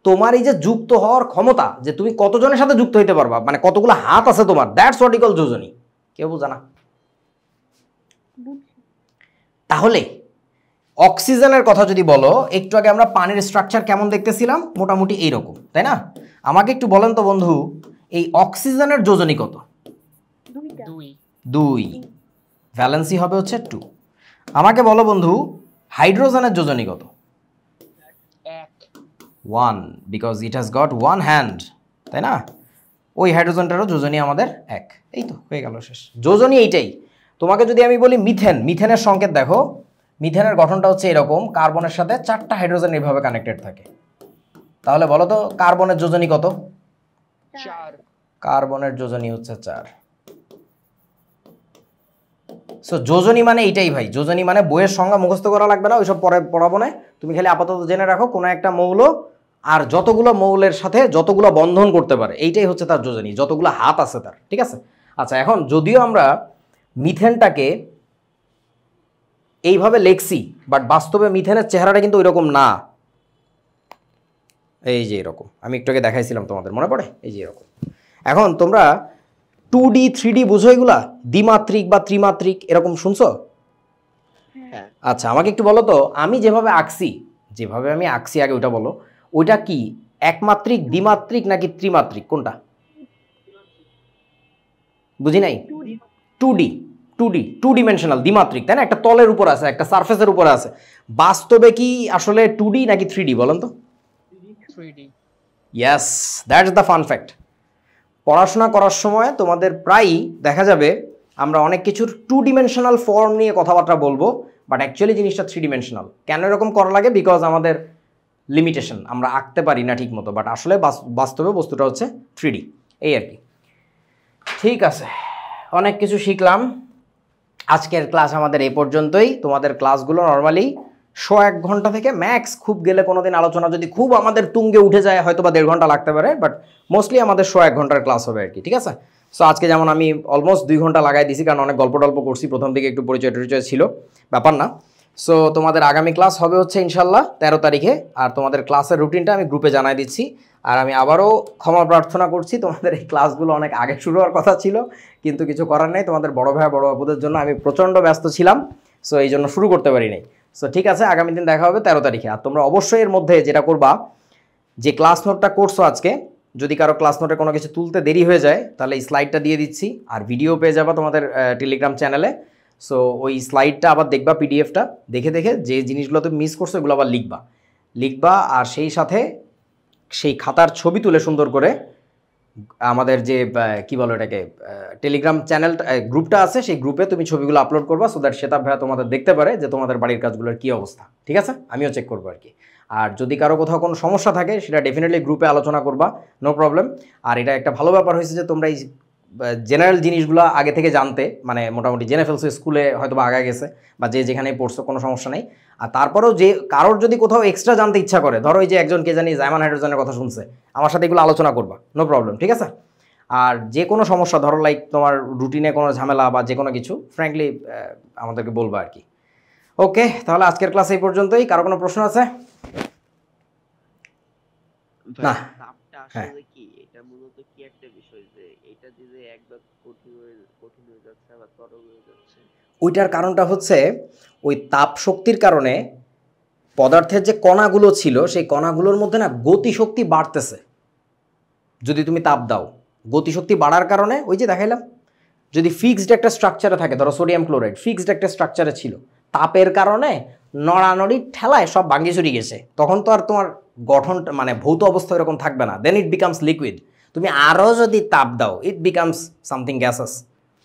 তোমার এই যে যুক্ত হওয়ার ক্ষমতা, যে তুমি কতজনের সাথে যুক্ত হইতে পারবা, মানে কতগুলো হাত আছে তোমার, দ্যাটস হোয়াট ইজ কল্ড যোজনী। কেউ বোঝা না? বুঝছি। তাহলে অক্সিজেনের কথা যদি বলো, একটু আগে আমরা পানির স্ট্রাকচার কেমন দেখতেছিলাম, মোটামুটি এইরকম, তাই না? আমাকে একটু বলেন তো বন্ধু, এই অক্সিজেনের যোজনী কত? 2টা। 2। ভ্যালেন্সি হবে হচ্ছে 2। আমাকে বলো বন্ধু, হাইড্রোজেনের যোজনী কত? 1 1, because it has got 1 hand, তাই না? ওই হাইড্রোজেনটারও যোজনী আমাদের 1। এই তো হয়ে গেল, শেষ। যোজনী এইটাই। তোমাকে যদি আমি বলি মিথেন, মিথেনের সংকেত দেখো, মিথেনের গঠনটা হচ্ছে এরকম, কার্বনের সাথে 4টা হাইড্রোজেন এইভাবে কানেক্টেড থাকে। তাহলে বলো তো কার্বনের যোজনী কত? 4 কার্বনের যোজনী হচ্ছে 4। সো যোজনী মানে এইটাই ভাই, যোজনী মানে বইয়ের সংজ্ঞা মুখস্থ করা লাগবে না, ওইসব পরে পড়াবো না। তুমি খালি আপাতত জেনে রাখো কোনো একটা মৌল আর যতগুলো মৌলের সাথে যতগুলো বন্ধন করতে পারে, এইটাই হচ্ছে তার যোজনী, যতগুলো হাত আছে তার, ঠিক আছে? আচ্ছা, এখন যদিও আমরা মিথেনটাকে এইভাবে লেখছি, বাট বাস্তবে মিথেনের চেহারাটা কিন্তু ওইরকম না। এই যে এরকম, আমি একটু আগে দেখাইছিলাম তোমাদের, মনে পড়ে? এই যে এরকম। এখন তোমরা 2D 3D বুঝো এগুলা, দ্বিমাত্রিক বা ত্রিমাত্রিক এরকম শুনছো? হ্যাঁ আচ্ছা, আমাকে একটু বলো তো, আমি যেভাবে আঁকছি আগে ওইটা বলো, ওইটা কি একমাত্রিক, দ্বিমাত্রিক নাকি ত্রিমাত্রিক, কোনটা? বুঝি নাই। 2D 2 ডিমেনশনাল, দ্বিমাত্রিক, তাই না? একটা তলের উপর আছে, একটা সারফেসের উপরে আছে। বাস্তবে কি আসলে 2D নাকি 3D বলেন তো? 3D yes, that's the fun fact. পড়াশোনা করার সময় তোমাদের প্রায়ই দেখা যাবে আমরা অনেক কিছুর 2 ডিমেনশনাল ফর্ম নিয়ে কথাবার্তা বলবো, বাট অ্যাকচুয়ালি জিনিসটা 3 ডিমেনশনাল। কেন এরকম করা লাগে? বিকজ আমাদের লিমিটেশন, আমরা আঁকতে পারি না ঠিক মতো, বাট আসলে বাস্তবে বস্তুটা হচ্ছে 3D, এই আর কি। ঠিক আছে, অনেক কিছু শিখলাম। আজকের ক্লাস আমাদের এই পর্যন্তই। তোমাদের ক্লাসগুলো নর্মালি 1 ঘন্টা থেকে ম্যাক্স, খুব গেলে কোনোদিন আলোচনা যদি খুব আমাদের তুঙ্গে উঠে যায় হয়তো বা 1.5 ঘন্টা লাগতে পারে, বাট মোস্টলি আমাদের 1 ঘন্টার ক্লাস হবে আর কি, ঠিক আছে? সো আজকে যেমন আমি অলমোস্ট 2 ঘন্টা লাগাই দিছি, কারণ অনেক গল্প টল্প করছি, প্রথম দিকে একটু পরিচয় ছিল, ব্যাপার না। সো তোমাদের আগামী ক্লাস হবে হচ্ছে ইনশাল্লাহ 13 তারিখে, আর তোমাদের ক্লাসের রুটিনটা আমি গ্রুপে জানাই দিচ্ছি। আর আমি আবারও ক্ষমা প্রার্থনা করছি, তোমাদের এই ক্লাসগুলো অনেক আগে শুরু হওয়ার কথা ছিল, কিন্তু কিছু করার নেই, তোমাদের বড় ভাই বড় আপুদের জন্য আমি প্রচণ্ড ব্যস্ত ছিলাম, সো এই জন্য শুরু করতে পারি নাই। সো ঠিক আছে, আগামী দিন দেখা হবে 13 তারিখে। আর তোমরা অবশ্যই এর মধ্যে যেটা করবা, যে ক্লাস নোটটা করছো আজকে, যদি কারো ক্লাস নোটে কোনো কিছু তুলতে দেরি হয়ে যায় তাহলে এই স্লাইডটা দিয়ে দিচ্ছি, আর ভিডিও পেয়ে যাবা তোমাদের টেলিগ্রাম চ্যানেলে। সো ওই স্লাইডটা আবার দেখবা, পিডিএফটা দেখে দেখে যে জিনিসগুলো তুমি মিস করছো এগুলো আবার লিখবা, আর সেই সাথে সেই খাতার ছবি তুলে সুন্দর করে আমাদের যে কি বলো এটাকে, টেলিগ্রাম চ্যানেলটা গ্রুপটা আছে, সেই গ্রুপে তুমি ছবিগুলো আপলোড করবা, সো দ্যাট সেটা ভাইয়া তোমাদের দেখতে পারে যে তোমাদের বাড়ির কাজগুলোর কী অবস্থা, ঠিক আছে? আমিও চেক করবো আর কি। আর যদি কারো কোথাও কোনো সমস্যা থাকে সেটা ডেফিনেটলি গ্রুপে আলোচনা করবা, নো প্রবলেম। আর এটা একটা ভালো ব্যাপার হয়েছে যে তোমরা এই জেনারেল জিনিসগুলো আগে থেকে জানতে, মানে মোটামুটি জেনে ফেলছো, স্কুলে হয়তো বা আগে গেছে বা যে যেখানেই পড়ছো, কোনো সমস্যা নেই। আর তারপরেও যে কারোর যদি কোথাও এক্সট্রা জানতে ইচ্ছা করে, ধরো এই যে একজন কে জানি জায়মান হাইড্রোজেনের কথা শুনছে, আমার সাথে এগুলো আলোচনা করবা, নো প্রবলেম, ঠিক আছে? আর যে কোনো সমস্যা, ধরো লাইক তোমার রুটিনে কোনো ঝামেলা বা যে কোনো কিছু, ফ্র্যাঙ্কলি আমাদেরকে বলবা আর কি। ওকে, তাহলে আজকের ক্লাস এই পর্যন্তই। কারো কোনো প্রশ্ন আছে? না। তাপটা হ্যাঁ। আসলে কি, এটা মূলত কি একটা বিষয় যে এটা যে একবার কঠিন হয়ে যাচ্ছে আবার তরল হয়ে যাচ্ছে? ওইটার কারণটা হচ্ছে ওই তাপ শক্তির কারণে পদার্থের যে কণাগুলো ছিল সেই কণাগুলোর মধ্যে না গতিশক্তি বাড়তেছে। যদি তুমি তাপ দাও, গতিশক্তি বাড়ার কারণে ওই যে দেখাইলাম, যদি ফিক্সড একটা স্ট্রাকচারে থাকে, ধরো সোডিয়াম ক্লোরাইড ফিক্সড একটা স্ট্রাকচারে ছিল, তাপের কারণে নড়ানড়ি ঠেলায় সব ভাঙি চুরি গেছে, তখন তো আর তোমার গঠন মানে ভৌত অবস্থা এরকম থাকবে না, দেন ইট বিকামস লিকুইড। তুমি আরও যদি তাপ দাও, ইট বিকামস সামথিং গ্যাসাস।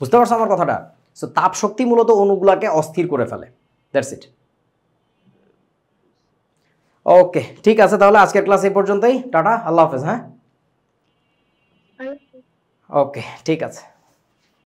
বুঝতে পারছো আমার কথাটা? সো তাপ শক্তি মূলত অণুগুলাকে অস্থির করে ফেলে, দ্যাটস ইট। ওকে, ঠিক আছে, তাহলে আজকের ক্লাস এই পর্যন্তই। টাটা, আল্লাহ হাফেজ। হ্যাঁ, আর ওকে, ঠিক আছে।